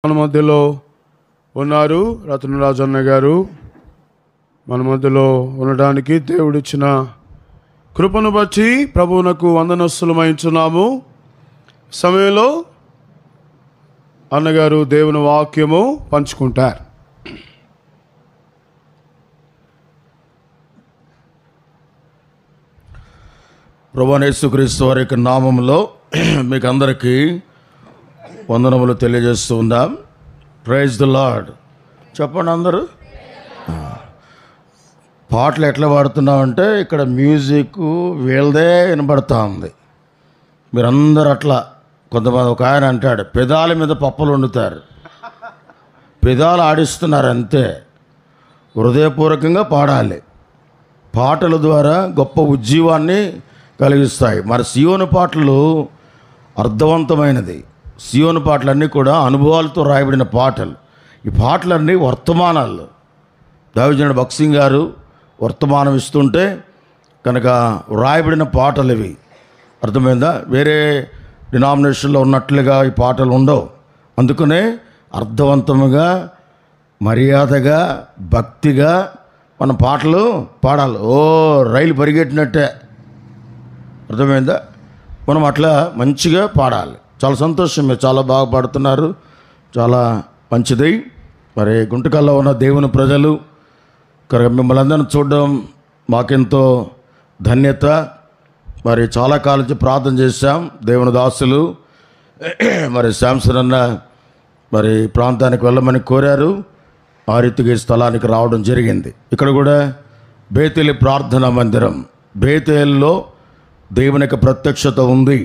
మన మధ్యలో ఉన్నారు రత్నరాజు అన్న గారు. మన మధ్యలో ఉండడానికి దేవుడిచ్చిన కృపను బట్టి ప్రభువునకు వందనస్తులమైంచున్నాము. సమయంలో అన్నగారు దేవుని వాక్యము పంచుకుంటారు. ప్రభువైన యేసుక్రీస్తు వారి యొక్క నామములో మీకు అందరికీ వందనములు తెలియజేస్తూ ఉందాం. ప్రైజ్ ది లార్డ్ చెప్పండి అందరూ. పాటలు ఎట్లా పాడుతున్నామంటే ఇక్కడ మ్యూజిక్ వీళ్ళదే వినబడుతూ ఉంది. మీరందరూ అట్లా కొంతమంది ఒక ఆయన అంటాడు పెదాల మీద పప్పులు వండుతారు, పెదాలు ఆడిస్తున్నారు అంతే. హృదయపూర్వకంగా పాడాలి. పాటల ద్వారా గొప్ప ఉజ్జీవాన్ని కలిగిస్తాయి. మరి సియోను పాటలు అర్థవంతమైనది. సియోను పాటలన్నీ కూడా అనుభవాలతో రాయబడిన పాటలు. ఈ పాటలన్నీ వర్తమానాలు. దావీదు భక్సింగ్ గారు వర్తమానం ఇస్తుంటే కనుక రాయబడిన పాటలు ఇవి. అర్థమైందా? వేరే డినామినేషన్లో ఉన్నట్లుగా ఈ పాటలు ఉండవు. అందుకనే అర్థవంతముగా మర్యాదగా భక్తిగా మన పాటలు పాడాలి. రైలు పరిగెట్టినట్టే. అర్థమైందా? మనం అట్లా మంచిగా పాడాలి. చాలా సంతోషం, మీరు చాలా బాగా పాడుతున్నారు, చాలా మంచిది. మరి గుంటకల్లో ఉన్న దేవుని ప్రజలు కనుక మిమ్మల్ని అందరిని చూడడం మాకెంతో ధన్యత. మరి చాలా కాలం నుంచి ప్రార్థన చేశాం. దేవుని దాసులు మరి శాంసన్ అన్న మరి ప్రాంతానికి వెళ్ళమని కోరారు. ఆ రీతిగా ఈ స్థలానికి రావడం జరిగింది. ఇక్కడ కూడా బేతేలు ప్రార్థనా మందిరం, బేతేలులో దేవుని యొక్క ప్రత్యక్షత ఉంది,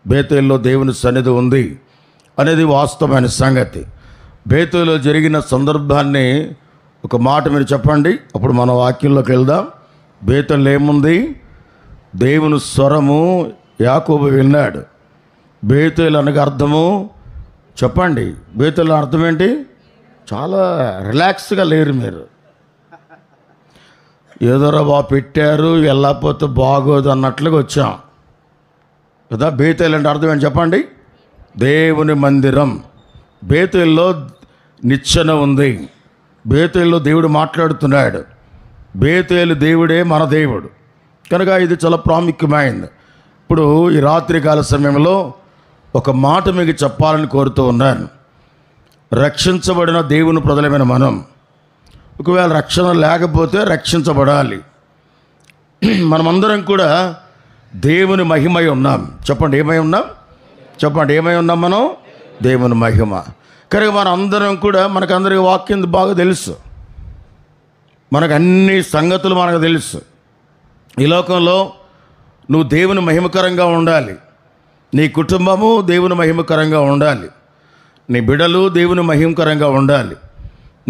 బేతేలులో దేవుని సన్నిధి ఉంది అనేది వాస్తవమైన సంగతి. బేతేలులో జరిగిన సందర్భాన్ని ఒక మాట మీరు చెప్పండి, అప్పుడు మన వాక్యంలోకి వెళ్దాం. బేతేలులో ఏముంది? దేవుని స్వరము యాకోబు విన్నాడు. బేతేలు అనగా అర్థము చెప్పండి. బేతేలు అర్థం ఏంటి? చాలా రిలాక్స్గా లేరు మీరు. ఏదోరా పెట్టారు వెళ్ళకపోతే బాగోదు అన్నట్లుగా వచ్చాం కదా. బేతేలు అంటే అర్థం ఏంటి చెప్పండి? దేవుని మందిరం. బేతేలులో నిచ్చెన ఉంది. బేతేలులో దేవుడు మాట్లాడుతున్నాడు. బేతేలు దేవుడే మన దేవుడు కనుక ఇది చాలా ప్రాముఖ్యమైనది. ఇప్పుడు ఈ రాత్రికాల సమయంలో ఒక మాట మీకు చెప్పాలని కోరుతూ ఉన్నాను. రక్షించబడిన దేవుని ప్రజలమైన మనం ఒకవేళ రక్షణ లేకపోతే రక్షించబడాలి. మనమందరం కూడా దేవుని మహిమై ఉన్నాం. చెప్పండి ఏమై ఉన్నాం? చెప్పండి ఏమై ఉన్నాం? మనం దేవుని మహిమ కనుక మన అందరం కూడా మనకందరికి వాక్యం బాగా తెలుసు. మనకు అన్ని సంగతులు మనకు తెలుసు. ఈ లోకంలో నువ్వు దేవుని మహిమకరంగా ఉండాలి, నీ కుటుంబము దేవుని మహిమకరంగా ఉండాలి, నీ బిడ్డలు దేవుని మహిమకరంగా ఉండాలి,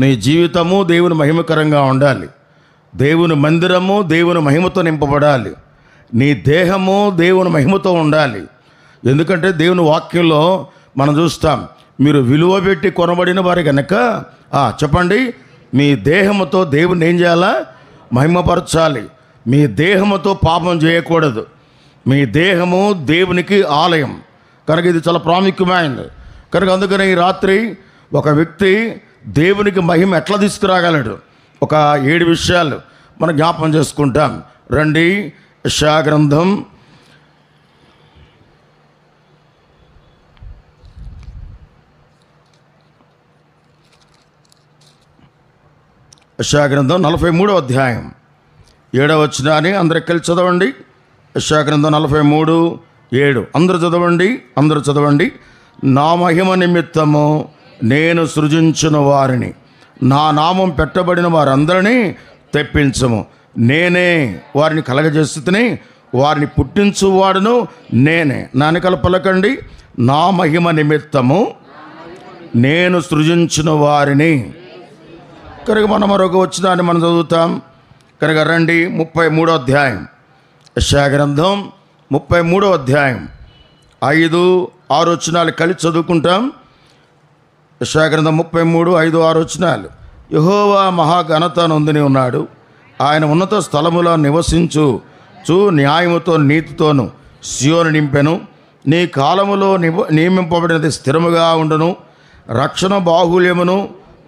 నీ జీవితము దేవుని మహిమకరంగా ఉండాలి, దేవుని మందిరము దేవుని మహిమతో నింపబడాలి, నీ దేహము దేవుని మహిమతో ఉండాలి. ఎందుకంటే దేవుని వాక్యంలో మనం చూస్తాం, మీరు విలువ పెట్టి కొనబడిన వారి కనుక చెప్పండి మీ దేహముతో దేవుని ఏం చేయాలా? మహిమపరచాలి. మీ దేహముతో పాపం చేయకూడదు. మీ దేహము దేవునికి ఆలయం కనుక ఇది చాలా ప్రాముఖ్యమైనది. కనుక అందుకని ఈ రాత్రి ఒక వ్యక్తి దేవునికి మహిమ ఎట్లా తీసుకురాగలడు? ఒక 7 విషయాలు మనం జ్ఞాపకం చేసుకుంటాం. రండి. యెషయా గ్రంథం 43వ అధ్యాయం 7వ వచనాన్ని అందరూ కలిసి చదవండి. యెషయా గ్రంథం 43:7 అందరూ చదవండి. నా మహిమ నిమిత్తము నేను సృజించిన వారిని, నా నామం పెట్టబడిన వారందరినీ తెప్పించము. నేనే వారిని కలగజేస్తుని, వారిని పుట్టించువాడును నేనే. నానికల పలకండి. నా మహిమ నిమిత్తము నేను సృజించిన వారిని. కనుక మనం మరొక వచనాన్ని మనం చదువుతాం. కనుక రండి. 33వ అధ్యాయం యెషయా గ్రంథం 33వ అధ్యాయం 5-6 వచనాలు కలిసి చదువుకుంటాం. యెషయా గ్రంథం 33:5-6 వచనాలు. యెహోవా మహాఘనత నొందిని ఉన్నాడు. ఆయన ఉన్నత స్థలములో నివసించు న్యాయముతో నీతితోను సియోను నింపెను. నీ కాలములో నియమింపబడినది స్థిరముగా ఉండును. రక్షణ బాహుల్యమును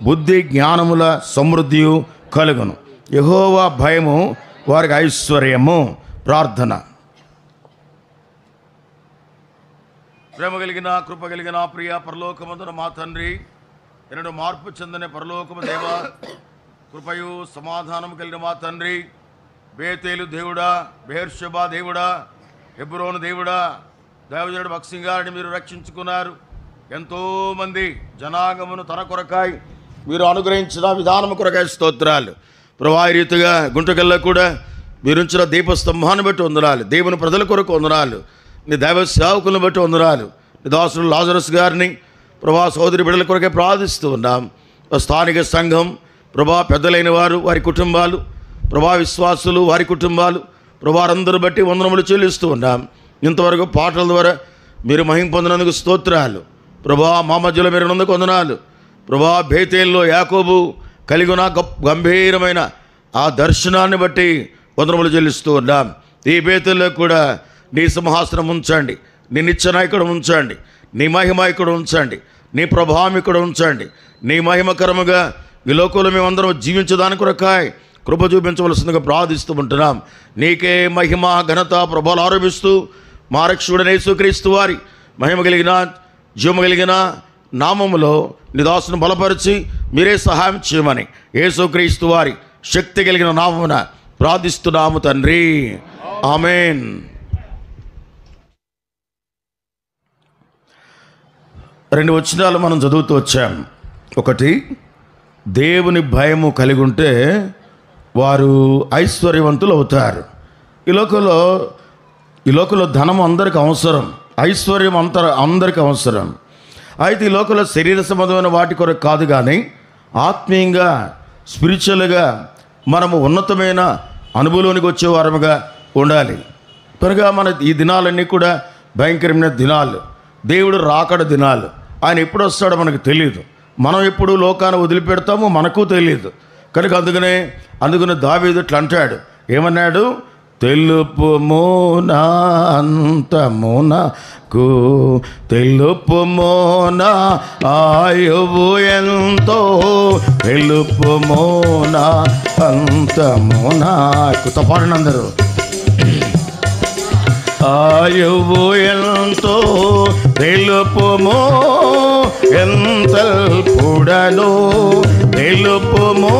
బుద్ధి జ్ఞానముల సమృద్ధియు కలుగును. యెహోవా భయము వారికి ఐశ్వర్యము. ప్రార్థన. ప్రేమ కలిగిన కృప కలిగిన ప్రియ పరలోకమందున మా తండ్రి, ఎన్నడూ మార్పు చెందని పరలోకము దేవ, కృపయు సమాధానం కలిగిన మా తండ్రి, బేతేలు దేవుడా, బెయేర్షెబా దేవుడా, హెబ్రోను దేవుడా, దైవజనుడు భక్సింగ్ గారిని మీరు రక్షించుకున్నారు. ఎంతోమంది జనాంగమును తన కొరకాయి మీరు అనుగ్రహించిన విధానము కొరకాయ స్తోత్రాలు. ప్రభా ఈ రీతిగా గుంటకల్లో కూడా మీరుంచిన దీపస్తంభాన్ని బట్టి వందనాలు. దేవుని ప్రజల కొరకు వందనాలు. నీ దైవ సేవకులను బట్టి వందనాలు. నీ దాసుడు లాజరస్ గారిని ప్రభా సోదరి బిడ్డల కొరకే ప్రార్థిస్తూ ఉన్నాం. స్థానిక సంఘం ప్రభా పెద్దలైన వారు, వారి కుటుంబాలు, ప్రభా విశ్వాసులు, వారి కుటుంబాలు, ప్రభారందరూ బట్టి వందనములు చెల్లిస్తూ ఉన్నాం. ఇంతవరకు పాటల ద్వారా మీరు మహిమ పొందినందుకు స్తోత్రాలు. ప్రభా మా మధ్యలో మీరు నందుకు వందనాలు. ప్రభా బేతేల్లో యాకోబు కలిగి ఉన్న గంభీరమైన ఆ దర్శనాన్ని బట్టి వందనములు చెల్లిస్తూ ఉన్నాం. ఈ బేతేల్లో కూడా నీ సింహాసనం ఉంచండి, నీ నిచ్చెన ఇక్కడ ఉంచండి, నీ మహిమ ఇక్కడ ఉంచండి, నీ ప్రభావం ఇక్కడ ఉంచండి. నీ మహిమకరముగా ఈ లోకంలో మేమందరం జీవించడానికి కొరకాయ్ కృప చూపించవలసిందిగా ప్రార్థిస్తూ ఉంటున్నాం. నీకే మహిమ ఘనత ప్రభావాలు ఆరోపిస్తూ మా రక్షకుడైన యేసుక్రీస్తు వారి మహిమ కలిగిన జీవము కలిగిన నామములో నీ దాసును బలపరిచి మీరే సహాయం చేయమని యేసుక్రీస్తు వారి శక్తి కలిగిన నామమున ప్రార్థిస్తున్నాము తండ్రి. ఆమేన్. రెండు వచనాలు మనం చదువుతూ వచ్చాం. ఒకటి, దేవుని భయము కలిగి ఉంటే వారు ఐశ్వర్యవంతులు అవుతారు. ఈ లోకంలో ధనం అందరికి అవసరం, ఐశ్వర్యం అందరికి అవసరం. అయితే ఈ లోకంలో శరీర సంబంధమైన వాటి కొరకు కాదు, కానీ ఆత్మీయంగా స్పిరిచువల్గా మనము ఉన్నతమైన అనుభవంలోనికి వచ్చే వారముగా ఉండాలి. కనుక మన ఈ దినాలన్నీ కూడా భయంకరమైన దినాలు, దేవుడు రాకడ దినాలు. ఆయన ఎప్పుడు వస్తాడో మనకు తెలియదు. మనం ఎప్పుడు లోకాన్ని వదిలిపెడతామో మనకు తెలియదు. కనుక అందుకనే దావీదు ఇట్లా అంటాడు, ఏమన్నాడు? తెలుపుము నా అంతమునకు, తెలుపుము నా ఆయువు ఎంతో, తెలుపుము నా అంతమునకు. తపాడనందరూ. ఆయువు ఎంతో తెలుపుము, ఎంతల్పుడను తెలుపుము,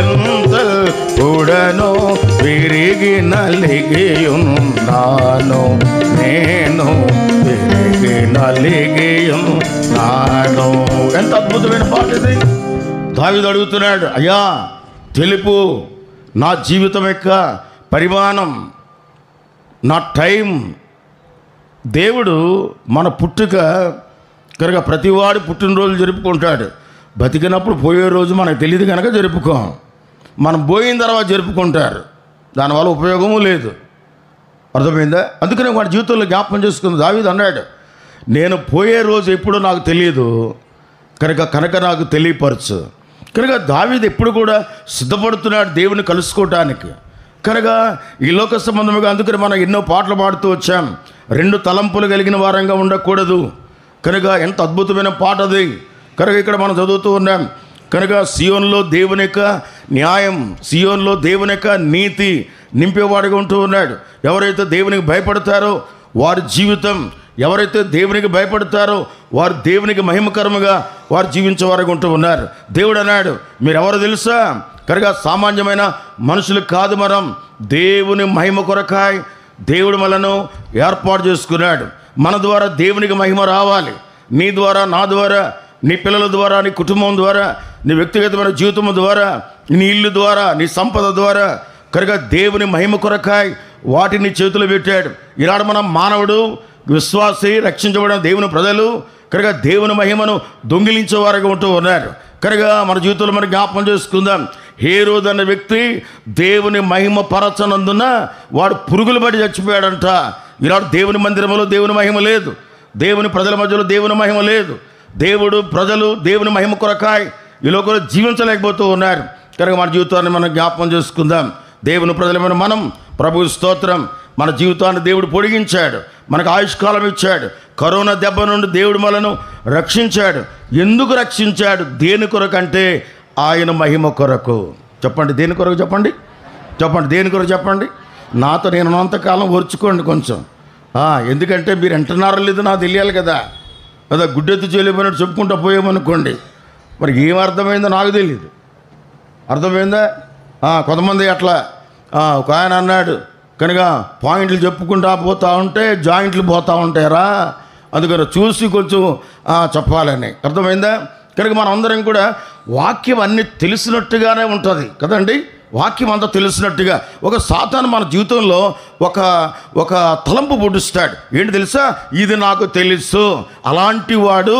ఎంతల్పుడను విరిగి నలిగియున్నాను నేను, విరిగి నలిగియున్నాను. ఎంత అద్భుతమైన పాట ఇది. దావీదు అడుగుతున్నాడు, అయ్యా తెలుపు నా జీవితం యొక్క పరిమాణం, నా టైం. దేవుడు మన పుట్టుక కనుక ప్రతివాడు పుట్టినరోజు జరుపుకుంటాడు. బతికినప్పుడు పోయే రోజు మనకు తెలియదు కనుక జరుపుకోం. మనం పోయిన తర్వాత జరుపుకుంటారు, దానివల్ల ఉపయోగము లేదు. అర్థమైందా? అందుకనే వాడి జీవితంలో జ్ఞాపకం చేసుకుంది. దావీదు అన్నాడు, నేను పోయే రోజు ఎప్పుడో నాకు తెలియదు కనుక నాకు తెలియపరచు. కనుక దావీదు ఎప్పుడు కూడా సిద్ధపడుతున్నాడు దేవుని కలుసుకోవటానికి. కనుక ఈ లోక సంబంధముగా అందుకని మనం ఎన్నో పాటలు పాడుతూ వచ్చాం. రెండు తలంపులు కలిగిన వారంగా ఉండకూడదు. కనుక ఎంత అద్భుతమైన పాట అది. కనుక ఇక్కడ మనం చదువుతూ ఉన్నాం. కనుక సియోన్లో దేవుని యొక్క న్యాయం, సియోన్లో దేవుని యొక్క నీతి నింపేవాడిగా ఉంటూ ఉన్నాడు. ఎవరైతే దేవునికి భయపడతారో వారి జీవితం, ఎవరైతే దేవునికి భయపడతారో వారు దేవునికి మహిమకరముగా వారు జీవించేవారుగా ఉంటూ ఉన్నారు. దేవుడు అన్నాడు, మీరెవరో తెలుసా? కనుక సామాన్యమైన మనుషులు కాదు, మనం దేవుని మహిమ కొరకాయ్ దేవుడు మనను ఏర్పాటు చేసుకున్నాడు. మన ద్వారా దేవునికి మహిమ రావాలి. నీ ద్వారా, నా ద్వారా, నీ పిల్లల ద్వారా, నీ కుటుంబం ద్వారా, నీ వ్యక్తిగతమైన జీవితం ద్వారా, నీ ఇల్లు ద్వారా, నీ సంపద ద్వారా కనుక దేవుని మహిమ కొరకాయ్ వాటిని చేతులు పెట్టాడు. ఈనాడు మనం మానవుడు, విశ్వాసి, రక్షించబడిన దేవుని ప్రజలు కనుక దేవుని మహిమను దొంగిలించేవారుగా ఉంటూ ఉన్నారు. కనుక మన జీవితంలో మనం జ్ఞాపకం చేసుకుందాం. హేరోదు అనే వ్యక్తి దేవుని మహిమ పరచనందున వాడు పురుగులు పడి చచ్చిపోయాడంట. ఈనాడు దేవుని మందిరంలో దేవుని మహిమ లేదు, దేవుని ప్రజల మధ్యలో దేవుని మహిమ లేదు. దేవుడు ప్రజలు దేవుని మహిమ కొరకాయ్ ఈ లోకంలో జీవించలేకపోతూ ఉన్నారు. కనుక మన జీవితాన్ని మనం జ్ఞాపకం చేసుకుందాం. దేవుని ప్రజలమైన మనం ప్రభు స్తోత్రం, మన జీవితాన్ని దేవుడు పొడిగించాడు, మనకు ఆయుష్కాలం ఇచ్చాడు. కరోనా దెబ్బ నుండి దేవుడు మనను రక్షించాడు. ఎందుకు రక్షించాడు? దేని కొరకు అంటే ఆయన మహిమ కొరకు. చెప్పండి, దేని కొరకు? చెప్పండి దేని కొరకు చెప్పండి. నాతో నేను ఉన్నంతకాలం ఓర్చుకోండి కొంచెం. ఎందుకంటే మీరు వింటున్నారో లేదో నాకు తెలియాలి కదా. అదా గుడ్డెత్తు చేయలేమన్నట్టు చెప్పుకుంటూ పోయామనుకోండి, మరి ఏం అర్థమైందో నాకు తెలియదు. అర్థమైందా? కొంతమంది అట్లా ఒక ఆయన అన్నాడు కనుక పాయింట్లు చెప్పుకుంటా పోతూ ఉంటే జాయింట్లు పోతూ ఉంటారా, అందుకని చూసి కొంచెం చెప్పాలని. అర్థమైందా? కనుక మనం అందరం కూడా వాక్యం అన్నీ తెలిసినట్టుగానే ఉంటుంది కదండి. వాక్యం అంతా తెలిసినట్టుగా ఒక సాతాను మన జీవితంలో ఒక తలంపు పుట్టిస్తాడు. ఏంటి తెలుసా? ఇది నాకు తెలుసు. అలాంటి వాడు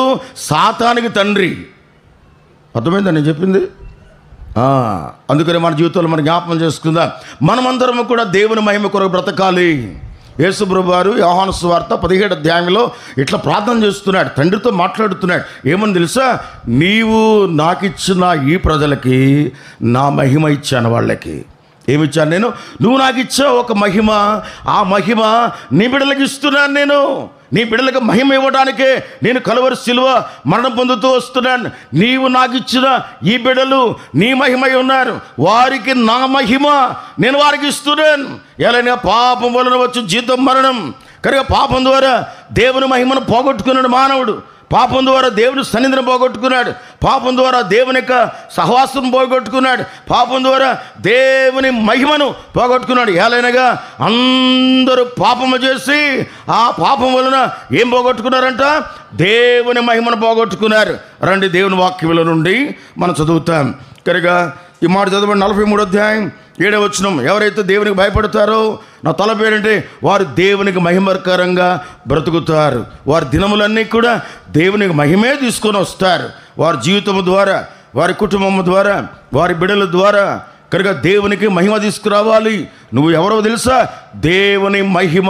సాతానికి తండ్రి. అర్థమైందా నేను చెప్పింది? అందుకని మన జీవితంలో మనం జ్ఞాపకం చేసుకుందాం, మనమందరం కూడా దేవుని మహిమ కొరకు బ్రతకాలి. యేసు ప్రభువు వారు యోహాను సువార్త 17వ అధ్యాయంలో ఇట్లా ప్రార్థన చేస్తున్నాడు, తండ్రితో మాట్లాడుతున్నాడు. ఏమని తెలుసా? నీవు నాకిచ్చిన ఈ ప్రజలకి నా మహిమ ఇచ్చాను. వాళ్ళకి ఏమిచ్చాను నేను? నువ్వు నాకు ఇచ్చావు ఒక మహిమ. ఆ మహిమ నీ బిడ్డలకు ఇస్తున్నాను. నేను నీ బిడ్డలకు మహిమ ఇవ్వడానికే నేను కలువరి శిలువ మరణం పొందుతూ వస్తున్నాను. నీవు నాకు ఇచ్చిన ఈ బిడ్డలు నీ మహిమై ఉన్నారు, వారికి నా మహిమ నేను వారికి ఇస్తున్నాను. ఎలా? పాపం వలన వచ్చి జీతం మరణం. కనుక పాపం ద్వారా దేవుని మహిమను పోగొట్టుకున్నాడు మానవుడు. పాపం ద్వారా దేవుని సన్నిధిని పోగొట్టుకున్నాడు. పాపం ద్వారా దేవుని యొక్క సహవాసం పోగొట్టుకున్నాడు. పాపం ద్వారా దేవుని మహిమను పోగొట్టుకున్నాడు. ఎలాగనగా అందరూ పాపము చేసి ఆ పాపం వలన ఏం పోగొట్టుకున్నారంట? దేవుని మహిమను పోగొట్టుకున్నారు. రండి దేవుని వాక్యముల నుండి మనం చదువుతాం. కనుక ఈ మాట చదవండి. 43వ అధ్యాయం 7వ వచనం. ఎవరైతే దేవునికి భయపడతారో నా తలపు ఏంటంటే వారు దేవునికి మహిమకరంగా బ్రతుకుతారు. వారి దినములన్నీ కూడా దేవునికి మహిమే తీసుకొని వస్తారు. వారి జీవితము ద్వారా, వారి కుటుంబము ద్వారా, వారి బిడ్డల ద్వారా కనుక దేవునికి మహిమ తీసుకురావాలి. నువ్వు ఎవరో తెలుసా? దేవుని మహిమ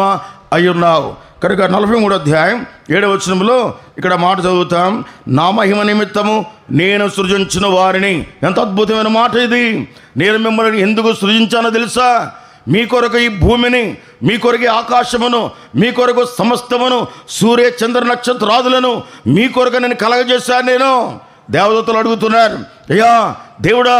అయ్యున్నావు. కనుక 43వ అధ్యాయం 7వ వచనంలో ఇక్కడ మాట చదువుతాం. నా మహిమ నిమిత్తము నేను సృజించిన వారిని. ఎంత అద్భుతమైన మాట ఇది! నేను మిమ్మల్ని ఎందుకు సృజించానో తెలుసా? మీ కొరకు ఈ భూమిని, మీ కొరకు ఆకాశమును, మీ కొరకు సమస్తమును, సూర్య చంద్ర నక్షత్రాదులను మీ కొరకు నేను కలగజేశాను. నేను దేవదూతలు అడుగుతున్నారు, అయ్యా దేవుడా,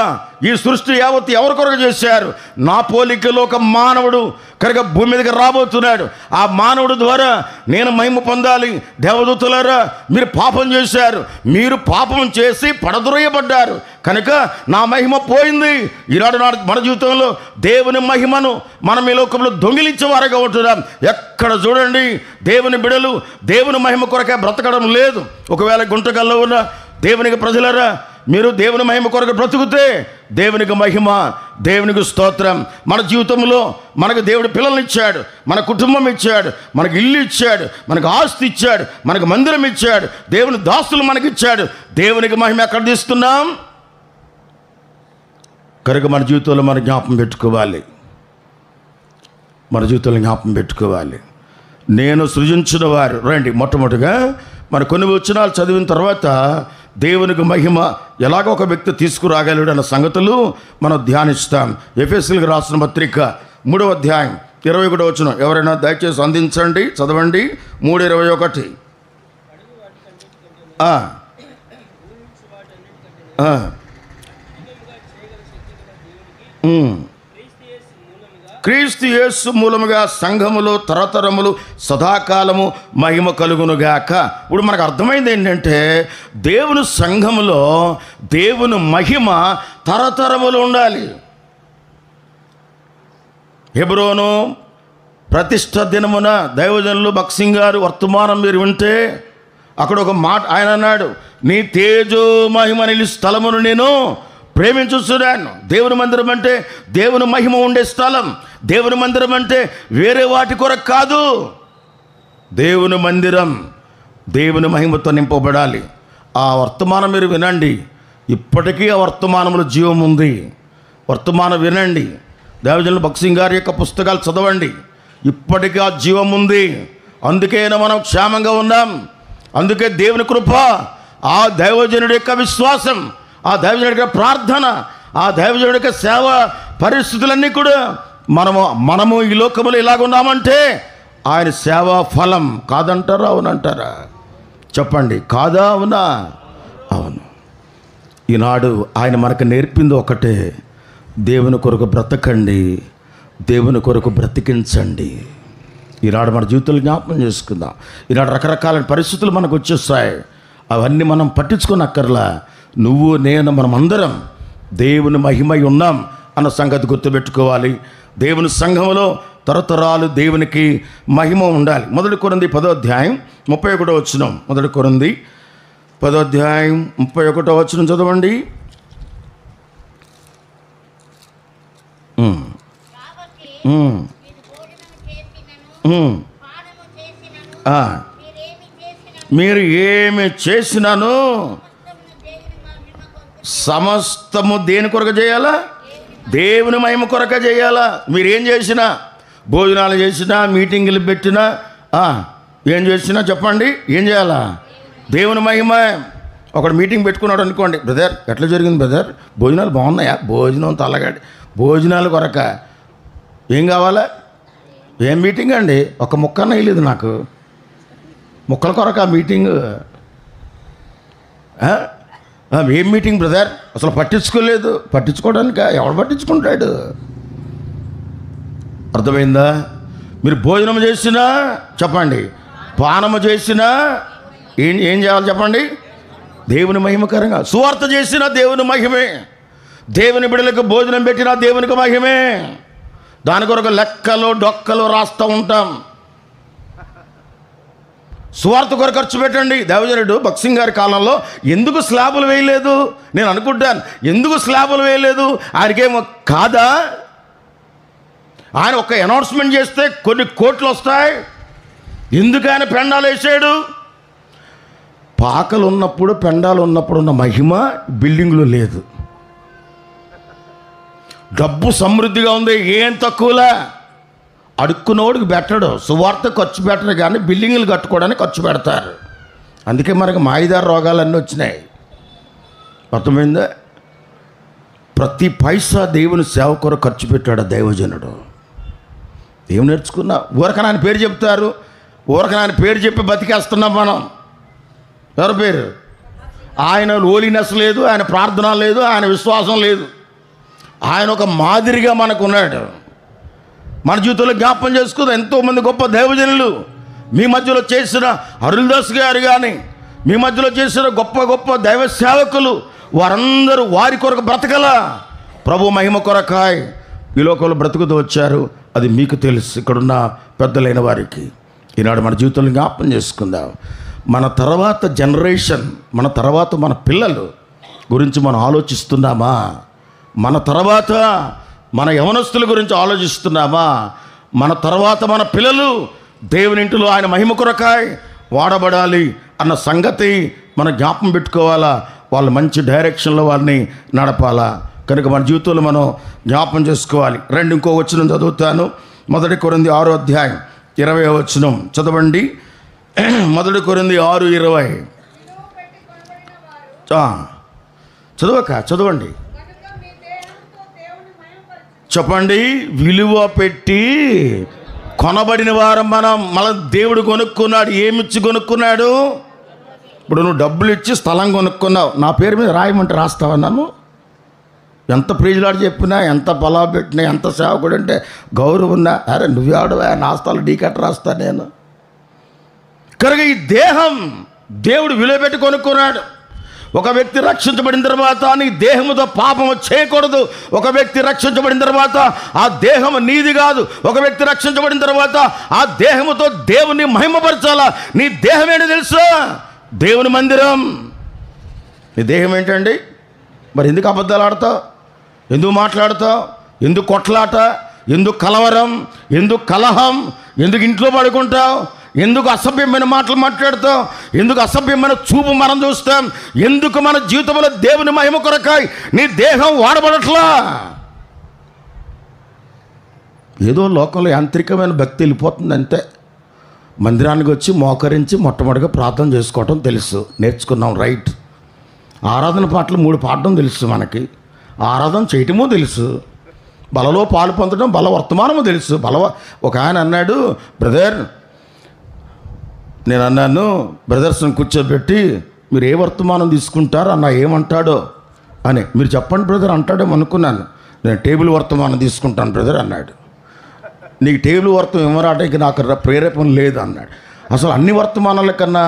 ఈ సృష్టి యావత్తు ఎవరి కొరకు చేశారు? నా పోలికలో ఒక మానవుడు కనుక భూమి మీదకి రాబోతున్నాడు. ఆ మానవుడు ద్వారా నేను మహిమ పొందాలి. దేవదూతలారా, మీరు పాపం చేశారు, మీరు పాపం చేసి పడద్రోయబడ్డారు కనుక నా మహిమ పోయింది. ఈనాడు మన జీవితంలో దేవుని మహిమను మనం ఈ లోకంలో దొంగిలించే వారుగా ఉంటున్నాం. ఎక్కడ చూడండి దేవుని బిడలు దేవుని మహిమ కొరకే బ్రతకడం లేదు. ఒకవేళ గుంటకల్లో ఉన్న దేవునికి ప్రజలరా, మీరు దేవుని మహిమ కొరకు బ్రతుకుతే దేవునికి మహిమ, దేవునికి స్తోత్రం. మన జీవితంలో మనకు దేవుడు పిల్లల్ని ఇచ్చాడు, మన కుటుంబం ఇచ్చాడు, మనకు ఇల్లు ఇచ్చాడు, మనకు ఆస్తి ఇచ్చాడు, మనకు మందిరం ఇచ్చాడు, దేవుని దాసులు మనకిచ్చాడు. దేవునికి మహిమ ఎక్కడ తీస్తున్నాం? కనుక మన జీవితంలో మన జ్ఞాపం పెట్టుకోవాలి. మన జీవితంలో జ్ఞాపం పెట్టుకోవాలి. నేను సృజించిన వారు. రండి మొట్టమొదటిగా మన కొన్ని వచనాలు చదివిన తర్వాత దేవునికి మహిమ ఎలాగ ఒక వ్యక్తి తీసుకురాగలడు అన్న సంగతులు మనం ధ్యానిస్తాం. ఎఫెసీయులకు రాసిన పత్రిక 3వ అధ్యాయం 21వ వచనం ఎవరైనా దయచేసి అందించండి, చదవండి. 3:21. క్రీస్తు యేసు మూలముగా సంఘములో తరతరములు సదాకాలము మహిమ కలుగునుగాక. ఇప్పుడు మనకు అర్థమైంది ఏంటంటే దేవుని సంఘములో దేవుని మహిమ తరతరములు ఉండాలి. హెబ్రోను ప్రతిష్ఠ దినమున దైవజనులు భక్సింగ్ గారు వర్తమానం మీరు వింటే అక్కడ ఒక మాట ఆయన అన్నాడు, నీ తేజో మహిమ నిలి స్థలమును నేను ప్రేమించుస్తున్నాను. దేవుని మందిరం అంటే దేవుని మహిమ ఉండే స్థలం. దేవుని మందిరం అంటే వేరే వాటి కొరకు కాదు. దేవుని మందిరం దేవుని మహిమతో నింపబడాలి. ఆ వర్తమానం మీరు వినండి. ఇప్పటికీ ఆ వర్తమానంలో జీవం ఉంది. వర్తమానం వినండి. దైవజనులు భక్సింగ్ గారి యొక్క పుస్తకాలు చదవండి. ఇప్పటికీ ఆ జీవం ఉంది. అందుకేనా మనం క్షేమంగా ఉన్నాం. అందుకే దేవుని కృప, ఆ దైవజనుడి యొక్క విశ్వాసం, ఆ దైవజనుడి యొక్క ప్రార్థన, ఆ దైవజనుడి యొక్క సేవ పరిస్థితులన్నీ కూడా మనము ఈ లోకములో ఇలాగున్నామంటే ఆయన సేవా ఫలం. కాదంటారా అవునంటారా? చెప్పండి, కాదా అవునా? అవును, ఈనాడు ఆయన మనకు నేర్పింది ఒకటే, దేవుని కొరకు బ్రతకండి, దేవుని కొరకు బ్రతికించండి. ఈనాడు మన జీవితాలు జ్ఞాపకం చేసుకుందాం. ఈనాడు రకరకాల పరిస్థితులు మనకు వచ్చేస్తాయి, అవన్నీ మనం పట్టించుకోనక్కర్లా. నువ్వు నేను మనం అందరం దేవుని మహిమై ఉన్నాం అన్న సంగతి గుర్తుపెట్టుకోవాలి. దేవుని సంఘంలో తరతరాలు దేవునికి మహిమ ఉండాలి. 1 కొరింథీ 10వ అధ్యాయం 31వ వచనం. 1 కొరింథీ 10వ అధ్యాయం 31వ వచనం చదవండి. మీరు ఏమి చేసినాను సమస్తము దేని కొరకు చేయాలా? దేవుని మహిమ కొరక చేయాలా. మీరేం చేసినా, భోజనాలు చేసినా, మీటింగులు పెట్టినా, ఏం చేసినా చెప్పండి, ఏం చేయాలా? దేవుని మహిమ. ఒకడు మీటింగ్ పెట్టుకున్నాడు అనుకోండి, బ్రదర్ ఎట్లా జరిగింది బ్రదర్, భోజనాలు బాగున్నాయా? భోజనం తలగాడి భోజనాల కొరక ఏం కావాలా? ఏం మీటింగ్ అండి, ఒక ముక్కన వేయలేదు నాకు, ముక్కల కొరక మీటింగ్. ఏం మీటింగ్ బ్రదర్, అసలు పట్టించుకోలేదు. పట్టించుకోవడానిక? ఎవడు పట్టించుకుంటాడు? అర్థమైందా? మీరు భోజనం చేసినా చెప్పండి, పానము చేసినా ఏం చేయాలి చెప్పండి? దేవుని మహిమకరంగా. సువార్త చేసినా దేవుని మహిమే, దేవుని బిడ్డలకు భోజనం పెట్టినా దేవునికి మహిమే. దాని కొరకు లెక్కలు డొక్కలు రాస్తూ ఉంటాం. సువార్త కొరకు ఖర్చు పెట్టండి. దేవజనుడు భక్సింగ్ గారి కాలంలో ఎందుకు స్లాబులు వేయలేదు? నేను అనుకుంటాను, ఎందుకు స్లాబులు వేయలేదు? ఆయనకేమో కాదా? ఆయన ఒక అనౌన్స్మెంట్ చేస్తే కొన్ని కోట్లు వస్తాయి. ఎందుకు ఆయన పెండాలు వేసాడు? పాకలు ఉన్నప్పుడు, పెండాలు ఉన్నప్పుడు ఉన్న మహిమ బిల్డింగ్లో లేదు. డబ్బు సమృద్ధిగా ఉంది, ఏం తక్కువలా. అడుక్కున్నోడికి పెట్టడు, సువార్త ఖర్చు పెట్టరు, కానీ బిల్డింగులు కట్టుకోవడానికి ఖర్చు పెడతారు. అందుకే మనకు మాయిదారు రోగాలన్నీ వచ్చినాయి. అర్థమైందా? ప్రతి పైసా దేవుని సేవ కొరకు ఖర్చు పెట్టాడు దైవజనుడు. ఏం నేర్చుకున్నా? ఊరకన ఆయన పేరు చెప్తారు, ఊరకన ఆయన పేరు చెప్పి బతికేస్తున్నాం మనం. ఎవరి పేరు? ఆయన హోలీనెస్ లేదు, ఆయన ప్రార్థన లేదు, ఆయన విశ్వాసం లేదు. ఆయన ఒక మాదిరిగా మనకు ఉన్నాడు. మన జీవితంలో జ్ఞాపకం చేసుకుందాం. ఎంతోమంది గొప్ప దైవజనులు మీ మధ్యలో చేసిన అరుల్దాస్ గారు కానీ, మీ మధ్యలో చేసిన గొప్ప గొప్ప దైవ సేవకులు, వారందరూ వారి కొరకు బ్రతకల, ప్రభు మహిమ కొరకాయ్ ఈ లోకంలో బ్రతుకుతూ వచ్చారు. అది మీకు తెలుసు, ఇక్కడున్న పెద్దలైన వారికి. ఈనాడు మన జీవితంలో జ్ఞాపకం చేసుకుందాం. మన తర్వాత జనరేషన్, మన తర్వాత మన పిల్లలు గురించి మనం ఆలోచిస్తున్నామా? మన తర్వాత మన యవనస్తుల గురించి ఆలోచిస్తున్నామా? మన తర్వాత మన పిల్లలు దేవుని ఇంటిలో ఆయన మహిమ కొరకాయ్ వాడబడాలి అన్న సంగతి మనం జ్ఞాపకం పెట్టుకోవాలా. వాళ్ళు మంచి డైరెక్షన్లో వారిని నడపాలా. కనుక మన జీవితంలో మనం జ్ఞాపకం చేసుకోవాలి. ఇంకో వచనం చదువుతాను. 1 కొరింథీ 6వ అధ్యాయం 20వ వచనం చదవండి. 1 కొరింథీ 6:20 చదవండి. చెప్పండి. విలువ పెట్టి కొనబడిన వారం మనం. మళ్ళీ దేవుడు కొనుక్కున్నాడు. ఏమిచ్చి కొనుక్కున్నాడు? ఇప్పుడు నువ్వు డబ్బులు ఇచ్చి స్థలం కొనుక్కున్నావు, నా పేరు మీద రాయమంటే రాస్తావా? నన్ను ఎంత ప్రీజులాడు చెప్పినా, ఎంత పొలా పెట్టినా, ఎంత సేవకుడు అంటే గౌరవం ఉన్నా, అరే నువ్వు ఆడవా, నా స్థలం డీకట్ రాస్తా నేను. కనుక ఈ దేహం దేవుడు విలువ పెట్టి కొనుక్కున్నాడు. ఒక వ్యక్తి రక్షించబడిన తర్వాత నీ దేహముతో పాపము చేయకూడదు. ఒక వ్యక్తి రక్షించబడిన తర్వాత ఆ దేహము నీది కాదు. ఒక వ్యక్తి రక్షించబడిన తర్వాత ఆ దేహముతో దేవుని మహిమపరచాలా. నీ దేహం ఏంటో తెలుసా? దేవుని మందిరం. నీ దేహం ఏంటండి? మరి ఎందుకు అబద్ధాలు ఆడతావు? ఎందుకు మాట్లాడతావు? ఎందుకు కొట్లాట? ఎందుకు కలవరం? ఎందుకు కలహం? ఎందుకు ఇంట్లో పడుకుంటావు? ఎందుకు అసభ్యమైన మాటలు మాట్లాడతావు? ఎందుకు అసభ్యమైన చూపు మనం చూస్తాం? ఎందుకు మన జీవితంలో దేవుని మహిమ కొరకాయి నీ దేహం వాడబడట్లా? ఏదో లోకంలో యాంత్రికమైన భక్తి వెళ్ళిపోతుంది అంతే. మందిరానికి వచ్చి మోకరించి మొట్టమొదటిగా ప్రార్థన చేసుకోవటం తెలుసు, నేర్చుకున్నాం, రైట్. ఆరాధన పాటలు 3 పాడడం తెలుసు మనకి, ఆరాధన చేయటమో తెలుసు, బలలో పాలు పొందడం, బల వర్తమానము తెలుసు. ఒక ఆయన అన్నాడు, బ్రదర్, నేను అన్నాను బ్రదర్స్ని కూర్చోబెట్టి మీరు ఏ వర్తమానం తీసుకుంటారో అన్న ఏమంటాడో అని మీరు చెప్పండి బ్రదర్ అంటాడేమో అనుకున్నాను. నేను టేబుల్ వర్తమానం తీసుకుంటాను బ్రదర్ అన్నాడు. నీకు టేబుల్ వర్తం ఇవ్వరాటకి నాకు ప్రేరేపణ లేదు అన్నాడు. అసలు అన్ని వర్తమానాల కన్నా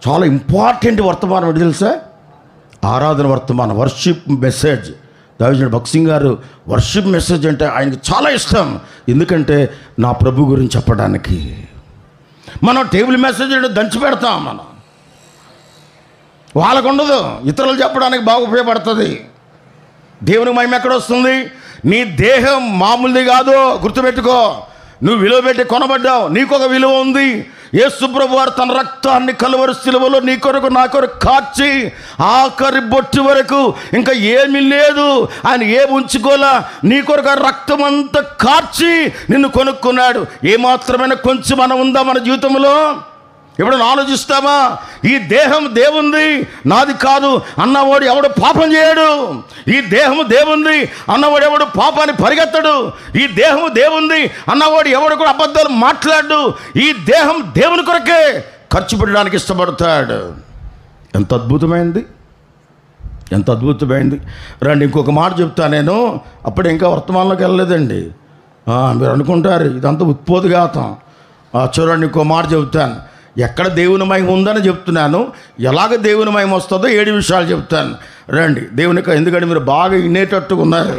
చాలా ఇంపార్టెంట్ వర్తమానం ఏంటి తెలుసా? ఆరాధన వర్తమానం, వర్షిప్ మెసేజ్. దావిజనుడు భక్త్ సింగ్ గారు వర్షిప్ మెసేజ్ అంటే ఆయనకు చాలా ఇష్టం. ఎందుకంటే నా ప్రభు గురించి చెప్పడానికి. మనం టేబుల్ మెసేజ్ దంచి పెడతాం, మనం వాళ్ళకు ఉండదు, ఇతరులు చెప్పడానికి బాగా ఉపయోగపడుతుంది. దేవుని మహిమ ఎక్కడ వస్తుంది? నీ దేహం మామూలుది కాదు, గుర్తుపెట్టుకో. నువ్వు విలువ పెట్టి కొనబడ్డావు, నీకొక విలువ ఉంది. యేసు ప్రభు వారు తన రక్తాన్ని కలువరి శిలువలో నీ కొరకు నా కొరకు కార్చి ఆఖరి బొట్టు వరకు ఇంకా ఏమీ లేదు, ఆయన ఏమి ఉంచుకోలా, నీ కొరకు ఆ రక్తం అంతా కార్చి నిన్ను కొనుక్కున్నాడు. ఏమాత్రమైనా కొంచెం మనం ఉందా మన జీవితంలో? ఎప్పుడైనా ఆలోచిస్తామా? ఈ దేహం దేవుంది, నాది కాదు అన్నవాడు ఎవడు పాపం చేయడు. ఈ దేహము దేవుంది అన్నవాడు ఎవడు పాపాన్ని పరిగెత్తడు. ఈ దేహము దేవుంది అన్నవాడు ఎవడు కూడా అబద్ధాలు మాట్లాడు. ఈ దేహం దేవుని కొరకే ఖర్చు పెట్టడానికి ఇష్టపడతాడు. ఎంత అద్భుతమైంది, ఎంత అద్భుతమైంది. రండి ఇంకొక మాట చెప్తా నేను, అప్పుడే ఇంకా వర్తమానంలోకి వెళ్ళలేదండి. మీరు అనుకుంటారు ఇదంతా ఉత్పోతఘాతం. చూడండి ఇంకో మాట చెబుతాను. ఎక్కడ దేవుని మహిమ ఉందని చెప్తున్నాను, ఎలాగ దేవుని మహిమ వస్తుందో 7 విషయాలు చెప్తాను. రండి దేవునికి, ఎందుకంటే మీరు బాగా వినేటట్టుగా ఉన్నారు,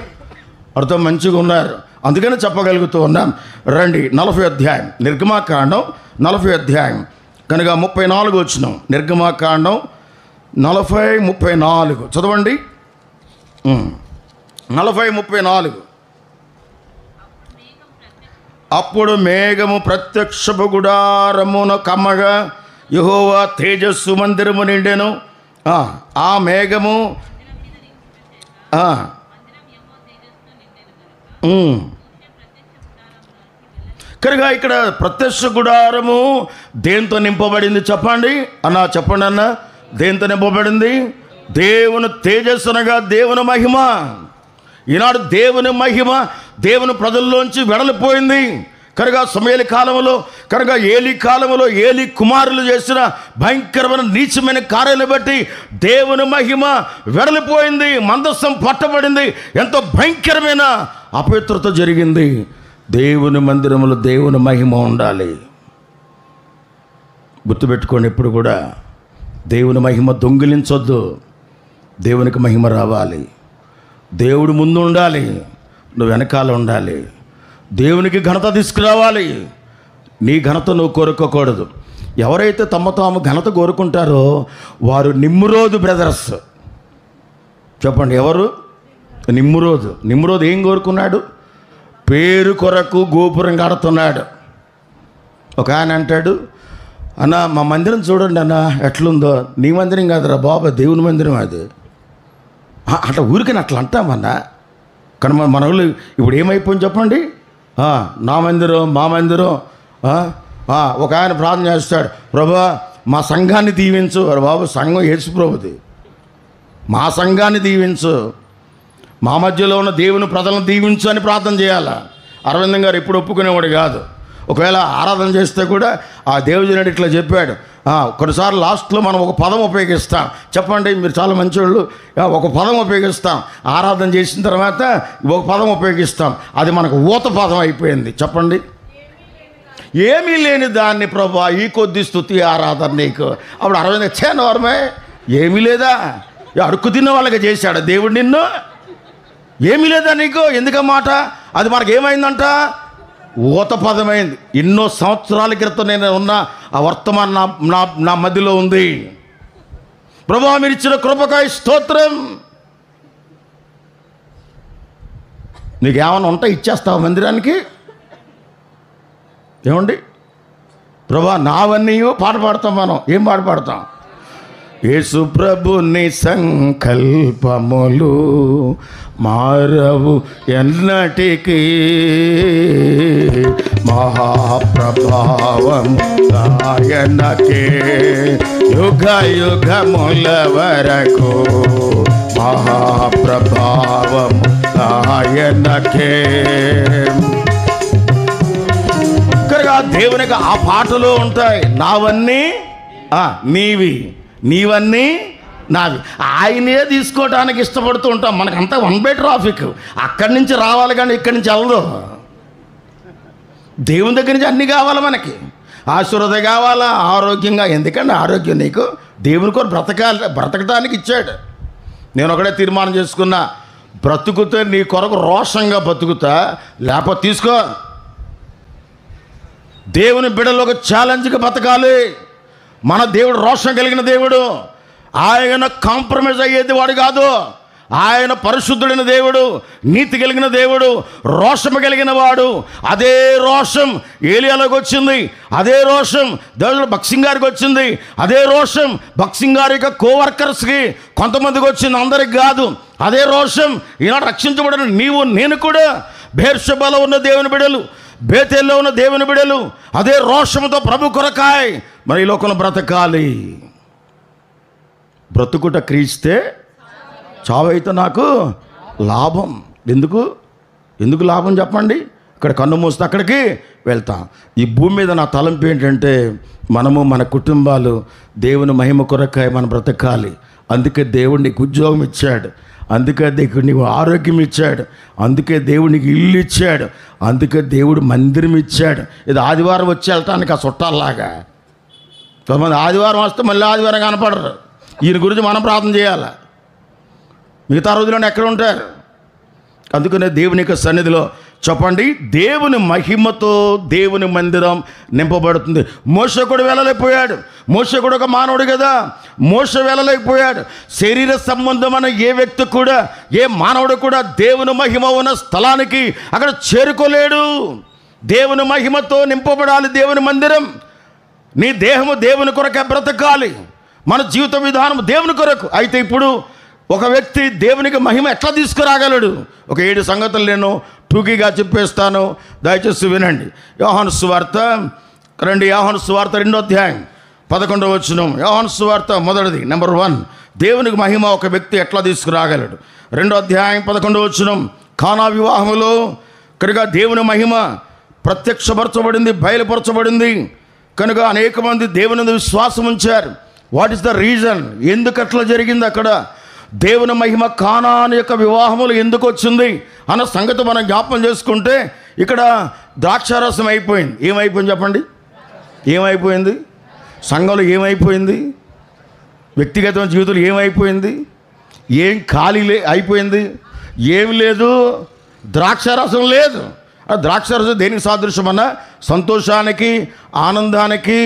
అర్థం మంచిగా ఉన్నారు, అందుకని చెప్పగలుగుతూ ఉన్నాం. రండి 40వ అధ్యాయం నిర్గమాకాండం 40వ అధ్యాయం కనుక 34 వచ్చినాం. నిర్గమాకాండం 40:34 చదవండి. 40:34. అప్పుడు మేఘము ప్రత్యక్షపు గుడారమున కమ్మగా యెహోవా తేజస్సు మందిరము నిండెను. ఆ మేఘము కనుక ఇక్కడ ప్రత్యక్ష గుడారము దేంతో నింపబడింది చెప్పండి అన్న, చెప్పండి అన్న. దేంతో నింపబడింది? దేవుని తేజస్సునగా దేవుని మహిమ. ఈనాడు దేవుని మహిమ దేవుని ప్రజల్లోంచి వెడలిపోయింది. కనుక సమయలి కాలంలో, కనుక ఏలి కాలంలో ఏలి కుమారులు చేసిన భయంకరమైన నీచమైన కార్యాలను బట్టి దేవుని మహిమ వెడలిపోయింది, మందస్సం పట్టబడింది, ఎంతో భయంకరమైన అపవిత్రత జరిగింది. దేవుని మందిరంలో దేవుని మహిమ ఉండాలి. గుర్తుపెట్టుకోండి, ఎప్పుడు కూడా దేవుని మహిమ దొంగిలించొద్దు. దేవునికి మహిమ రావాలి. దేవుడు ముందు ఉండాలి, నువ్వు వెనకాల ఉండాలి. దేవునికి ఘనత తీసుకురావాలి. నీ ఘనత నువ్వు కోరుకోకూడదు. ఎవరైతే తమ తాము ఘనత కోరుకుంటారో వారు నిమ్రోదు బ్రదర్స్. చెప్పండి ఎవరు? నిమ్రోదు. నిమ్రోదు ఏం కోరుకున్నాడు? పేరు కొరకు గోపురం కడుతున్నాడు. ఒక ఆయన అంటాడు, అన్న మా మందిరం చూడండి అన్న ఎట్లుందో. నీ మందిరం కాదురా బాబా, దేవుని మందిరం అది. అట్లా ఊరికని అట్లా అంటామన్నా. కానీ మన వాళ్ళు ఇప్పుడు ఏమైపోయింది చెప్పండి? నా మందిరం మా మందిరం. ఒక ఆయన ప్రార్థన చేస్తాడు, ప్రభా మా సంఘాన్ని దీవించు. అరే బాబు, సంఘం యేసు ప్రభుది, మా సంఘాన్ని దీవించు, మా మధ్యలో ఉన్న దేవుని ప్రజలను దీవించు అని ప్రార్థన చేయాలా. అరవిందం గారు ఎప్పుడు ఒప్పుకునేవాడు కాదు. ఒకవేళ ఆరాధన చేస్తే కూడా ఆ దేవుజనుడు ఇట్లా చెప్పాడు. కొన్నిసార్లు లాస్ట్లో మనం ఒక పదం ఉపయోగిస్తాం. చెప్పండి, మీరు చాలా మంచివాళ్ళు. ఒక పదం ఉపయోగిస్తాం, ఆరాధన చేసిన తర్వాత ఒక పదం ఉపయోగిస్తాం, అది మనకు ఊత పదం అయిపోయింది. చెప్పండి, ఏమీ లేని దాన్ని ప్రభా ఈ కొద్ది స్తుతి ఆరాధన నీకు. అప్పుడు అరవింద చేనవరమే ఏమీ లేదా? అడుక్కు తిన్న వాళ్ళకి చేశాడు దేవుడు నిన్ను. ఏమీ లేదా నీకు? ఎందుకన్నమాట అది మనకేమైందంట? ఊత పదమైంది. ఎన్నో సంవత్సరాల క్రితం నేను ఉన్న ఆ వర్తమానం నా మధ్యలో ఉంది. ప్రభువా మీరు ఇచ్చిన కృపకాయ స్తోత్రం. నీకేమన్నా ఉంటా ఇచ్చేస్తావు మందిరానికి? ఏమండి ప్రభువా నావన్నీ పాట పాడతాం. మనం ఏం పాట పాడతాం? యేసు ప్రభుని సంకల్పములు మారవు ఎన్నటికీ, మహాప్రభావం ఆయనకే యుగ యుగముల వరకు, మహాప్రభావం ఆయనకే. కనుక దేవునికి ఆ పాటలు ఉంటాయి. నావన్నీ నీవి, నీవన్నీ నావి. ఆయనే తీసుకోవడానికి ఇష్టపడుతూ ఉంటాం. మనకంతా వన్ బై ట్రాఫిక్. అక్కడి నుంచి రావాలి కానీ ఇక్కడి నుంచి వెళ్ళదు. దేవుని దగ్గర నుంచి అన్నీ కావాలి మనకి. ఆశీర్వాద కావాలా, ఆరోగ్యంగా. ఎందుకంటే ఆరోగ్యం నీకు దేవుని కోరు బ్రతకడానికి ఇచ్చాడు. నేను ఒకటే తీర్మానం చేసుకున్నా, బ్రతుకుతే నీ కొరకు రోషంగా బతుకుతా, లేకపోతే తీసుకో. దేవుని బిడ్డలో ఒక ఛాలెంజ్గా బతకాలి. మన దేవుడు రోషం కలిగిన దేవుడు. ఆయన కాంప్రమైజ్ అయ్యేది వాడు కాదు. ఆయన పరిశుద్ధుడైన దేవుడు, నీతి కలిగిన దేవుడు, రోషము కలిగిన వాడు. అదే రోషం ఏలియాలోకి వచ్చింది, అదే రోషం దేవుడు భక్సింగ్ గారికి వచ్చింది, అదే రోషం భక్సింగ్ గారి యొక్క కోవర్కర్స్కి కొంతమందికి వచ్చింది, అందరికి కాదు. అదే రోషం ఈనాడు రక్షించబడిన నీవు నేను కూడా. బెర్షెబాలో ఉన్న దేవుని బిడ్డలు, బేతేల్లో ఉన్న దేవుని బిడ్డలు అదే రోషముతో ప్రభు కొరకాయ్ మరి ఈ లోకంలో బ్రతకాలి. బ్రతుకుట క్రీస్తే, చావైతే నాకు లాభం. ఎందుకు లాభం చెప్పండి? ఇక్కడ కన్ను మూస్తే అక్కడికి వెళ్తాం. ఈ భూమి మీద నా తలంపు ఏంటంటే, మనము మన కుటుంబాలు దేవుని మహిమ కొరకాయ మనం బ్రతకాలి. అందుకే దేవుడు నీకు ఉద్యోగం ఇచ్చాడు, అందుకే దేవుడు నీకు ఆరోగ్యం ఇచ్చాడు, అందుకే దేవుడు నీకు ఇల్లు ఇచ్చాడు, అందుకే దేవుడు మందిరం ఇచ్చాడు. ఇది ఆదివారం వచ్చి వెళ్తానికి ఆ చుట్టాల్లాగా. కొంతమంది ఆదివారం వస్తే మళ్ళీ ఆదివారం కనపడరు. ఈయన గురించి మనం ప్రార్థన చేయాలి. మిగతా రోజులను ఎక్కడ ఉంటారు? అందుకనే దేవుని యొక్క సన్నిధిలో చెప్పండి, దేవుని మహిమతో దేవుని మందిరం నింపబడుతుంది. మోషే కూడా వెళ్ళలేకపోయాడు. మోషే కూడా ఒక మానవుడు కదా, మోషే వెళ్ళలేకపోయాడు. శరీర సంబంధమైన ఏ వ్యక్తి కూడా, ఏ మానవుడు కూడా దేవుని మహిమ ఉన్న స్థలానికి అక్కడ చేరుకోలేడు. దేవుని మహిమతో నింపబడాలి దేవుని మందిరం. నీ దేహము దేవుని కొరకే బ్రతకాలి. మన జీవిత విధానం దేవుని కొరకు. అయితే ఇప్పుడు ఒక వ్యక్తి దేవునికి మహిమ ఎట్లా తీసుకురాగలడు? ఒక 7 సంగతులు నేను టూకీగా చెప్పేస్తాను, దయచేసి వినండి. యోహాను సువార్త రండి. యోహాను సువార్త 2వ అధ్యాయం 11వ వచనం. యోహాను సువార్త మొదటిది, నెంబర్ 1, దేవునికి మహిమ ఒక వ్యక్తి ఎట్లా తీసుకురాగలడు. 2వ అధ్యాయం 11వ వచనం. కానా వివాహములో కనుక దేవుని మహిమ ప్రత్యక్షపరచబడింది, బయలుపరచబడింది కనుక అనేక మంది దేవుని విశ్వాసం ఉంచారు. What is the reason? ఎందుకు అట్లా జరిగింది? అక్కడ దేవుని మహిమ కానాను యొక్క వివాహములు ఎందుకు వచ్చింది అన్న సంగతి మనం జ్ఞాపకం చేసుకుంటే, ఇక్కడ ద్రాక్షారసం అయిపోయింది. ఏమైపోయింది చెప్పండి? ఏమైపోయింది? సంఘంలో ఏమైపోయింది? వ్యక్తిగతమైన జీవితంలో ఏమైపోయింది? ఏం ఖాళీ అయిపోయింది? ఏమి లేదు, ద్రాక్షారసం లేదు. ఆ ద్రాక్షారసం దేనికి సాదృశ్యమన్నా? సంతోషానికి, ఆనందానికి,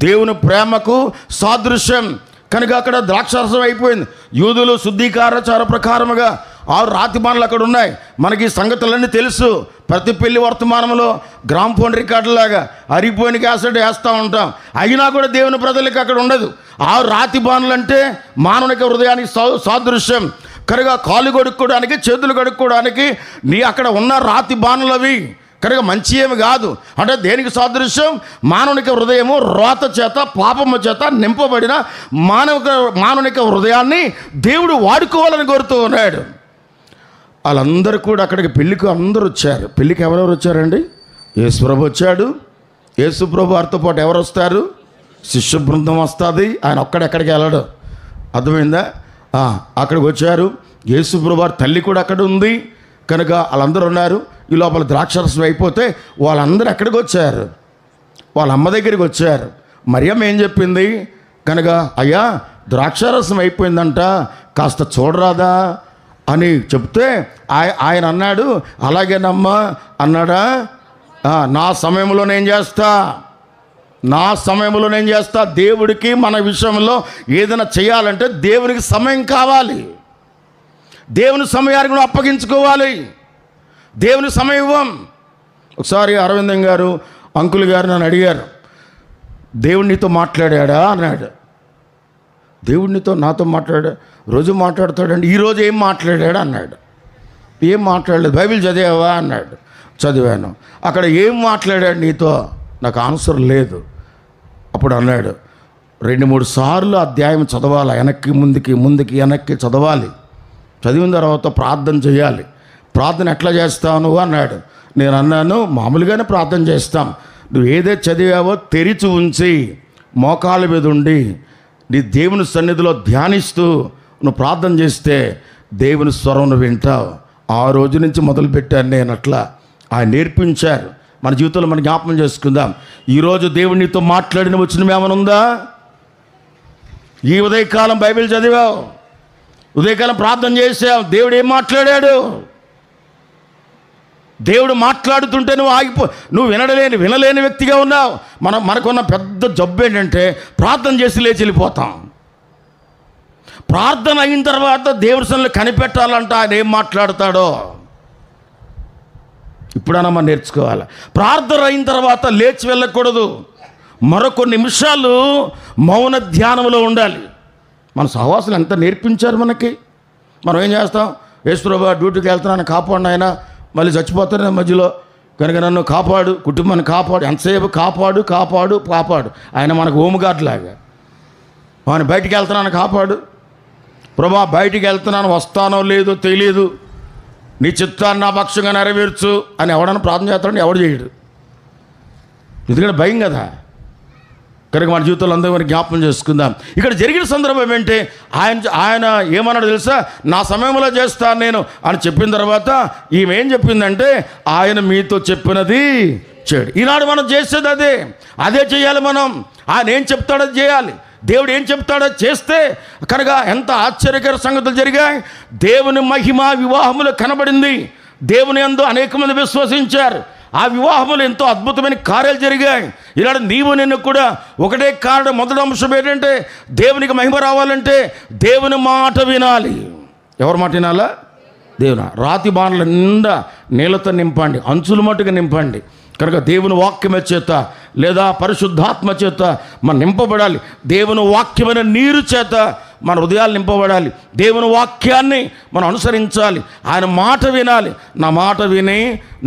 దేవుని ప్రేమకు సాదృశ్యం. కనుక అక్కడ ద్రాక్షారసం అయిపోయింది. యూదులు శుద్ధీకారాచార ప్రకారముగా 6 రాతి బాణలు అక్కడ ఉన్నాయి. మనకి ఈ సంగతులన్నీ తెలుసు. ప్రతి పెళ్లి వర్తమానంలో గ్రామ్ ఫోన్ రికార్డులాగా అరిగిపోయిన క్యాసెట్ వేస్తూ ఉంటాం. అయినా కూడా దేవుని ప్రజలకు అక్కడ ఉండదు. 6 రాతి బాణలు అంటే మానవునికి హృదయానికి సాదృశ్యం. కనుక కాళ్ళు కడుక్కోవడానికి, చేతులు కడుక్కోవడానికి నీ అక్కడ ఉన్న రాతి బాణలు అవి. కనుక మంచి ఏమి కాదు. అంటే దేనికి సాదృశ్యం? మానవునికి హృదయము రోత చేత, పాపము చేత నింపబడిన మానవునికి హృదయాన్ని దేవుడు వాడుకోవాలని కోరుతూ ఉన్నాడు. వాళ్ళందరూ కూడా అక్కడికి పెళ్ళికి అందరూ వచ్చారు. పెళ్ళికి ఎవరెవరు వచ్చారండి? యేసుప్రభు వచ్చాడు. యేసుప్రభు వారితో పాటు ఎవరు వస్తారు? శిష్య బృందం వస్తుంది. ఆయన ఒక్కడెక్కడికి వెళ్ళడు. అర్థమైందా? అక్కడికి వచ్చారు. యేసుప్రభు వారి తల్లి కూడా అక్కడ ఉంది. కనుక వాళ్ళందరూ ఉన్నారు. ఈ లోపల ద్రాక్షరసం అయిపోతే వాళ్ళందరూ ఎక్కడికి వచ్చారు? వాళ్ళ అమ్మ దగ్గరికి వచ్చారు. మరియమ్మ ఏం చెప్పింది? కనుక అయ్యా ద్రాక్షరసం అయిపోయిందంట, కాస్త చూడరాదా అని చెప్తే ఆయన అన్నాడు, అలాగేనమ్మా అన్నాడా? నా సమయంలో నేను చేస్తా. దేవుడికి మన విషయంలో ఏదైనా చేయాలంటే దేవునికి సమయం కావాలి. దేవుని సమయానికి కూడా అప్పగించుకోవాలి. దేవుని సమయం ఇవ్వం. ఒకసారి అరవిందం గారు, అంకుల్ గారు నన్ను అడిగారు, దేవుడు నీతో మాట్లాడా అన్నాడు. దేవుడినితో నాతో మాట్లాడా? రోజు మాట్లాడతాడండి. ఈరోజు ఏం మాట్లాడాడు అన్నాడు. ఏం మాట్లాడలేదు. బైబిల్ చదివావా అన్నాడు. చదివాను. అక్కడ ఏం మాట్లాడాడు నీతో? నాకు ఆన్సర్ లేదు. అప్పుడు అన్నాడు, 2-3 సార్లు అధ్యాయం చదవాలి, ముందుకి వెనక్కి చదవాలి. చదివిన తర్వాత ప్రార్థన చేయాలి. ప్రార్థన ఎట్లా చేస్తావు నువ్వు అన్నాడు. నేను అన్నాను, మామూలుగానే ప్రార్థన చేస్తాం. నువ్వు ఏదైతే చదివావో తెరిచి ఉంచి మోకాళ్ళ మీద ఉండి నీ దేవుని సన్నిధిలో ధ్యానిస్తూ నువ్వు ప్రార్థన చేస్తే దేవుని స్వరం నువ్వు వింటావు. ఆ రోజు నుంచి మొదలుపెట్టాను నేను అట్లా. ఆయన నేర్పించారు. మన జీవితంలో మనం జ్ఞాపకం చేసుకుందాం. ఈరోజు దేవుడు నీతో మాట్లాడిన వచనం ఏమైనా ఉందా? ఈ ఉదయకాలం బైబిల్ చదివావు, ఉదయకాలం ప్రార్థన చేసావు, దేవుడు ఏం మాట్లాడాడు? దేవుడు మాట్లాడుతుంటే నువ్వు వినలేని వ్యక్తిగా ఉన్నావు. మనకున్న పెద్ద జబ్బు ఏంటంటే ప్రార్థన చేసి లేచి వెళ్ళిపోతాం. ప్రార్థన అయిన తర్వాత దేవుడి సన్నిధిలో కనిపెట్టాలంట ఆయన ఏం మాట్లాడతాడో. ఇప్పుడన్నా మనం నేర్చుకోవాలి. ప్రార్థన అయిన తర్వాత లేచి వెళ్ళకూడదు. మరొక నిమిషాలు మౌన ధ్యానంలో ఉండాలి. మన సహవాసులు ఎంత నేర్పించారు మనకి. మనం ఏం చేస్తాం? యేసుప్రభువా డ్యూటీకి వెళ్తున్నాను, కాపాడు ఆయన, మళ్ళీ చచ్చిపోతాను మధ్యలో, కనుక నన్ను కాపాడు, కుటుంబాన్ని కాపాడు. ఎంతసేపు కాపాడు కాపాడు కాపాడు. ఆయన మనకు హోంగార్డ్ లాగా. ఆయన బయటికి వెళ్తున్నాను కాపాడు. ప్రభా బయటికి వెళ్తున్నాను, వస్తానో లేదో తెలియదు, నీ చిత్తాన్ని నా పక్షంగా నెరవేర్చు అని ఎవడన్నా ప్రార్థన చేస్తాడని ఎవడు చేయడు. ఎందుకంటే భయం కదా. కనుక మన జీవితంలో అందరూ మరి జ్ఞాపకం చేసుకుందాం. ఇక్కడ జరిగిన సందర్భం ఏంటి? ఆయన ఏమన్నాడు తెలుసా? నా సమయంలో చేస్తాను నేను అని చెప్పిన తర్వాత ఈమె ఏం చెప్పిందంటే, ఆయన మీతో చెప్పినది చేయడు. ఈనాడు మనం చేసేది అదే చేయాలి. మనం ఆయన ఏం చెప్తాడో చేయాలి. దేవుడు ఏం చెప్తాడో చేస్తే కనుక ఎంత ఆశ్చర్యకర సంగతులు జరిగాయి. దేవుని మహిమ వివాహములో కనబడింది. దేవుని యందు అనేక మంది విశ్వసించారు. ఆ వివాహములు ఎంతో అద్భుతమైన కార్యాలు జరిగాయి. ఇలాంటి నీవు నిన్ను కూడా ఒకటే కారణం. మొదటి అంశం ఏంటంటే, దేవునికి మహిమ రావాలంటే దేవుని మాట వినాలి. ఎవరి మాట వినాలా? దేవుని. రాతి బాణల నిండా నీళ్ళతో నింపండి, అంచుల మట్టుగా నింపండి. కనుక దేవుని వాక్యమే చేత లేదా పరిశుద్ధాత్మ చేత మనం నింపబడాలి. దేవుని వాక్యమైన నీరు చేత మన హృదయాలు నింపబడాలి. దేవుని వాక్యాన్ని మనం అనుసరించాలి. ఆయన మాట వినాలి. నా మాట విని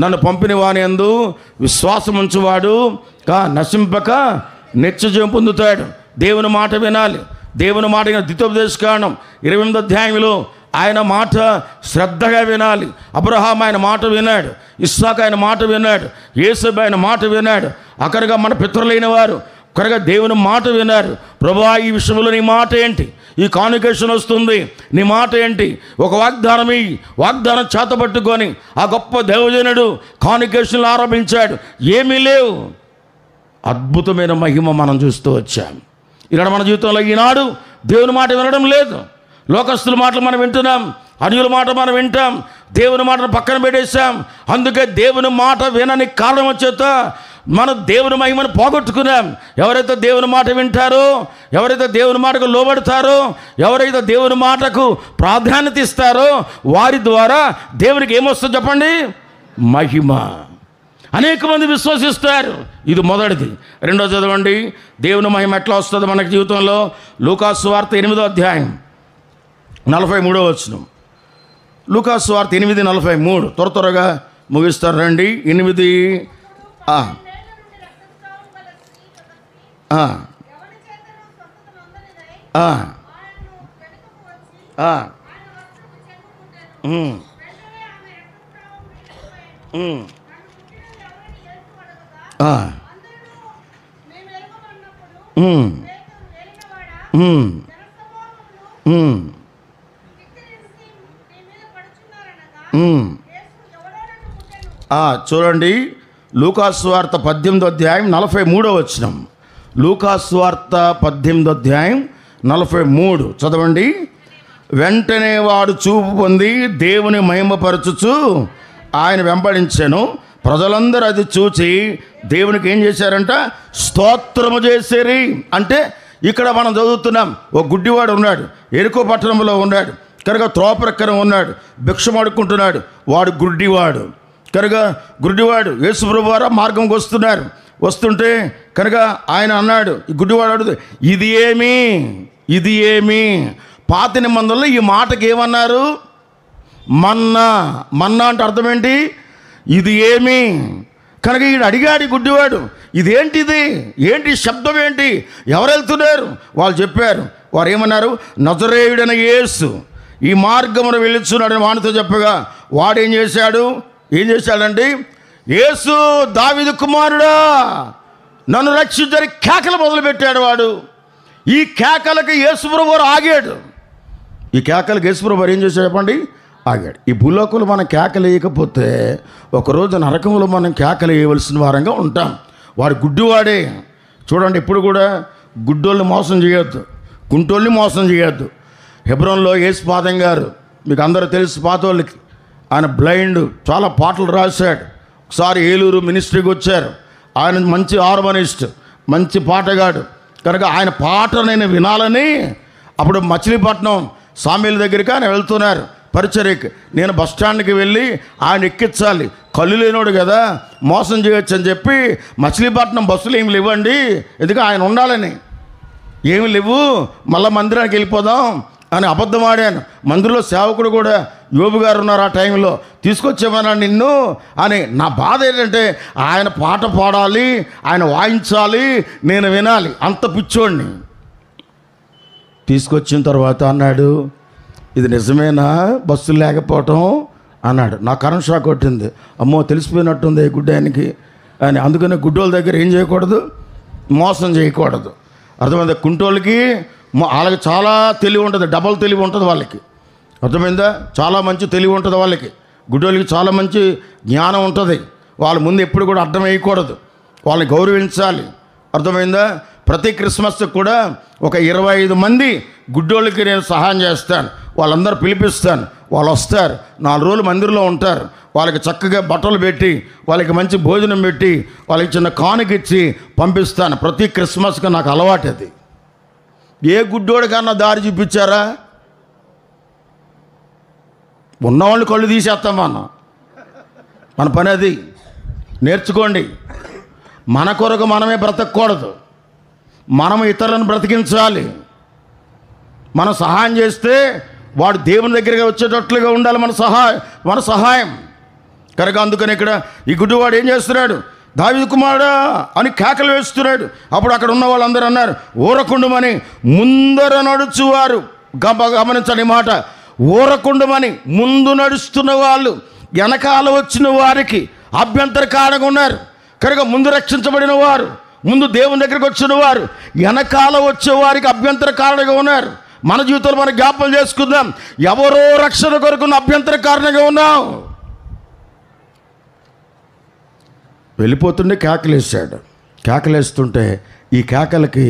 నన్ను పంపిన వాని యందు విశ్వాసం ఉంచువాడు నశింపక నిత్యజీవం పొందుతాడు. దేవుని మాట వినాలి. దేవుని మాట ద్వితోపదేశకాండం 28వ అధ్యాయంలో ఆయన మాట శ్రద్ధగా వినాలి. అబ్రహాం ఆయన మాట విన్నాడు, ఇస్సాకు ఆయన మాట విన్నాడు, యేసబు ఆయన మాట విన్నాడు. అక్కడగా మన పితరులైన వారు కనుక దేవుని మాట విన్నారు. ప్రభువా ఈ విషయంలో నీ మాట ఏంటి? ఈ కాన్వకేషన్ వస్తుంది, నీ మాట ఏంటి? ఒక వాగ్దానం చేతపట్టుకొని ఆ గొప్ప దేవజనుడు కాన్వకేషన్లు ఆరంభించాడు. ఏమీ లేవు, అద్భుతమైన మహిమ మనం చూస్తూ వచ్చాం. ఇలా మన జీవితంలో ఈనాడు దేవుని మాట వినడం లేదు. లోకస్తుల మాటలు మనం వింటున్నాం, అన్యుల మాట మనం వింటాం, దేవుని మాటను పక్కన పెట్టేశాం. అందుకే దేవుని మాట వినని కారణం చేత మనం దేవుని మహిమను పోగొట్టుకున్నాం. ఎవరైతే దేవుని మాట వింటారో, ఎవరైతే దేవుని మాటకు లోబడతారో, ఎవరైతే దేవుని మాటకు ప్రాధాన్యత ఇస్తారో వారి ద్వారా దేవునికి ఏమొస్తుందో చెప్పండి? మహిమ. అనేక మంది విశ్వసిస్తారు. ఇది మొదటిది. రెండో చదవండి, దేవుని మహిమ ఎట్లా వస్తుందో మనకి జీవితంలో. లూకాసు వార్త 8వ అధ్యాయం 43వ వచనం. లూకాసు వార్త 8:43. త్వరగా ముగిస్తారు రండి. 8 చూడండి, లూకాసు వార్త 18వ అధ్యాయం 43వ వచనం. లూకాసు వార్త 18వ అధ్యాయం 43 చదవండి. వెంటనే వాడు చూపు పొంది దేవుని మహిమపరచుచు ఆయన వెంబడించెను. ప్రజలందరూ అది చూచి దేవునికి ఏం చేశారంట? స్తోత్రము చేసేరి. అంటే ఇక్కడ మనం చదువుతున్నాం, ఒక గుడ్డివాడు ఉన్నాడు, ఎరుకో పట్టణంలో ఉన్నాడు. కనుక త్రోపరక్కన ఉన్నాడు, భిక్షం అడుక్కుంటున్నాడు. వాడు గుడ్డివాడు. కనుక గుడ్డివాడు యేసుప్రభువు వారు మార్గంకి వస్తుంటే కనుక ఆయన అన్నాడు, ఈ గుడ్డివాడు అడుగు, ఇది ఏమి పాత నిబంధనలో ఈ మాటకి ఏమన్నారు? మన్నా. అంటే అర్థం ఏంటి? ఇది ఏమి. కనుక ఈడు అడిగాడు గుడ్డివాడు, ఇదేంటిది? ఏంటి శబ్దం ఏంటి? ఎవరు వెళ్తున్నారు? వాళ్ళు చెప్పారు. వారు ఏమన్నారు? నజరేయుడైన యేసు ఈ మార్గమును వెళుచున్నాడని వానితో చెప్పగా వాడు ఏం చేశాడండి? యేసు దావీదు కుమారుడా నన్ను రక్షించని కేకలు మొదలుపెట్టాడు వాడు. ఈ కేకలకి యేసు ప్రభువు ఆగాడు. ఈ కేకలకు యేసుప్రభు ఏం చేశాడు చెప్పండి? ఆగాడు. ఈ భూలోకంలో మనం కేకలు వేయకపోతే ఒకరోజు నరకంలో మనం కేకలు వేయవలసిన వారంగా ఉంటాం. వాడు గుడ్డివాడే. చూడండి, ఇప్పుడు కూడా గుడ్డోళ్ళని మోసం చేయొద్దు, కుంటోళ్ళని మోసం చేయొద్దు. హెబ్రోన్లో యేసు పాదం గారు, మీకు అందరూ తెలుసు పాతోళ్ళకి, ఆయన బ్లైండ్, చాలా పాటలు రాశాడు. ఒకసారి ఏలూరు మినిస్ట్రీకి వచ్చారు. ఆయన మంచి హార్మోనిస్ట్, మంచి పాటగాడు కనుక ఆయన పాట నేను వినాలని అప్పుడు మచిలీపట్నం సామీల దగ్గరికి ఆయన వెళ్తున్నారు పరిచర్యకి. నేను బస్ స్టాండ్కి వెళ్ళి ఆయన ఎక్కించాలి, కళ్ళు లేనోడు కదా, మోసం చేయొచ్చు అని చెప్పి మచిలీపట్నం బస్సులు ఏమి లేవండి, ఎందుకు ఆయన ఉండాలని, ఏమి లేవు, మళ్ళీ మందిరానికి వెళ్ళిపోదాం అని అబద్ధం ఆడాను. మందిరంలో సేవకుడు కూడా యోబు గారు ఉన్నారు ఆ టైంలో, తీసుకొచ్చేమన్నా నిన్ను అని. నా బాధ ఏంటంటే ఆయన పాట పాడాలి, ఆయన వాయించాలి, నేను వినాలి, అంత పిచ్చోడిని. తీసుకొచ్చిన తర్వాత అన్నాడు, ఇది నిజమేనా బస్సులు లేకపోవటం అన్నాడు. నా కరెంట్ షాక్ కొట్టింది. అమ్మో తెలిసిపోయినట్టుంది గుడ్డానికి అని. అందుకనే గుడ్డోళ్ళ దగ్గర ఏం చేయకూడదు, మోసం చేయకూడదు. అర్థమైందా? కుంటోళ్ళకి వాళ్ళకి చాలా తెలివి ఉంటుంది, డబల్ తెలివి ఉంటుంది వాళ్ళకి. అర్థమైందా? చాలా మంచి తెలివి ఉంటుంది వాళ్ళకి. గుడ్డోళ్ళకి చాలా మంచి జ్ఞానం ఉంటుంది. వాళ్ళ ముందు ఎప్పుడు కూడా అడ్డం వేయకూడదు, వాళ్ళని గౌరవించాలి. అర్థమైందా? ప్రతి క్రిస్మస్కి కూడా ఒక 25 మంది గుడ్డోళ్ళకి నేను సహాయం చేస్తాను. వాళ్ళందరూ పిలిపిస్తాను, వాళ్ళు వస్తారు, 4 రోజులు మందిరంలో ఉంటారు. వాళ్ళకి చక్కగా బట్టలు పెట్టి, వాళ్ళకి మంచి భోజనం పెట్టి, వాళ్ళకి చిన్న కానుక ఇచ్చి పంపిస్తాను. ప్రతి క్రిస్మస్కి నాకు అలవాటు అది. ఏ గుడ్డోడికన్నా దారి చూపించారా? ఉన్నవాళ్ళు కళ్ళు తీసేస్తాం మన పని అది. నేర్చుకోండి. మన కొరకు మనమే బ్రతకూడదు, మనం ఇతరులను బ్రతికించాలి. మనం సహాయం చేస్తే వాడు దేవుని దగ్గరికి వచ్చేటట్లుగా ఉండాలి మన సహాయం కనుక. అందుకని ఇక్కడ ఈ గుడ్డివాడు ఏం చేస్తున్నాడు? దావీదు కుమారుడా అని కేకలు వేస్తున్నాడు. అప్పుడు అక్కడ ఉన్న వాళ్ళందరూ అన్నారు, ఊరకుండమని ముందర నడుచువారు. గమనించండి మాట, ఊరకుండమని ముందు నడుస్తున్న వాళ్ళు వెనకాల వచ్చిన వారికి అభ్యంతరకారంగా ఉన్నారు కనుక. ముందు రక్షించబడిన వారు, ముందు దేవుని దగ్గరికి వచ్చిన వారు వెనకాల వచ్చే వారికి అభ్యంతరకారంగా ఉన్నారు. మన జీవితంలో మనం జ్ఞాపకం చేసుకుందాం, ఎవరో రక్షణ కొరకు అభ్యంతరకారంగా ఉన్నాం. వెళ్ళిపోతుండే కేకలేసాడు. కేకలేస్తుంటే ఈ కేకలకి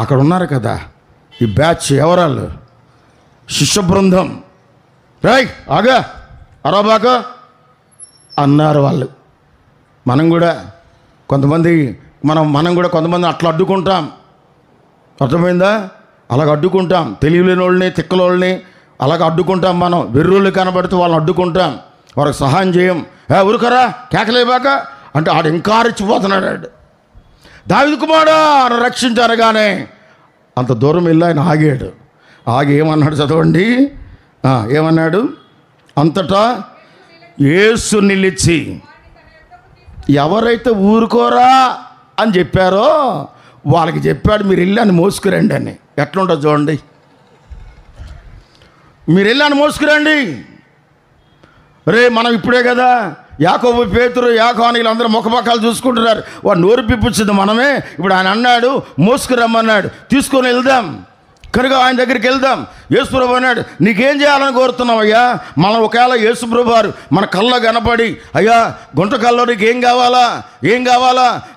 అక్కడ ఉన్నారు కదా ఈ బ్యాచ్, ఎవరాళ్ళు? శిష్య బృందం. రేయ్ ఆగా, అరబాక అన్నారు వాళ్ళు. మనం కూడా కొంతమంది అట్లా అడ్డుకుంటాం. అర్థమైందా? అలాగ అడ్డుకుంటాం. తెలియలేని వాళ్ళని, తిక్కలోళ్ళని అలాగ అడ్డుకుంటాం. మనం వెర్రుళ్ళు కనబడితే వాళ్ళని అడ్డుకుంటాం, వారికి సహాయం చేయం. ఊరుకరా కేకలేబాక అంటే ఆడు ఇంకా రెచ్చిపోతున్నాడు. దావీదు కుమారుడా అని రక్షించనగానే అంత దూరం వెళ్ళి ఆయన ఆగాడు. ఆగి ఏమన్నాడు చదవండి, ఏమన్నాడు? అంతటా యేసు నిలిచి, ఎవరైతే ఊరుకోరా అని చెప్పారో వాళ్ళకి చెప్పాడు, మీరు వెళ్ళి అని మోసుకురండి అని. ఎట్లుంటుంది చూడండి, మీరు వెళ్ళి అని మోసుకురండి. రే మనం ఇప్పుడే కదా యాకోబు, పేతురు, యాకోబు వీళ్ళందరూ ముఖపకాలు చూసుకుంటున్నారు, వాడు నోరు పిప్పించింది మనమే. ఇప్పుడు ఆయన అన్నాడు మోసుకురమ్మన్నాడు, తీసుకొని వెళ్దాం కనుక ఆయన దగ్గరికి వెళ్దాం. యేసుప్రభు అన్నాడు, నీకేం చేయాలని కోరుతున్నావు అయ్యా? మనం ఒకవేళ యేసుప్రభు వారు మన కళ్ళ కనపడి, అయ్యా గుంటకల్లో నీకు ఏం కావాలా,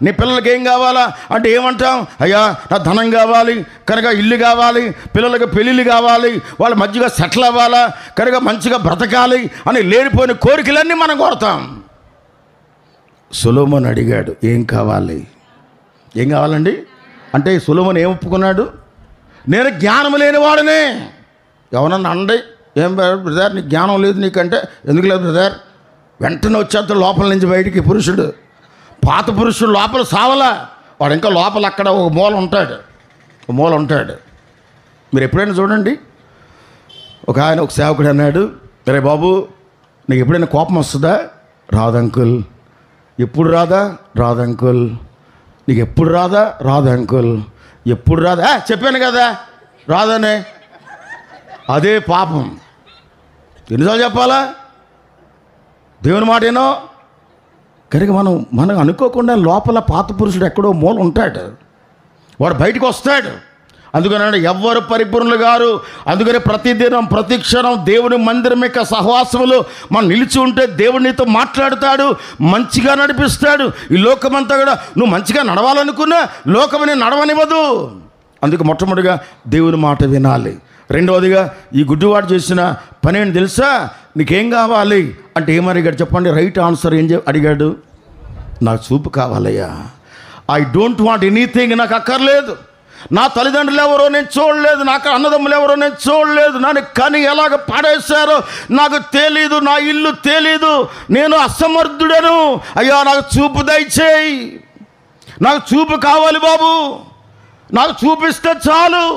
నీ పిల్లలకి ఏం కావాలా అంటే ఏమంటాం? అయ్యా నా ధనం కావాలి కనుక, ఇల్లు కావాలి, పిల్లలకి పెళ్ళిళ్ళు కావాలి, వాళ్ళు మంచిగా సెటిల్ అవ్వాలా కనుక, మంచిగా బ్రతకాలి అని లేనిపోయిన కోరికలన్నీ మనం కోరుతాం. సొలొమోను అడిగాడు, ఏం కావాలండి అంటే సొలొమోను ఏం ఒప్పుకున్నాడు? నేను జ్ఞానం లేనివాడనే. ఎవరన్నా అండి, ఏం బ్రదర్ నీకు జ్ఞానం లేదు నీకంటే, ఎందుకు లేదు బ్రదర్? వెంటనే వచ్చేంత లోపల నుంచి బయటికి పురుషుడు, పాత పురుషుడు లోపల సావలా, వాడు ఇంకా లోపల అక్కడ ఒక మూల ఉంటాడు. మీరు ఎప్పుడైనా చూడండి, ఒక సేవకుడు అన్నాడు, రే బాబు నీకు ఎప్పుడైనా కోపం వస్తుందా? రాదంకుల్. ఎప్పుడు రాదంకుల్. నీకు ఎప్పుడు రాదంకుల్. ఎప్పుడు చెప్పాను కదా రాదనే. అదే పాపం. ఎన్నిసార్లు చెప్పాలా? దేవుని మాట ఏనో కనుక మనం అనుకోకుండా లోపల పాత పురుషుడు ఎక్కడో మూల ఉంటాడు, వాడు బయటకు వస్తాడు. అందుకని ఎవ్వరు పరిపూర్ణులు గారు. అందుకని ప్రతిదినం ప్రతి క్షణం దేవుని మందిరం యొక్క సహవాసములు మనం నిలిచి ఉంటే దేవుడు నీతో మాట్లాడతాడు, మంచిగా నడిపిస్తాడు. ఈ లోకమంతా కూడా నువ్వు మంచిగా నడవాలనుకున్నా లోకమని నడవనివ్వదు. అందుకు మొట్టమొదటిగా దేవుని మాట వినాలి. రెండవదిగా ఈ గుడ్డివాడు చేసిన పని ఏంటి తెలుసా? నీకేం కావాలి అంటే ఏమడిగాడు చెప్పండి? రైట్ ఆన్సర్ ఏం అడిగాడు? నాకు చూపు కావాలయ్యా. ఐ డోంట్ వాంట్ ఎనీథింగ్, నాకు అక్కర్లేదు. నా తల్లిదండ్రులు ఎవరో నేను చూడలేదు, నాకు అన్నదమ్ములు ఎవరో నేను చూడలేదు, నన్ను కని ఎలాగ పాడేశారో నాకు తెలీదు, నా ఇల్లు తెలీదు, నేను అసమర్థుడను. అయ్యా నాకు చూపు దయచేయి, నాకు చూపు కావాలి బాబు, నాకు చూపిస్తే చాలు.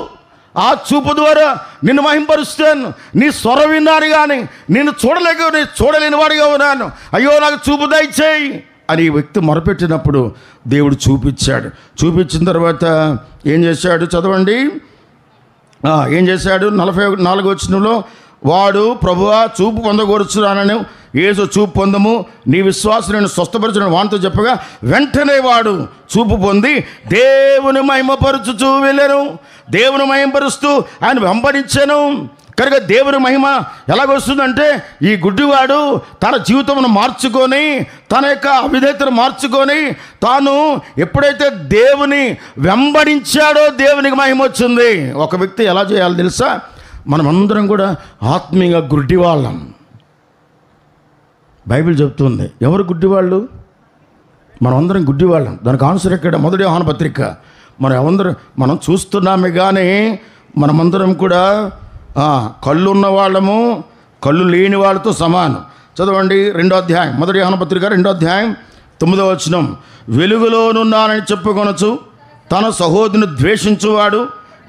ఆ చూపు ద్వారా నిన్ను మహింపరుస్తాను. నీ స్వర విన్నాను కానీ నిన్ను చూడలేని వాడిగా ఉన్నాను. అయ్యో నాకు చూపు దయచేయి అని ఈ వ్యక్తి మొరపెట్టినప్పుడు దేవుడు చూపించాడు. చూపించిన తర్వాత ఏం చేశాడు చదవండి. ఏం చేశాడు? 44వ వచనంలో వాడు ప్రభువా చూపు పొందగోరుచున్నానని యేసు చూపు పొందము, నీ విశ్వాసం నేను స్వస్థపరచిన వానితో చెప్పగా వెంటనే వాడు చూపు పొంది దేవుని మహిమపరుచుచూ వెళ్ళాను. దేవుని మహిమపరుస్తూ ఆయన వెంబడించాను. కనుక దేవుని మహిమ ఎలాగొస్తుందంటే ఈ గుడ్డివాడు తన జీవితమును మార్చుకొని, తన యొక్క అవిధేయతను మార్చుకొని, తాను ఎప్పుడైతే దేవుని వెంబడించాడో దేవునికి మహిమ వచ్చింది. ఒక వ్యక్తి ఎలా చేయాలో తెలుసా? మనమందరం కూడా ఆత్మీయంగా గుడ్డివాళ్ళం. బైబిల్ చెప్తుంది. ఎవరు గుడ్డివాళ్ళు? మనమందరం గుడ్డివాళ్ళం. దానికి ఆన్సర్ ఎక్కడ? మొదటి యోహాను పత్రిక. మనం చూస్తున్నామే కానీ మనమందరం కూడా కళ్ళు ఉన్న వాళ్ళము కళ్ళు లేని వాళ్ళతో సమానం. చదవండి 2వ అధ్యాయం, మొదటి యోహాను పత్రిక 2వ అధ్యాయం 9వ వచనం. వెలుగులోనున్నానని చెప్పుకొనొచ్చు తన సహోదరుని ద్వేషించువాడు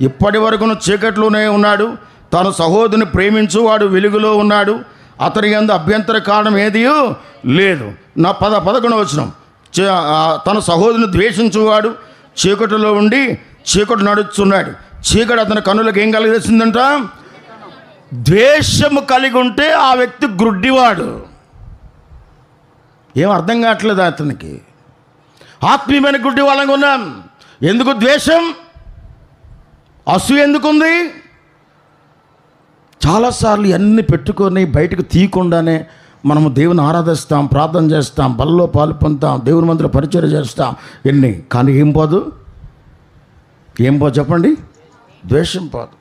ఇప్పటి వరకును చీకట్లోనే ఉన్నాడు. తన సహోదరుని ప్రేమించువాడు వెలుగులో ఉన్నాడు, అతని యందు అభ్యంతర కారణం ఏదీ లేదు. నా 11వ వచనం. తన సహోదరుని ద్వేషించువాడు చీకటిలో ఉండి చీకటి నడుస్తున్నాడు. చీకటి అతని కన్నులకు ఏం కలిగేసిందంట? ద్వేషము కలిగి ఉంటే ఆ వ్యక్తి గుడ్డివాడు. ఏం అర్థం కావట్లేదు అతనికి. ఆత్మీయమైన గుడ్డి వాళ్ళంగా ఉన్నాం. ఎందుకు ద్వేషం? అసూయ ఎందుకుంది? చాలాసార్లు అన్నీ పెట్టుకొని బయటకు తీయకుండానే మనము దేవుని ఆరాధిస్తాం, ప్రార్థన చేస్తాం, బలలో పాలు పొందుతాం, దేవుని మందిలో పరిచయం చేస్తాం ఎన్ని. కానీ ఏం పోదు చెప్పండి? ద్వేషం పోదు.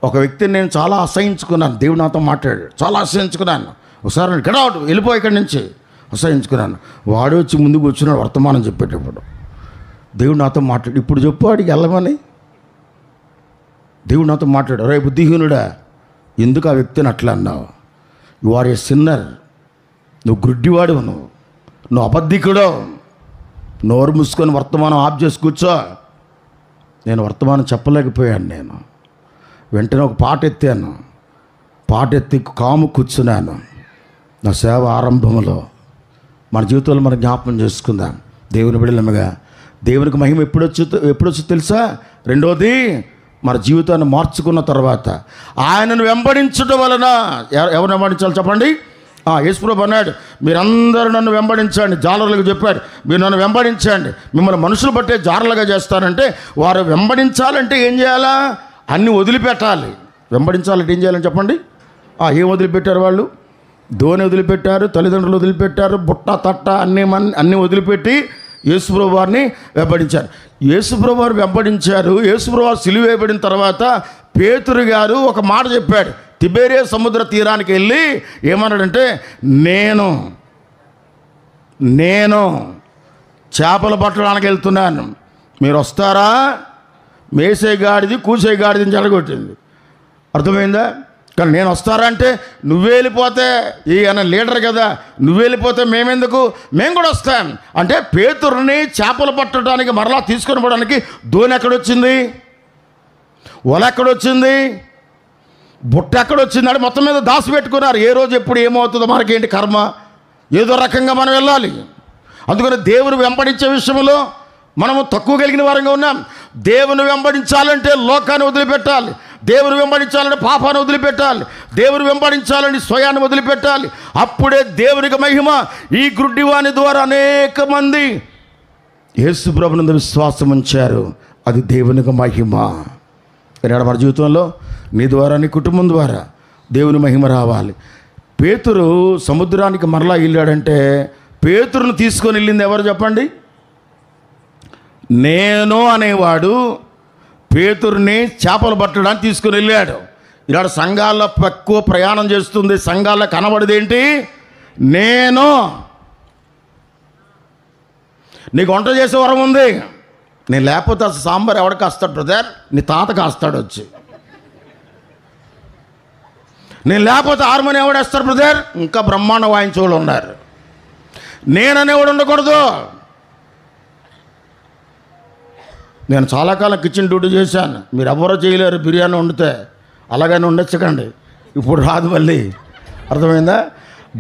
ఒక వ్యక్తిని నేను చాలా అసహించుకున్నాను. దేవుడు నాతో మాట్లాడాడు. చాలా అసహించుకున్నాను. ఒకసారి గడవడు వెళ్ళిపో ఇక్కడి నుంచి అసహించుకున్నాను. వాడు వచ్చి ముందుకు వచ్చినాడు వర్తమానం చెప్పేటప్పుడు. దేవుడు నాతో మాట్లాడు. ఇప్పుడు చెప్పు వాడికి వెళ్ళమని. దేవుడు నాతో మాట్లాడు. రే బుద్ధిహీనుడా, ఎందుకు ఆ వ్యక్తిని అట్లా అన్నావు? You are a sinner. నువ్వు గుడ్డివాడు, నువ్వు అబద్ధికుడు. నోరు మూసుకొని వర్తమానం ఆఫ్ చేసి కూర్చో. నేను వర్తమానం చెప్పలేకపోయాను. వెంటనే ఒక పాట ఎత్తాను. పాట ఎత్తి కాము కూర్చున్నాను. నా సేవ ఆరంభంలో మన జీవితంలో మనం జ్ఞాపకం చేసుకుందాం. దేవుని బిడ్డలమ్మగా దేవునికి మహిమ ఎప్పుడొచ్చో తెలుసా? రెండోది, మన జీవితాన్ని మార్చుకున్న తర్వాత ఆయనను వెంబడించడం వలన. ఎవరు వెంబడించాలి చెప్పండి? యేసుప్రభు అన్నాడు, మీరందరూ నన్ను వెంబడించండి. జాలర్లకు చెప్పాడు, మీరు నన్ను వెంబడించండి, మిమ్మల్ని మనుషులు బట్టే జాలర్లుగా చేస్తానంటే వారు వెంబడించాలంటే ఏం చేయాలా? అన్నీ వదిలిపెట్టాలి. వెంబడించాలంటే ఏం చేయాలని చెప్పండి? ఏం వదిలిపెట్టారు వాళ్ళు? ధోని వదిలిపెట్టారు, తల్లిదండ్రులు వదిలిపెట్టారు, బుట్ట తట్ట అన్నీ వదిలిపెట్టి యేసుప్రభు వారిని వెంబడించారు. యేసుప్రభు వారు వెంబడించారు. యేసుప్రభు వారు సిలువ వేయబడిన తర్వాత పేతురు గారు ఒక మాట చెప్పాడు. తిబేరియా సముద్ర తీరానికి వెళ్ళి ఏమన్నాడంటే, నేను చేపలు పట్టడానికి వెళ్తున్నాను, మీరు వస్తారా? మేసే గాడిది కూసే గాడిదని చెడగొట్టింది. అర్థమైందా? కానీ నేను వస్తారా అంటే, నువ్వే వెళ్ళిపోతే ఈయన లీడర్ కదా, నువ్వు వెళ్ళిపోతే మేమెందుకు, మేము కూడా వస్తాం అంటే పేతురుని చేపలు పట్టడానికి మరలా తీసుకొని పోవడానికి ధోని ఎక్కడొచ్చింది? వల ఎక్కడొచ్చింది? బుట్ట ఎక్కడొచ్చింది? అంటే మొత్తం మీద దాసి పెట్టుకున్నారు. ఏ రోజు ఎప్పుడు ఏమవుతుందో మనకేంటి కర్మ, ఏదో రకంగా మనం వెళ్ళాలి. అందుకని దేవుని వెంబడించే విషయంలో మనము తక్కువ కలిగిన వారంగా ఉన్నాం. దేవుని వెంబడించాలంటే లోకాన్ని వదిలిపెట్టాలి, దేవుని వెంబడించాలంటే పాపాన్ని వదిలిపెట్టాలి, దేవుని వెంబడించాలని స్వయాన్ని వదిలిపెట్టాలి. అప్పుడే దేవునికి మహిమ. ఈ గుడ్డివాని ద్వారా అనేక మంది యేసు ప్రభునందు విశ్వాసం ఉంచారు. అది దేవునికి మహిమ. ఈనాడు మన జీవితంలో నీ ద్వారా, నీ కుటుంబం ద్వారా దేవుని మహిమ రావాలి. పేతురు సముద్రానికి మరలా వెళ్ళాడంటే పేతురును తీసుకొని వెళ్ళింది ఎవరు చెప్పండి? నేను అనేవాడు పేతురుని చేపలు పట్టడానికి తీసుకుని వెళ్ళాడు. ఈనాడు సంఘాల్లో ఎక్కువ ప్రయాణం చేస్తుంది. సంఘాల్లో కనబడేది ఏంటి? నేను. నీకు వంట చేసే వరం ఉంది, నేను లేకపోతే అసలు సాంబార్ ఎవడు కాస్తాడు బ్రదర్? నీ తాత కాస్తాడు వచ్చి. నేను లేకపోతే హార్మోని ఎవడేస్తారు బ్రదర్? ఇంకా బ్రహ్మాండ వాయించేవాళ్ళు ఉన్నారు. నేననేవాడు ఉండకూడదు. నేను చాలా కాలం కిచెన్ డ్యూటీ చేశాను. మీరు ఎవరో చేయలేరు బిర్యానీ వండితే. అలాగని ఉండొచ్చకండి, ఇప్పుడు రాదు మళ్ళీ. అర్థమైందా?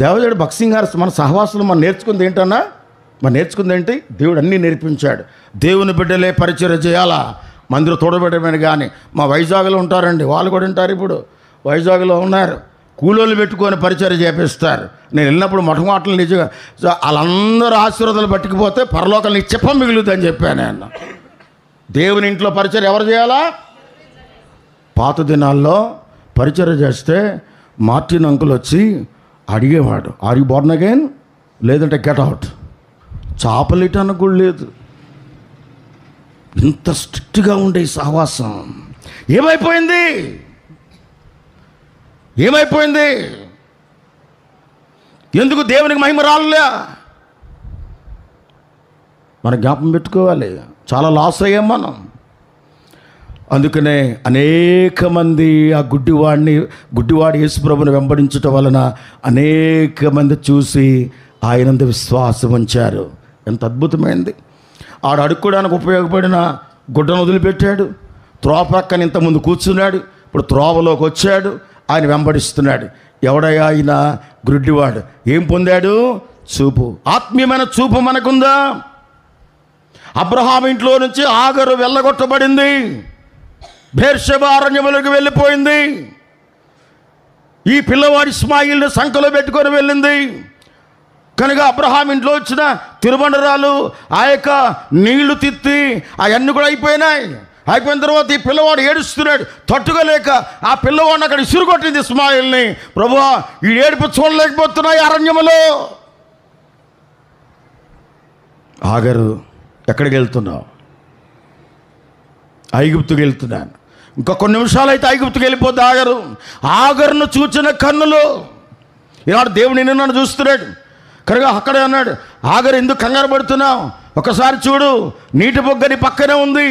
దేవదేవుడు భక్సింగ్ గారు మన సహవాసులు మనం నేర్చుకుంది ఏంటన్నా? మనం నేర్చుకుంది ఏంటి? దేవుడు అన్నీ నేర్పించాడు. దేవుని బిడ్డలే పరిచయం చేయాలా? మందిరం తోడబెట్టమని. కానీ మా వైజాగ్లో ఉంటారండి, వాళ్ళు కూడా ఉంటారు. ఇప్పుడు వైజాగ్లో ఉన్నారు, కూలోళ్ళు పెట్టుకొని పరిచయం చేపిస్తారు. నేను వెళ్ళినప్పుడు మొట్టమొదటి నిజంగా వాళ్ళందరూ ఆశీర్వాదాలు పట్టుకుపోతే పరలోకం నీకు చెప్ప మిగులుతుందని చెప్పాను నేను. దేవుని ఇంట్లో పరిచయం ఎవరు చేయాలా? పాత దినాల్లో పరిచయం చేస్తే మార్టిన్ అంకుల్ వచ్చి అడిగేవాడు, ఆర్ యు బోర్న్ అగైన్, లేదంటే గెట్ అవుట్. చాపలిటానికి కూడా లేదు. ఇంత స్ట్రిక్ట్గా ఉండే సహవాసం ఏమైపోయింది? ఏమైపోయింది? ఎందుకు దేవునికి మహిమ రాలే? మన జ్ఞాపకం పెట్టుకోవాలి, చాలా లాస్ అయ్యాం మనం. అందుకనే అనేక మంది ఆ గుడ్డివాడి యేసుప్రభుని వెంబడించటం వలన అనేక మంది చూసి ఆయనందు విశ్వాసం ఉంచారు. ఎంత అద్భుతమైంది! ఆడు అడుక్కోవడానికి ఉపయోగపడిన గుడ్డను వదిలిపెట్టాడు. త్రోవ ప్రక్కన ఇంతకుముందు కూర్చున్నాడు, ఇప్పుడు త్రోవలోకి వచ్చాడు, ఆయన వెంబడిస్తున్నాడు. ఎవడయ్యా ఆయన? గుడ్డివాడు. ఏం పొందాడు? చూపు. ఆత్మీయమైన చూపు మనకుందా? అబ్రహాం ఇంట్లో నుంచి ఆగరు వెళ్ళగొట్టబడింది, బేర్షెబా అరణ్యములకు వెళ్ళిపోయింది. ఈ పిల్లవాడి ఇస్మాయిల్ని సంకలో పెట్టుకొని వెళ్ళింది. కనుక అబ్రహాం ఇంట్లో వచ్చిన తిరుబండరాలు, ఆ యొక్క నీళ్లు తిత్తి అవన్నీ కూడా అయిపోయినాయి. అయిపోయిన తర్వాత ఈ పిల్లవాడు ఏడుస్తున్నాడు, తట్టుకోలేక ఆ పిల్లవాడిని అక్కడ ఇసురుకొట్టింది ఇస్మాయిల్ని. ప్రభువా, ఈ ఏడుపు చూడలేకపోతున్నాయి అరణ్యములో. ఆగరు, ఎక్కడికి వెళ్తున్నావు? ఐగుప్తుకి వెళ్తున్నాను. ఇంకా కొన్ని నిమిషాలు అయితే ఐగుప్తుకి వెళ్ళిపోతే ఆగరును చూచిన కన్నులు ఈనాడు దేవుడు నిన్ను చూస్తున్నాడు. కనుక అక్కడే అన్నాడు, ఆగరు ఎందుకు కంగారు పడుతున్నావు? ఒకసారి చూడు, నీటి బొగ్గని పక్కనే ఉంది.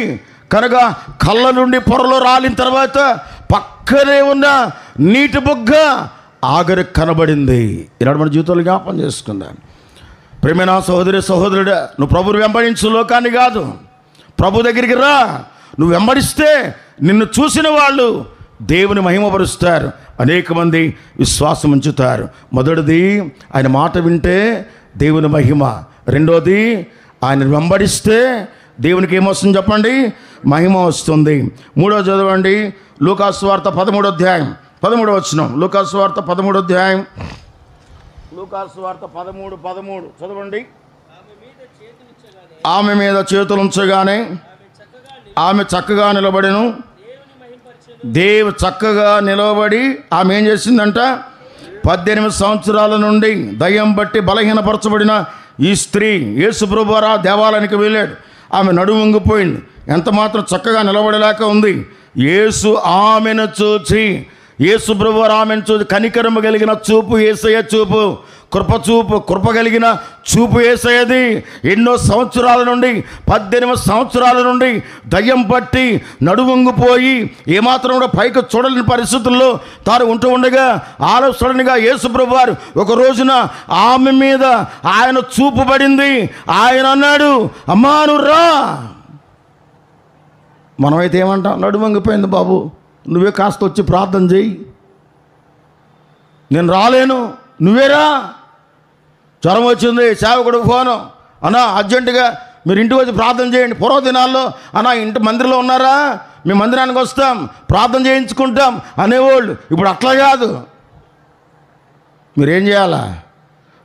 కనుక కళ్ళ నుండి పొరలో రాలిన తర్వాత పక్కనే ఉన్న నీటి బొగ్గ ఆగరు కనబడింది. ఈనాడు మన జీవితంలో జ్ఞాపకం చేసుకుందాం. ప్రేమైన సహోదరుడా, నువ్వు ప్రభువుని వెంబడించు, లోకాన్ని కాదు. ప్రభు దగ్గరికి రా. నువ్వు వెంబడిస్తే నిన్ను చూసిన వాళ్ళు దేవుని మహిమపరుస్తారు, అనేక మంది విశ్వాసం ఉంచుతారు. మొదటిది, ఆయన మాట వింటే దేవుని మహిమ. రెండోది, ఆయన వెంబడిస్తే దేవునికి ఏమొస్తుంది చెప్పండి? మహిమ వస్తుంది. మూడోది చదవండి, లూకాసు వార్త 13వ అధ్యాయం 13వ వచనం. లూకాసు వార్త 13వ అధ్యాయం, లూకాసు వార్త 13:13 చదవండి. ఆమె మీద చేతులు ఉంచగానే ఆమె చక్కగా నిలబడెను. చక్కగా నిలబడి ఆమె ఏం చేసిందంట? 18 సంవత్సరాల నుండి దయ్యం బట్టి బలహీనపరచబడిన ఈ స్త్రీ యేసుప్రభు వారు దేవాలయానికి వెళ్ళాడు. ఆమె నడుము వంగిపోయింది, ఎంత మాత్రం చక్కగా నిలబడలేక ఉంది. యేసు ఆమెను చూచి, యేసుప్రభు వారు ఆమెను చూచి, కనికరము కలిగిన చూపు యేసయ్య చూపు, కృప కలిగిన చూపు యేసయ్యది. ఎన్నో సంవత్సరాల నుండి, 18 సంవత్సరాల నుండి దయ్యం పట్టి నడువంగిపోయి ఏమాత్రం కూడా పైకి చూడలేని పరిస్థితుల్లో తాను ఉంటూ ఉండగా ఆలోచనగా యేసుప్రభు వారు ఒక రోజున ఆమె మీద ఆయన చూపు పడింది. ఆయన అన్నాడు, అమ్మా నువ్వు రా. మనమైతే ఏమంటాం? నడువంగిపోయింది బాబు, నువ్వే కాస్త వచ్చి ప్రార్థన చేయి. నేను రాలేను, నువ్వేరా. జ్వరం వచ్చింది, సేవకుడు ఫోను, అన్నా అర్జెంటుగా మీరు ఇంటికి వచ్చి ప్రార్థన చేయండి. పూర్వదినాల్లో అన్నా ఇంటి మందిరంలో ఉన్నారా, మీ మందిరానికి వస్తాం, ప్రార్థన చేయించుకుంటాం అనేవాళ్ళు. ఇప్పుడు అట్లా కాదు. మీరేం చేయాలా?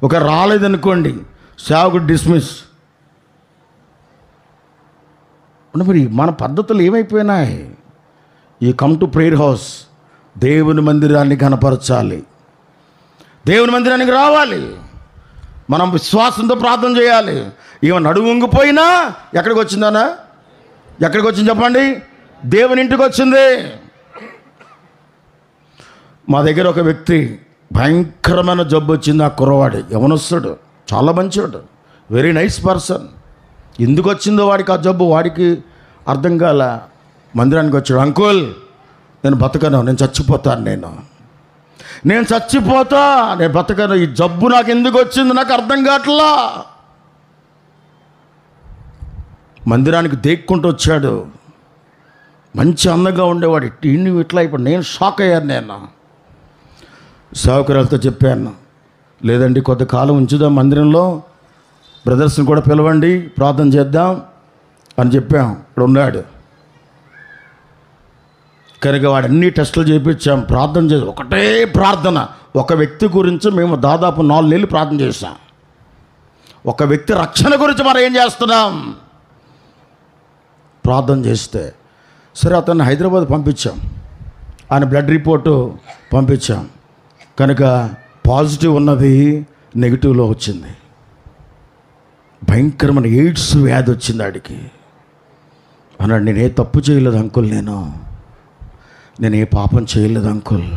ఒక రాలేదనుకోండి, సేవకుడు డిస్మిస్. మరి మన పద్ధతులు ఏమైపోయినాయి? ఈ కమ్ టు ప్రేయర్ హౌస్, దేవుని మందిరాన్ని కనపరచాలి, దేవుని మందిరానికి రావాలి, మనం విశ్వాసంతో ప్రార్థన చేయాలి. ఈమె నడుము వంగిపోయినా ఎక్కడికి వచ్చిందనా? ఎక్కడికి వచ్చింది చెప్పండి? దేవుని ఇంటికి వచ్చింది. మా దగ్గర ఒక వ్యక్తి భయంకరమైన జబ్బు వచ్చింది. ఆ కుర్రవాడు యవనస్తుడు, చాలా మంచివాడు, వెరీ నైస్ పర్సన్. ఎందుకు వచ్చిందో వాడికి ఆ జబ్బు వాడికి అర్థం కాల. మందిరానికి వచ్చాడు. అంకుల్, నేను బతకను, నేను చచ్చిపోతాను, నేను చచ్చిపోతా, నేను బతకను, ఈ జబ్బు నాకు ఎందుకు వచ్చింది నాకు అర్థం కావట్లా. మందిరానికి దేక్కుంటూ వచ్చాడు. మంచి అందంగా ఉండేవాడు. ఇట్లా ఇప్పుడు నేను షాక్ అయ్యాను. నేను సేవకురాలతో చెప్పాను, లేదండి కొంతకాలం ఉంచుదాం మందిరంలో, బ్రదర్స్ని కూడా పిలవండి, ప్రార్థన చేద్దాం అని చెప్పాం. ఇక్కడ ఉన్నాడు కనుక వాడు అన్ని టెస్టులు చేయించాం, ప్రార్థన చేసి ఒకటే ప్రార్థన. ఒక వ్యక్తి గురించి మేము దాదాపు 4 నెలలు ప్రార్థన చేశాం. ఒక వ్యక్తి రక్షణ గురించి మనం ఏం చేస్తున్నాం ప్రార్థన చేస్తే. సరే, అతన్ని హైదరాబాద్ పంపించాం, ఆయన బ్లడ్ రిపోర్టు పంపించాం. కనుక పాజిటివ్ ఉన్నది నెగిటివ్లో వచ్చింది. భయంకరమైన ఎయిడ్స్ వ్యాధి వచ్చింది ఆడికి. అన్నాడు, నేనే తప్పు చేయలేదు అంకుల్, నేను ఏ పాపం చేయలేదు అంకుల్,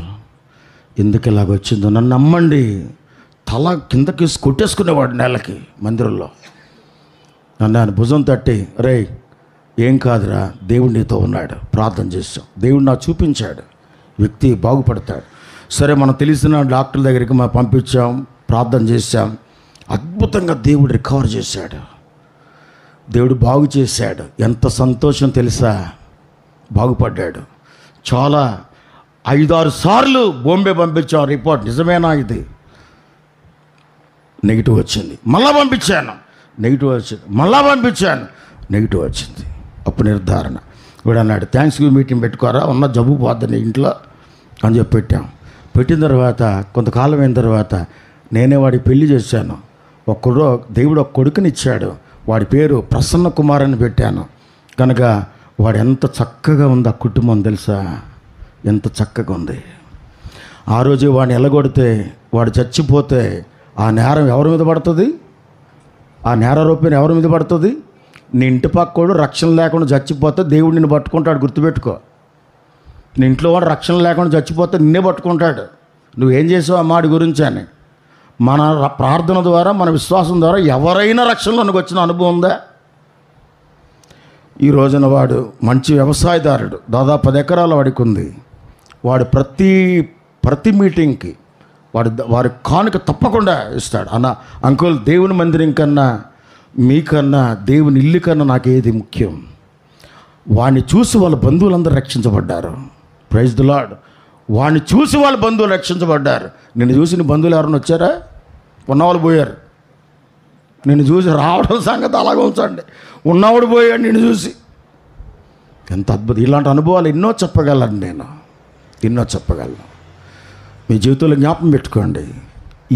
ఎందుకు ఇలాగొచ్చిందో నన్ను నమ్మండి. తల కిందకి కొట్టేసుకునేవాడు నెలకి మందిరంలో. నన్ను ఆయన భుజం తట్టి, రే ఏం కాదురా, దేవుడు నీతో ఉన్నాడు, ప్రార్థన చేసాం, దేవుడు నాకు చూపించాడు, వ్యక్తి బాగుపడతాడు. సరే, మనం తెలిసిన డాక్టర్ దగ్గరికి మనం పంపించాం, ప్రార్థన చేశాం. అద్భుతంగా దేవుడు రికవర్ చేశాడు, దేవుడు బాగు చేశాడు. ఎంత సంతోషం తెలుసా? బాగుపడ్డాడు. చాలా 5-6 సార్లు బాంబే పంపించాం, రిపోర్ట్ నిజమేనా ఇది? నెగిటివ్ వచ్చింది. మళ్ళా పంపించాను, నెగిటివ్ వచ్చింది. మళ్ళా పంపించాను, నెగిటివ్ వచ్చింది. అప్పుడు నిర్ధారణ. వీడు అన్నాడు, థ్యాంక్స్ గివ్ మీటింగ్ పెట్టుకోరా, ఉన్న జబ్బు పోద్దని ఇంట్లో అని చెప్పి పెట్టాం. పెట్టిన తర్వాత కొంతకాలం అయిన తర్వాత నేనే వాడికి పెళ్లి చేశాను. దేవుడు ఒక కొడుకుని ఇచ్చాడు. వాడి పేరు ప్రసన్న కుమార్ అని పెట్టాను. కనుక వాడు ఎంత చక్కగా ఉంది, ఆ కుటుంబం తెలుసా, ఎంత చక్కగా ఉంది. ఆ రోజు వాడిని ఎలగొడితే, వాడు చచ్చిపోతే ఆ నేరం ఎవరి మీద పడుతుంది? ఆ నేరారోపణ ఎవరి మీద పడుతుంది? నీ ఇంటి పక్కోడు రక్షణ లేకుండా చచ్చిపోతే దేవుడు నిన్ను పట్టుకుంటాడు, గుర్తుపెట్టుకో. నీ ఇంట్లో వాడు రక్షణ లేకుండా చచ్చిపోతే నిన్నే పట్టుకుంటాడు. నువ్వేం చేసావు ఆ మాడి గురించి అని. మన ప్రార్థన ద్వారా, మన విశ్వాసం ద్వారా ఎవరైనా రక్షణలోనికి వచ్చిన అనుభవం ఉందా? ఈ రోజున వాడు మంచి వ్యవసాయదారుడు, దాదాపు 10 ఎకరాల వాడికి ఉంది. వాడు ప్రతి మీటింగ్కి వారి కానుక తప్పకుండా ఇస్తాడు. అంకుల్, దేవుని మందిరం కన్నా, మీకన్నా, దేవుని ఇల్లు కన్నా నాకేది ముఖ్యం. వాడిని చూసి వాళ్ళ బంధువులందరూ రక్షించబడ్డారు. Praise the lord. వాడిని చూసి వాళ్ళ బంధువులు రక్షించబడ్డారు. నిన్ను చూసి నీ బంధువులు ఎవరైనా వచ్చారా? ఉన్నవాళ్ళు పోయారు. నిన్ను చూసి రావడం సంగతి అలాగే ఉంచండి. ఉన్నవాడు పోయాడు నిన్ను చూసి. ఎంత అద్భుతం! ఇలాంటి అనుభవాలు ఎన్నో చెప్పగలను నేను, ఎన్నో చెప్పగలను. మీ జీవితంలో జ్ఞాపకం పెట్టుకోండి,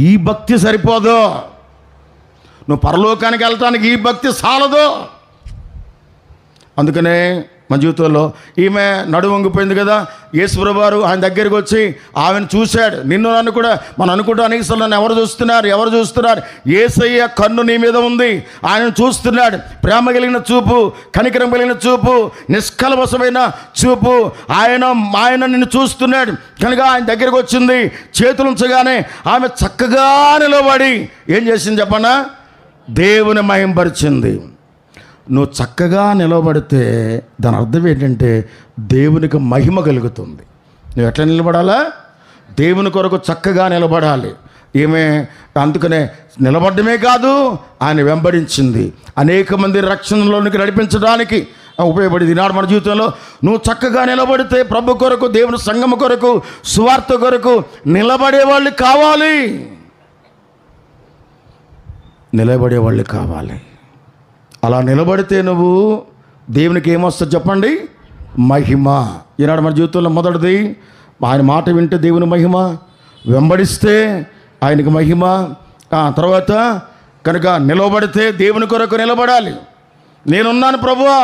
ఈ భక్తి సరిపోదు. నువ్వు పరలోకానికి వెళ్తానికి ఈ భక్తి చాలదు. అందుకనే మన జీవితంలో ఈమె నడుము వంగిపోయింది కదా, యేసుప్రభువు వారు ఆయన దగ్గరికి వచ్చి ఆమెను చూశాడు. నిన్ను నన్ను కూడా మనం అనుకుంటానికి అసలు నన్ను ఎవరు చూస్తున్నారు? యేసయ్య కన్ను నీ మీద ఉంది, ఆయన చూస్తున్నాడు. ప్రేమ కలిగిన చూపు, కనికరం కలిగిన చూపు, నిష్కల్మషమైన చూపు. ఆయన నిన్ను చూస్తున్నాడు కనుక ఆయన దగ్గరికి వచ్చింది. చేతులు ఉంచగానే ఆమె చక్కగా నిలబడి ఏం చేసింది చెప్పనా? దేవుని మహింపరిచింది. నువ్వు చక్కగా నిలబడితే దాని అర్థం ఏంటంటే దేవునికి మహిమ కలుగుతుంది. నువ్వు ఎట్లా నిలబడాలా? దేవుని కొరకు చక్కగా నిలబడాలి. ఈమె అందుకనే నిలబడమే కాదు, ఆయన వెంబడించింది. అనేక మంది రక్షణలోనికి నడిపించడానికి ఉపయోగపడింది. ఈనాడు మన జీవితంలో నువ్వు చక్కగా నిలబడితే ప్రభు కొరకు, దేవుని సంఘం కొరకు, సువార్త కొరకు నిలబడేవాళ్ళు కావాలి. నిలబడేవాళ్ళు కావాలి. అలా నిలబడితే నువ్వు దేవునికి ఏమొస్తుంది చెప్పండి? మహిమ. ఈనాడు మన జీవితంలో మొదటిది ఆయన మాట వింటే దేవుని మహిమ, వెంబడిస్తే ఆయనకి మహిమ. తర్వాత కనుక నిలబడితే దేవుని కొరకు నిలబడాలి. నేనున్నాను ప్రభువా,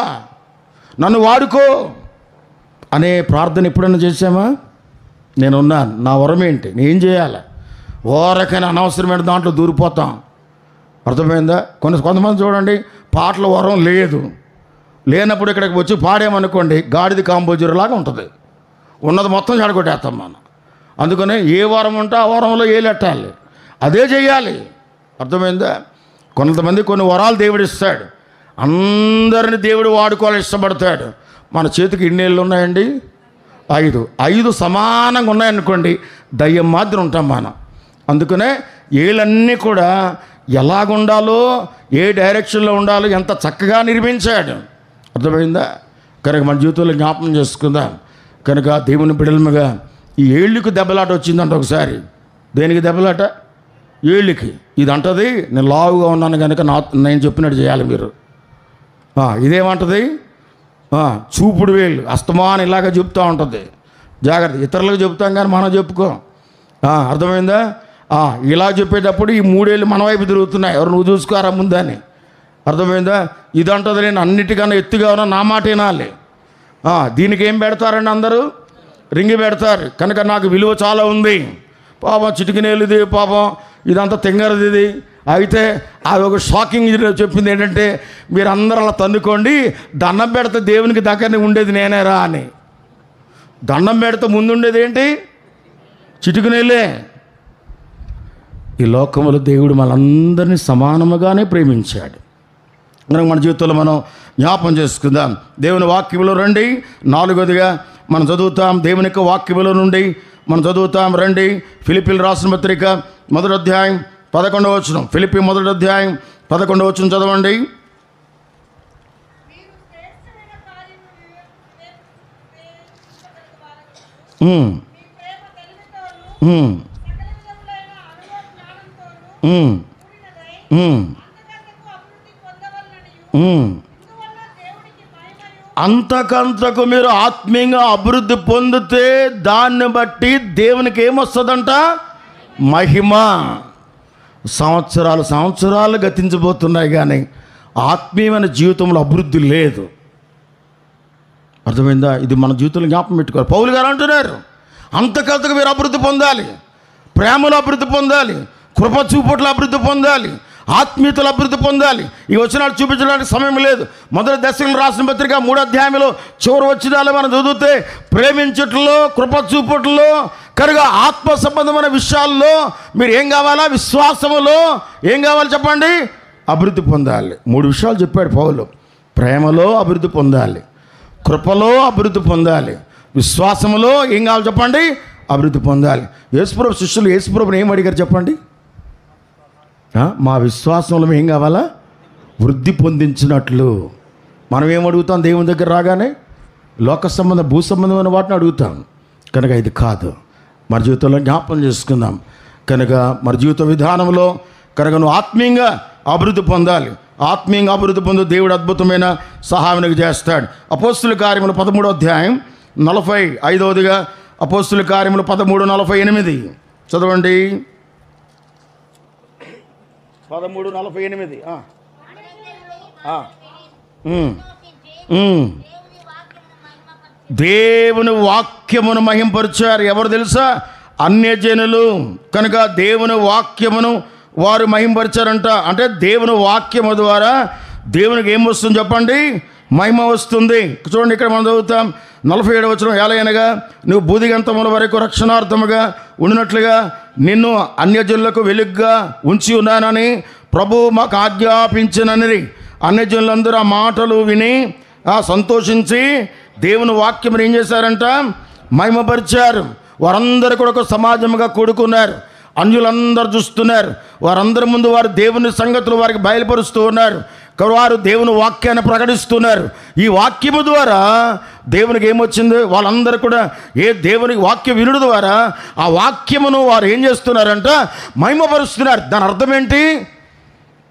నన్ను వాడుకో అనే ప్రార్థన ఎప్పుడైనా చేశామా? నేనున్నాను, నా వరం ఏంటి, నేను ఏం చేయాలి? ఓరకైనా అనవసరమైన దాంట్లో దూరిపోతాం. అర్థమైందా? కొంతమంది చూడండి, పాటల వరం లేనప్పుడు ఇక్కడికి వచ్చి పాడేమనుకోండి, గాడిది కాంబోజర్ లాగా ఉంటుంది, ఉన్నది మొత్తం చెడగొట్టేస్తాం మనం. అందుకనే ఏ వరం ఉంటే ఆ వరంలో ఏలెట్టాలి, అదే చేయాలి. అర్థమైందా? కొంతమంది కొన్ని వరాలు దేవుడు ఇస్తాడు, అందరిని దేవుడు వాడుకోవాలి ఇష్టపడతాడు. మన చేతికి ఎన్ని ఏళ్ళు ఉన్నాయండి? 5 సమానంగా ఉన్నాయనుకోండి, దయ్యం మాదిరి ఉంటాం మనం. అందుకనే ఏళ్ళన్నీ కూడా ఎలాగుండాలో, ఏ డైరెక్షన్లో ఉండాలో ఎంత చక్కగా నిర్మించాడు. అర్థమైందా? కనుక మన జీవితంలో జ్ఞాపకం చేసుకుందాం. కనుక దేవుని బిడ్డలముగా ఈ ఏళ్ళకి దెబ్బలాట వచ్చిందంట ఒకసారి. దేనికి దెబ్బలాట? ఏళ్ళకి. ఇది అంటది, నేను లావుగా ఉన్నాను కనుక నేను చెప్పినట్టు చేయాలి మీరు. ఇదేమంటది? చూపుడు వేళ్ళు అస్తమానం ఇలాగ చెప్తూ ఉంటుంది. జాగ్రత్త, ఇతరులకు చెప్తాం కానీ మనం చెప్పుకోం. అర్థమైందా? ఇలా చెప్పేటప్పుడు ఈ 3 ఏళ్ళు మన వైపు తిరుగుతున్నాయి, ఎవరు నువ్వు చూసుకోరా ముందని. అర్థమైందా? ఇదంటది, నేను అన్నిటికన్నా ఎత్తుగా ఉన్నా, నా మాట వినాలి. దీనికి ఏం పెడతారండి? అందరూ రింగి పెడతారు. కనుక నాకు విలువ చాలా ఉంది. పాపం చిటికినేళ్ళది, పాపం ఇదంతా తెంగరది ఇది. అయితే అది ఒక షాకింగ్ చెప్పింది ఏంటంటే, మీరు అందరూ అలా తన్నుకోండి, దండం పెడితే దేవునికి దగ్గరనే ఉండేది నేనేరా అని. దండం పెడితే ముందు ఉండేది ఏంటి? చిటికినేళ్ళే. ఈ లోకములో దేవుడు మనందరినీ సమానముగానే ప్రేమించాడు. కనుక మన జీవితంలో మనం జ్ఞాపం చేసుకుందాం. దేవుని వాక్యములో రండి. 4వదిగా మనం చదువుతాం, దేవుని యొక్క వాక్యములో నుండి మనం చదువుతాం. రండి, ఫిలిప్పీలు రాసిన పత్రిక 1వ అధ్యాయం 11వ వచనం. ఫిలిప్పీ 1వ అధ్యాయం 11వ వచనం చదవండి. అంతకంతకు మీరు ఆత్మీయంగా అభివృద్ధి పొందితే దాన్ని బట్టి దేవునికి ఏమొస్తుందంట? మహిమ. సంవత్సరాలు గతించబోతున్నాయి కానీ ఆత్మీయమైన జీవితంలో అభివృద్ధి లేదు. అర్థమైందా? ఇది మన జీవితంలో జ్ఞాపకం పెట్టుకోవాలి. పౌలు గారు అంటున్నారు, అంతకంతకు మీరు అభివృద్ధి పొందాలి, ప్రేమలో అభివృద్ధి పొందాలి, కృప చూపుట్ల అభివృద్ధి పొందాలి, ఆత్మీయతలు అభివృద్ధి పొందాలి. ఈ వచనాలు చూపించడానికి సమయం లేదు. 1 దశకులు రాసిన పత్రిక 3వ అధ్యాయంలో చివరి వచనాలు మనం చదివితే, ప్రేమించట్లో, కృప చూపుట్లో, కనుక ఆత్మ సంబంధమైన విషయాల్లో మీరు ఏం కావాలా? విశ్వాసములో ఏం కావాలి చెప్పండి? అభివృద్ధి పొందాలి. 3 విషయాలు చెప్పాడు పౌలు. ప్రేమలో అభివృద్ధి పొందాలి, కృపలో అభివృద్ధి పొందాలి, విశ్వాసములో ఏం కావాలి చెప్పండి? అభివృద్ధి పొందాలి. యేసుప్రభు శిష్యులు యేసుప్రభుని ఏం అడిగారు చెప్పండి? మా విశ్వాసంలో ఏం కావాలా? వృద్ధి పొందించినట్లు. మనం ఏం అడుగుతాం దేవుని దగ్గర రాగానే? లోక సంబంధం, భూ సంబంధమైన వాటిని అడుగుతాం. కనుక ఇది కాదు. మన జీవితంలో జ్ఞాపకం చేసుకుందాం. కనుక మన జీవిత విధానంలో కనుక నువ్వు ఆత్మీయంగా అభివృద్ధి పొందాలి. ఆత్మీయంగా అభివృద్ధి పొందు దేవుడు అద్భుతమైన సహాయం చేస్తాడు. అపోస్తుల కార్యములు 13వ అధ్యాయం 45వదిగా అపోస్తుల కార్యములు 13:48 చదవండి. 13:48. దేవుని వాక్యమును మహింపరిచారు. ఎవరు తెలుసా? అన్యజనులు. కనుక దేవుని వాక్యమును వారు మహింపరిచారంట. అంటే దేవుని వాక్యము ద్వారా దేవునికి ఏం వస్తుంది చెప్పండి? మహిమ వస్తుంది. చూడండి, ఇక్కడ మనం చదువుతాం 47వ వచనం. ఏలయనగా నువ్వు బూదిగంతముల వరకు రక్షణార్థముగా ఉండినట్లుగా నిన్ను అన్యజనులకు వెలుగ్గా ఉంచి ఉన్నానని ప్రభువు మాకు ఆజ్ఞాపించినని. అన్యజనులందరూ ఆ మాటలు విని సంతోషించి దేవుని వాక్యమును ఏం చేశారంట? మహిమపరిచారు. వారందరూ కూడా ఒక సమాజముగా కూడుకున్నారు. అన్యులందరూ చూస్తున్నారు. వారందరి ముందు వారు దేవుని సంగతులు వారికి బయలుపరుస్తూ ఉన్నారు. వారు దేవుని వాక్యాన్ని ప్రకటిస్తున్నారు. ఈ వాక్యము ద్వారా దేవునికి ఏమొచ్చింది? వాళ్ళందరూ కూడా దేవుని వాక్య వినుడు ద్వారా ఆ వాక్యమును వారు ఏం చేస్తున్నారంట? మహిమపరుస్తున్నారు. దాని అర్థం ఏంటి?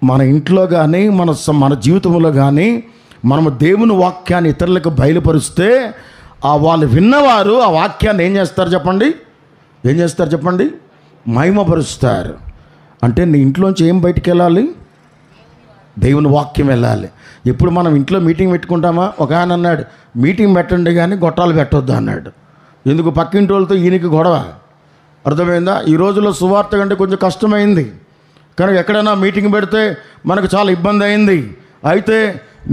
మన ఇంట్లో కానీ మన జీవితంలో కానీ మనము దేవుని వాక్యాన్ని ఇతరులకు బయలుపరిస్తే వాళ్ళు విన్నవారు ఆ వాక్యాన్ని ఏం చేస్తారు చెప్పండి? ఏం చేస్తారు చెప్పండి? మహిమపరుస్తారు. అంటే నీ ఇంట్లోంచి ఏం బయటికి వెళ్ళాలి? దేవుని వాక్యం వెళ్ళాలి. ఎప్పుడు మనం ఇంట్లో మీటింగ్ పెట్టుకుంటామా? ఒక ఆయన అన్నాడు, మీటింగ్ పెట్టండి కానీ గొట్టాలు పెట్టొద్దు అన్నాడు. ఎందుకు? పక్కింటి వాళ్ళతో ఈయనకి గొడవ. అర్థమైందా? ఈ రోజుల్లో సువార్త కంటే కొంచెం కష్టమైంది కనుక ఎక్కడైనా మీటింగ్ పెడితే మనకు చాలా ఇబ్బంది అయింది. అయితే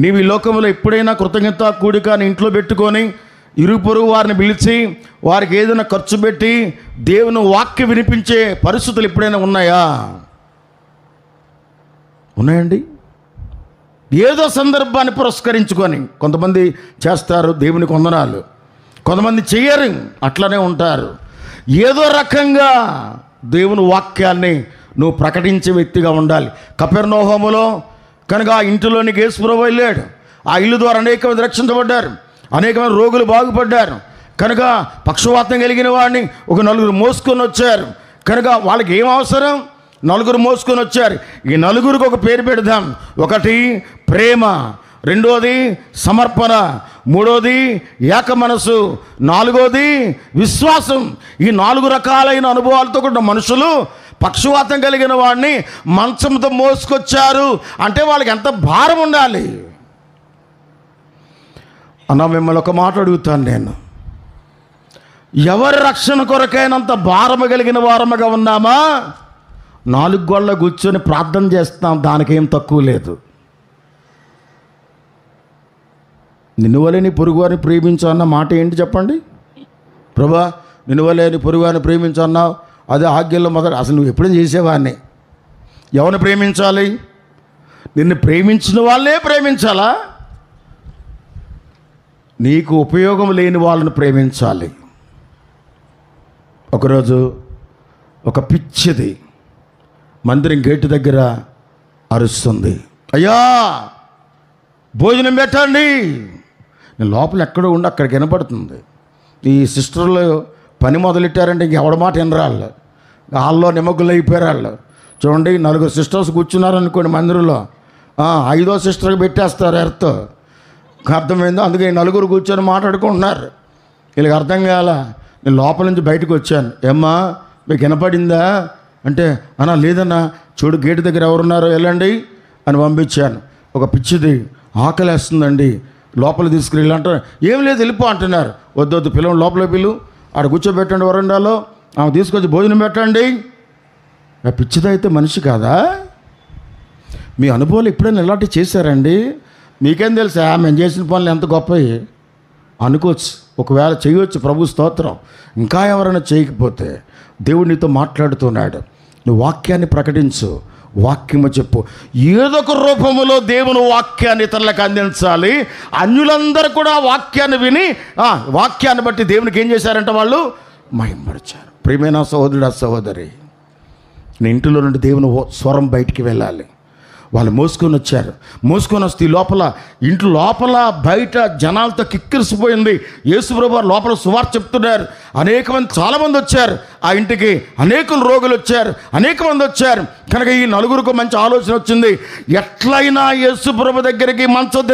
నీవు ఈ లోకంలో ఎప్పుడైనా కృతజ్ఞత కూడిక ఇంట్లో పెట్టుకొని ఇరుగు పొరుగు వారిని పిలిచి వారికి ఏదైనా ఖర్చు పెట్టి దేవుని వాక్యం వినిపించే పరిస్థితులు ఎప్పుడైనా ఉన్నాయా? ఉన్నాయండి. ఏదో సందర్భాన్ని పురస్కరించుకొని కొంతమంది చేస్తారు దేవునికి వందనాలు, కొంతమంది చెయ్యరు, అట్లనే ఉంటారు. ఏదో రకంగా దేవుని వాక్యాన్ని నువ్వు ప్రకటించే వ్యక్తిగా ఉండాలి. కపెర్నహూములో కనుక ఆ ఇంటిలోనికి యేసు ప్రభువు వెళ్ళాడు. ఆ ఇల్లు ద్వారా అనేక మంది రక్షించబడ్డారు, అనేక మంది రోగులు బాగుపడ్డారు. కనుక పక్షవాతం కలిగిన వాడిని ఒక నలుగురు మోసుకొని వచ్చారు. కనుక వాళ్ళకి ఏం అవసరం? నలుగురు మోసుకొని వచ్చారు. ఈ నలుగురికి ఒక పేరు పెడదాం. ఒకటి ప్రేమ, రెండోది సమర్పణ, మూడోది ఏక మనసు, నాలుగోది విశ్వాసం. ఈ 4 రకాలైన అనుభవాలతో కూడిన మనుషులు పక్షవాతం కలిగిన వాడిని మంచంతో మోసుకొచ్చారు అంటే వాళ్ళకి ఎంత భారం ఉండాలి అన్న. మిమ్మల్ని ఒక మాట అడుగుతాను నేను, ఎవరి రక్షణ కొరకైనంత భారము కలిగిన వారముగా ఉన్నామా? 4 గోళ్ళ కూర్చొని ప్రార్థన చేస్తాం, దానికేం తక్కువ లేదు. నిన్ను వలే నీ పొరుగువారిని ప్రేమించు అన్న మాట ఏంటి చెప్పండి? ప్రభా నిన్ను వలే నీ పొరుగువారిని ప్రేమించు అన్నావు, అదే ఆజ్ఞల్లో మొదలు. అసలు నువ్వు ఎప్పుడైనా చేసేవాడిని? ఎవరిని ప్రేమించాలి? నిన్ను ప్రేమించిన వాళ్ళే ప్రేమించాలా? నీకు ఉపయోగం లేని వాళ్ళని ప్రేమించాలి. ఒకరోజు ఒక పిచ్చిది మందిరం గేటు దగ్గర అరుస్తుంది, అయ్యా భోజనం పెట్టండి. నేను లోపల ఎక్కడో ఉండి అక్కడ వినపడుతుంది. ఈ సిస్టర్లు పని మొదలెట్టారంటే ఇంకెవడ మాట వినరాళ్ళు, హాల్లో నిమగ్గులు అయిపోయారు వాళ్ళు. చూడండి, 4 సిస్టర్స్ కూర్చున్నారు అనుకోండి మందిరంలో, 5వ సిస్టర్కి పెట్టేస్తారు ఎర్త్. అర్థమైందో? అందుకే 4 కూర్చొని మాట్లాడుకుంటున్నారు. వీళ్ళకి అర్థం కాల. నేను లోపల నుంచి బయటకు వచ్చాను, ఏమ్మా మీకు వినపడిందా అంటే, అన్నా లేదన్నా, చూడు గేటు దగ్గర ఎవరున్నారో వెళ్ళండి అని పంపించాను. ఒక పిచ్చిది ఆకలేస్తుందండి, లోపల తీసుకుని అంటారు. ఏం లేదు వెళ్ళిపో అంటున్నారు. వద్దొద్దు, పిల్లలు లోపల పిల్లు, ఆడ కూర్చోబెట్టండి వరండాలో, ఆమె తీసుకొచ్చి భోజనం పెట్టండి. ఆ పిచ్చిదైతే మనిషి కాదా? మీ అనుభవాలు ఎప్పుడైనా ఇలాంటివి చేశారండి? మీకేం తెలుసా మేము చేసిన పనులు ఎంత గొప్పవి అనుకోవచ్చు, ఒకవేళ చేయవచ్చు, ప్రభు స్తోత్రం. ఇంకా ఎవరైనా చేయకపోతే దేవుడు నీతో మాట్లాడుతున్నాడు. నువ్వు వాక్యాన్ని ప్రకటించు, వాక్యము చెప్పు. ఏదో ఒక రూపములో దేవుని వాక్యాన్ని ఇతరులకు అందించాలి. అన్యులందరూ కూడా వాక్యాన్ని విని వాక్యాన్ని బట్టి దేవునికి ఏం చేశారంటే వాళ్ళు మహిమపరిచారు. ప్రియమైన సహోదరుడు సహోదరి, నీ ఇంటిలో నుండి దేవుని స్వరం బయటికి వెళ్ళాలి. వాళ్ళు మోసుకొని వచ్చారు. మోసుకొని వస్తే లోపల ఇంటి లోపల బయట జనాలతో కిక్కిరిసిపోయింది. యేసుప్రభు లోపల సువార్త చెప్తున్నారు. అనేక మంది, చాలామంది వచ్చారు ఆ ఇంటికి. అనేక రోగులు వచ్చారు, అనేక మంది వచ్చారు. కనుక ఈ 4గురికి మంచి ఆలోచన వచ్చింది. ఎట్లయినా యేసుప్రభు దగ్గరికి మంచం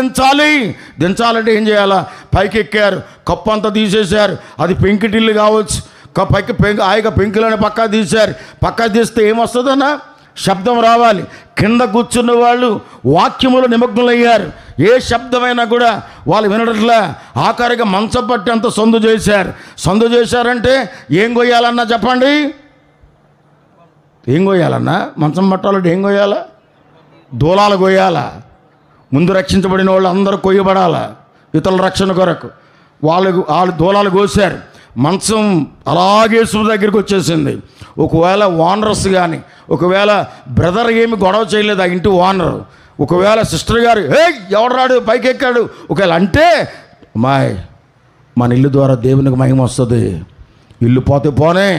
దించాలంటే ఏం చేయాలా? పైకి ఎక్కారు, కప్పు అంతా తీసేశారు. అది పెంకిటిల్లు కావచ్చు, పైకి పెంకులని పక్కా తీశారు. పక్కా తీస్తే ఏమొస్తుందన్నా? శబ్దం రావాలి. కింద కూర్చున్న వాళ్ళు వాక్యములో నిమగ్నులయ్యారు. ఏ శబ్దమైనా కూడా వాళ్ళు వినట్లే. ఆఖరిగా మంచం పట్టి అంత సందు చేశారంటే ఏం కొయ్యాలన్నా చెప్పండి? ఏం కొయ్యాలన్నా? మంచం పట్టాలంటే ఏం కొయ్యాలా? దూలాలు కొయ్యాలా? ముందు రక్షించబడిన వాళ్ళు అందరూ కొయ్యబడాలా ఇతరుల రక్షణ కొరకు. వాళ్ళు దూలాలు కోసారు. మంచం అలాగే యేసు దగ్గరికి వచ్చేసింది. ఒకవేళ ఓనర్స్ కానీ, ఒకవేళ బ్రదర్ ఏమి గొడవ చేయలేదు ఆ ఇంటి ఓనరు, ఒకవేళ సిస్టర్ గారు ఎవడు రాడు పైకి ఎక్కాడు ఒకవేళ అంటే, మన ఇల్లు ద్వారా దేవునికి మహిమ వస్తుంది. ఇల్లు పోతే పోనే,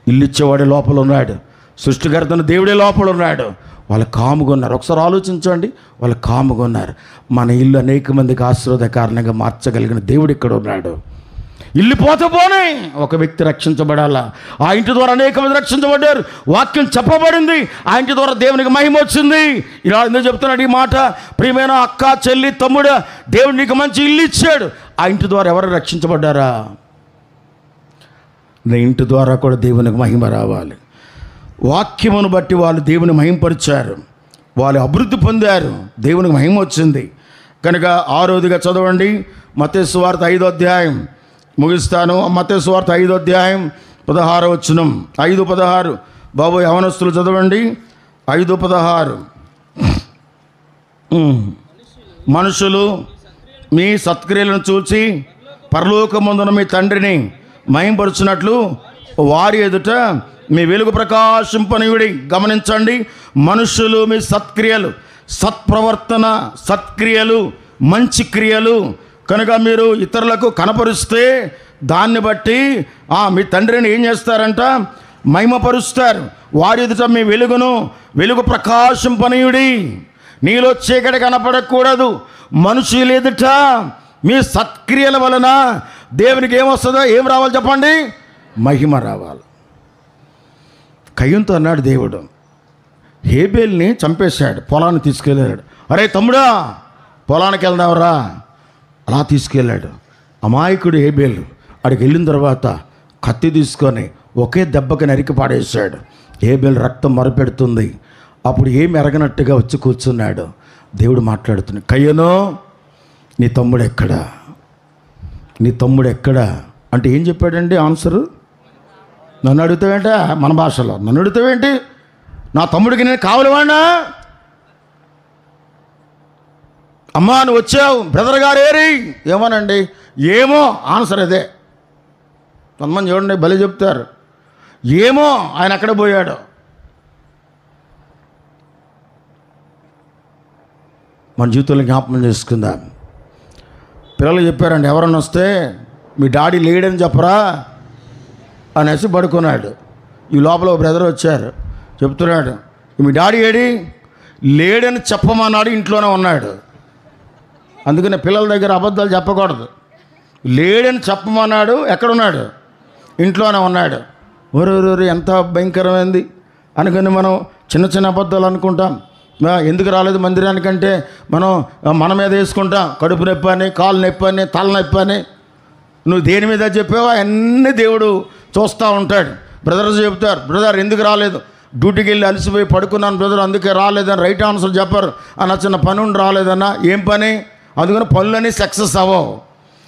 ఇల్లు ఇచ్చేవాడే లోపల ఉన్నాడు, సృష్టికర్తను దేవుడే లోపల ఉన్నాడు. వాళ్ళు కాముగా ఉన్నారు. ఒకసారి ఆలోచించండి, వాళ్ళు కాముగా ఉన్నారు. మన ఇల్లు అనేక మందికి ఆశీర్వాద కారణంగా మార్చగలిగిన దేవుడు ఇక్కడ ఉన్నాడు. ఇల్లు పోతే పోనే, ఒక వ్యక్తి రక్షించబడాలా. ఆ ఇంటి ద్వారా అనేక మంది రక్షించబడ్డారు. వాక్యం చెప్పబడింది, ఆ ఇంటి ద్వారా దేవునికి మహిమ వచ్చింది. ఇలా ఎందుకు చెప్తున్నాడు ఈ మాట? ప్రియమైన అక్క, చెల్లి, తమ్ముడు, దేవుడు నీకు మంచి ఇల్లు ఇచ్చాడు. ఆ ఇంటి ద్వారా ఎవరు రక్షించబడ్డారా? నీ ఇంటి ద్వారా కూడా దేవునికి మహిమ రావాలి. వాక్యమును బట్టి వాళ్ళు దేవుని మహిమపరిచారు. వాళ్ళు అభివృద్ధి పొందారు, దేవునికి మహిమ వచ్చింది. కనుక 6వదిగా చదవండి, మత్తయి సువార్త 5వ అధ్యాయం. ముగిస్తాను. మత్తయి సువార్త 5వ అధ్యాయం 16వ వచనం. 5:16. బాబు యవనస్తులు చదవండి. 5:16. మనుషులు మీ సత్క్రియలను చూచి పరలోకమందున మీ తండ్రిని మహింపరుచున్నట్లు వారి ఎదుట మీ వెలుగు ప్రకాశింపనీయుడి. గమనించండి, మనుషులు మీ సత్క్రియలు, సత్ప్రవర్తన, సత్క్రియలు, మంచి క్రియలు కనుక మీరు ఇతరులకు కనపరుస్తే దాన్ని బట్టి మీ తండ్రిని ఏం చేస్తారంట? మహిమపరుస్తారు. వారి ఎదుట మీ వెలుగు ప్రకాశింపనీయుడి. నీలో చీకటి కనపడకూడదు. మనుషులు ఎదుట మీ సత్క్రియల వలన దేవునికి ఏమొస్తుందో, ఏం రావాలి చెప్పండి? మహిమ రావాలి. కయ్యంతో అన్నాడు దేవుడు, హేబేల్ని చంపేశాడు, పొలాన్ని తీసుకెళ్ళాడు. అరే తమ్ముడా, పొలానికి వెళ్దాంరా. అలా తీసుకెళ్ళాడు. అమాయకుడు హేబేలు అక్కడికి వెళ్ళిన తర్వాత కత్తి తీసుకొని ఒకే దెబ్బకి నరికి పాడేశాడు. హేబేలు రక్తం మరపెడుతుంది. అప్పుడు ఏమి ఎరగనట్టుగా వచ్చి కూర్చున్నాడు. దేవుడు మాట్లాడుతున్నాడు, కయ్యనో నీ తమ్ముడు ఎక్కడా? నీ తమ్ముడు ఎక్కడా అంటే ఏం చెప్పాడండి ఆన్సరు? నన్ను అడుగుతావేంట? మన భాషలో నన్ను అడుగుతావేంటి? నా తమ్ముడికి నేను కావాలవాడినా? అమ్మా నువ్వు వచ్చావు, బ్రదర్ గారు ఏరి? ఏమోనండి. ఏమో ఆన్సర్ అదే. కొంతమంది చూడండి బలి చెప్తారు, ఏమో ఆయన ఎక్కడ పోయాడు. మన జీవితంలో జ్ఞాపకం చేసుకుందాం. పిల్లలు చెప్పారండి, ఎవరన్నా వస్తే మీ డాడీ లేడని చెప్పరా అనేసి పడుకున్నాడు. ఈ లోపల ఒక బ్రదర్ వచ్చారు, చెప్తున్నాడు, మీ డాడీ ఏడి? లేడని చెప్పమన్నాడు, ఇంట్లోనే ఉన్నాడు. అందుకని పిల్లల దగ్గర అబద్ధాలు చెప్పకూడదు. లేడని చెప్పమన్నాడు, ఎక్కడున్నాడు? ఇంట్లోనే ఉన్నాడు. ఓరోరు ఎంత భయంకరమైంది అనుకుని మనం చిన్న చిన్న అబద్ధాలు అనుకుంటాం. ఎందుకు రాలేదు మందిరానికంటే మన మీద వేసుకుంటాం. కడుపు నొప్పి అని, కాలు నొప్పి అని, తల నొప్పి అని. నువ్వు దేని మీద చెప్పావో అన్నీ దేవుడు చూస్తూ ఉంటాడు. బ్రదర్స్ చెప్తారు, బ్రదర్ ఎందుకు రాలేదు? డ్యూటీకి వెళ్ళి అలసిపోయి పడుకున్నాను బ్రదర్, అందుకే రాలేదని రైట్ ఆన్సర్ చెప్పారు. అన్న చిన్న పని ఉండి రాలేదన్నా, ఏం పని? అందుకని పనులన్నీ సక్సెస్ అవ్వవు.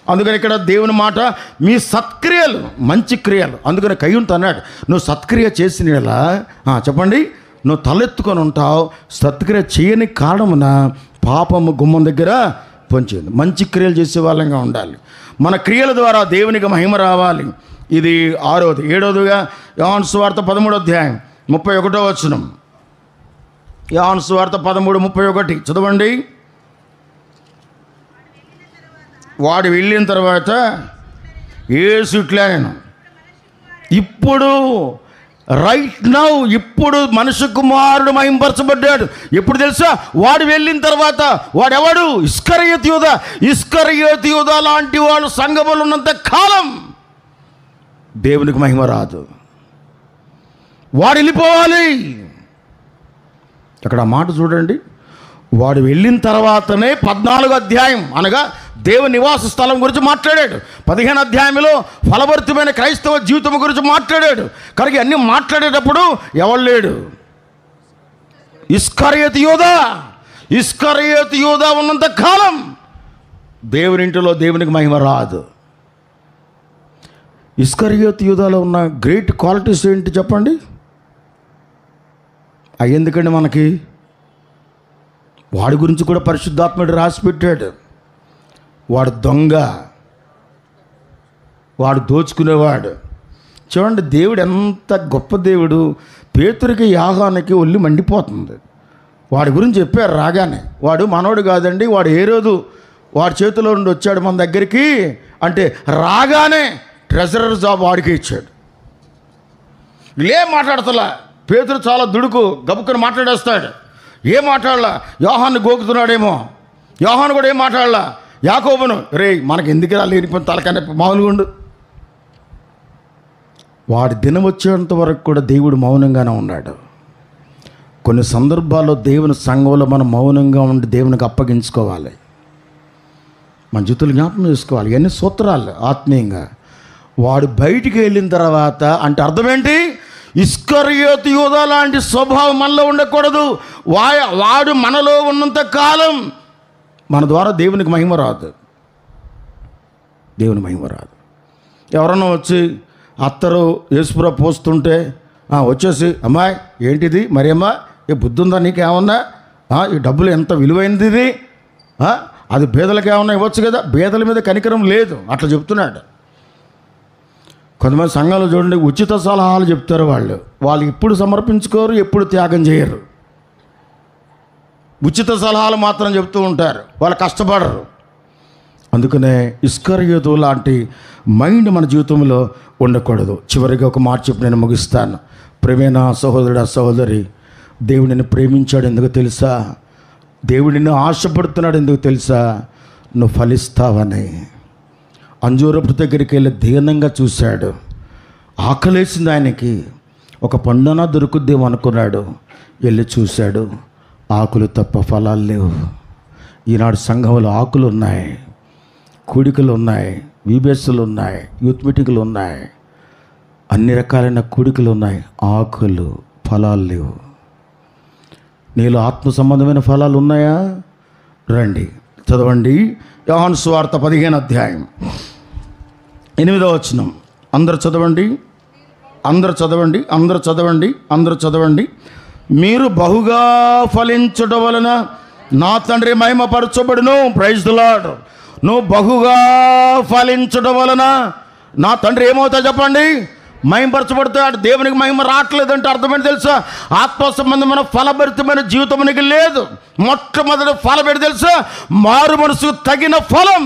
అందుకని ఇక్కడ దేవుని మాట, మీ సత్క్రియలు, మంచి క్రియలు. అందుకని కయ్యూను అన్నాడు, నువ్వు సత్క్రియ చేసినలా చెప్పండి, నువ్వు తలెత్తుకొని ఉంటావు. సత్క్రియ చేయని కారణమున పాపము గుమ్మం దగ్గర పొంచింది. మంచి క్రియలు చేసే వాళ్ళంగా ఉండాలి. మన క్రియల ద్వారా దేవునికి మహిమ రావాలి. ఇది 6వది. 7వదిగా యోహాను సువార్త 13వ అధ్యాయం 31వ వచనం. యోహాను సువార్త 13:31 చదవండి. వాడు వెళ్ళిన తర్వాత యేసు ఇట్లా, నేను ఇప్పుడు రైట్ నౌ, ఇప్పుడు మనుష్య కుమారుడు మహింపరచబడ్డాడు. ఎప్పుడు తెలుసా? వాడు వెళ్ళిన తర్వాత. వాడెవడు? ఇస్కరియోతు యూదా. ఇస్కరియోతు యూదా లాంటి వాళ్ళు సంఘములో ఉన్నంత కాలం దేవునికి మహిమ రాదు. వాడు వెళ్ళిపోవాలి. అక్కడ ఆ మాట చూడండి, వాడు వెళ్ళిన తర్వాతనే 14వ అధ్యాయం అనగా దేవుని నివాస స్థలం గురించి మాట్లాడాడు. 15వ అధ్యాయంలో ఫలభరితమైన క్రైస్తవ జీవితం గురించి మాట్లాడాడు. కనుక అన్నీ మాట్లాడేటప్పుడు ఎవరు లేడు? ఇస్కరియోతు యూదా. ఇస్కరియోతు యూదా ఉన్నంత కాలం దేవుని ఇంటిలో దేవునికి మహిమ రాదు. ఇస్కరియోతు యూదాలో ఉన్న గ్రేట్ క్వాలిటీస్ ఏంటి చెప్పండి? అవి ఎందుకండి మనకి? వాడి గురించి కూడా పరిశుద్ధాత్ముడు రాసి పెట్టాడు. వాడు దొంగ, వాడు దోచుకునేవాడు. చూడండి దేవుడు ఎంత గొప్ప దేవుడు. పేతురికి యాహానికి ఒళ్ళు మండిపోతుంది. వాడి గురించి చెప్పారు రాగానే. వాడు మనోడు కాదండి, వాడు ఏ రోజు వాడి చేతిలో నుండి వచ్చాడు మన దగ్గరికి అంటే రాగానే ట్రెజరర్ జాబ్ వాడికి ఇచ్చాడు. ఏం మాట్లాడతలా. పేతురు చాలా దుడుకు, గబుక్కుని మాట్లాడేస్తాడు. ఏం మాట్లాడలా. యోహాను గోకుతున్నాడేమో. యోహాను కూడా ఏం మాట్లాడలా. యాకోబును, రే మనకి ఎందుకు లేనిపోయిన తలకనే మామూలుగా ఉండు. వాడి దినం వచ్చేంత వరకు కూడా దేవుడు మౌనంగానే ఉన్నాడు. కొన్ని సందర్భాల్లో దేవుని సంఘంలో మనం మౌనంగా ఉండి దేవునికి అప్పగించుకోవాలి. మన జీవితంలో జ్ఞాపకం చేసుకోవాలి. ఇవన్నీ సూత్రాలు ఆత్మీయంగా. వాడు బయటికి వెళ్ళిన తర్వాత అంటే అర్థం ఏంటి? ఇస్కరియోతు యూదా లాంటి స్వభావం మనలో ఉండకూడదు. వాడు మనలో ఉన్నంత కాలం మన ద్వారా దేవునికి మహిమ రాదు. దేవుని మహిమ రాదు. ఎవరన్నా వచ్చి అత్తరు యేసుప్రభు పోస్తుంటే వచ్చేసి, అమ్మాయి ఏంటిది మరి అమ్మా, ఏ బుద్ధి ఉందా నీకేమన్నా, ఈ డబ్బులు ఎంత విలువైనది ఇది, అది బేదలకు ఏమన్నా ఇవ్వచ్చు కదా, బేదల మీద కనికరం లేదు, అట్లా చెప్తున్నాడు. కొంతమంది సంఘాలు చూడండి, ఉచిత సలహాలు చెప్తారు. వాళ్ళు ఎప్పుడు సమర్పించుకోరు, ఎప్పుడు త్యాగం చేయరు. ఉచిత సలహాలు మాత్రం చెప్తూ ఉంటారు, వాళ్ళు కష్టపడరు. అందుకనే ఇస్కరియోతు లాంటి మైండ్ మన జీవితంలో ఉండకూడదు. చివరిగా ఒక మాట చెప్పి నేను ముగిస్తాను. ప్రేమైన సహోదరుడు, సహోదరి, దేవుడిని ప్రేమించాడు ఎందుకు తెలుసా? దేవుడిని ఆశపడుతున్నాడు ఎందుకు తెలుసా? నువ్వు ఫలిస్తావని. అంజూరపు దగ్గరికి వెళ్ళి దీనంగా చూశాడు. ఆకలేసింది ఆయనకి. ఒక పండున దొరుకుద్దేమో అనుకున్నాడు. వెళ్ళి చూశాడు, ఆకులు తప్ప ఫలాలు లేవు. ఈనాడు సంఘంలో ఆకులు ఉన్నాయి, కూడికలు ఉన్నాయి, వీబీఎస్లు ఉన్నాయి, యూత్ మీటింగ్లు ఉన్నాయి, అన్ని రకాలైన కూడికలు ఉన్నాయి, ఆకులు ఫలాలు లేవు. నీలో ఆత్మ సంబంధమైన ఫలాలు ఉన్నాయా? రండి చదవండి. యోహాను సువార్త 15వ అధ్యాయం 8వ వచనం. అందరూ చదవండి, అందరూ చదవండి, అందరూ చదవండి, అందరూ చదవండి. మీరు బహుగా ఫలించడం వలన నా తండ్రి మహిమపరచబడును. Praise the lord. నువ్వు బహుగా ఫలించడం వలన నా తండ్రి ఏమవుతా చెప్పండి? మహిమపరచబడతాడు. దేవునికి మహిమ రావట్లేదంటే అర్థమేంటి తెలుసా? ఆత్మ సంబంధమైన ఫలభరితమైన జీవితం నీకు లేదు. మొట్టమొదటి ఫలం ఏంటి తెలుసా? మారు మనసుకు తగిన ఫలం.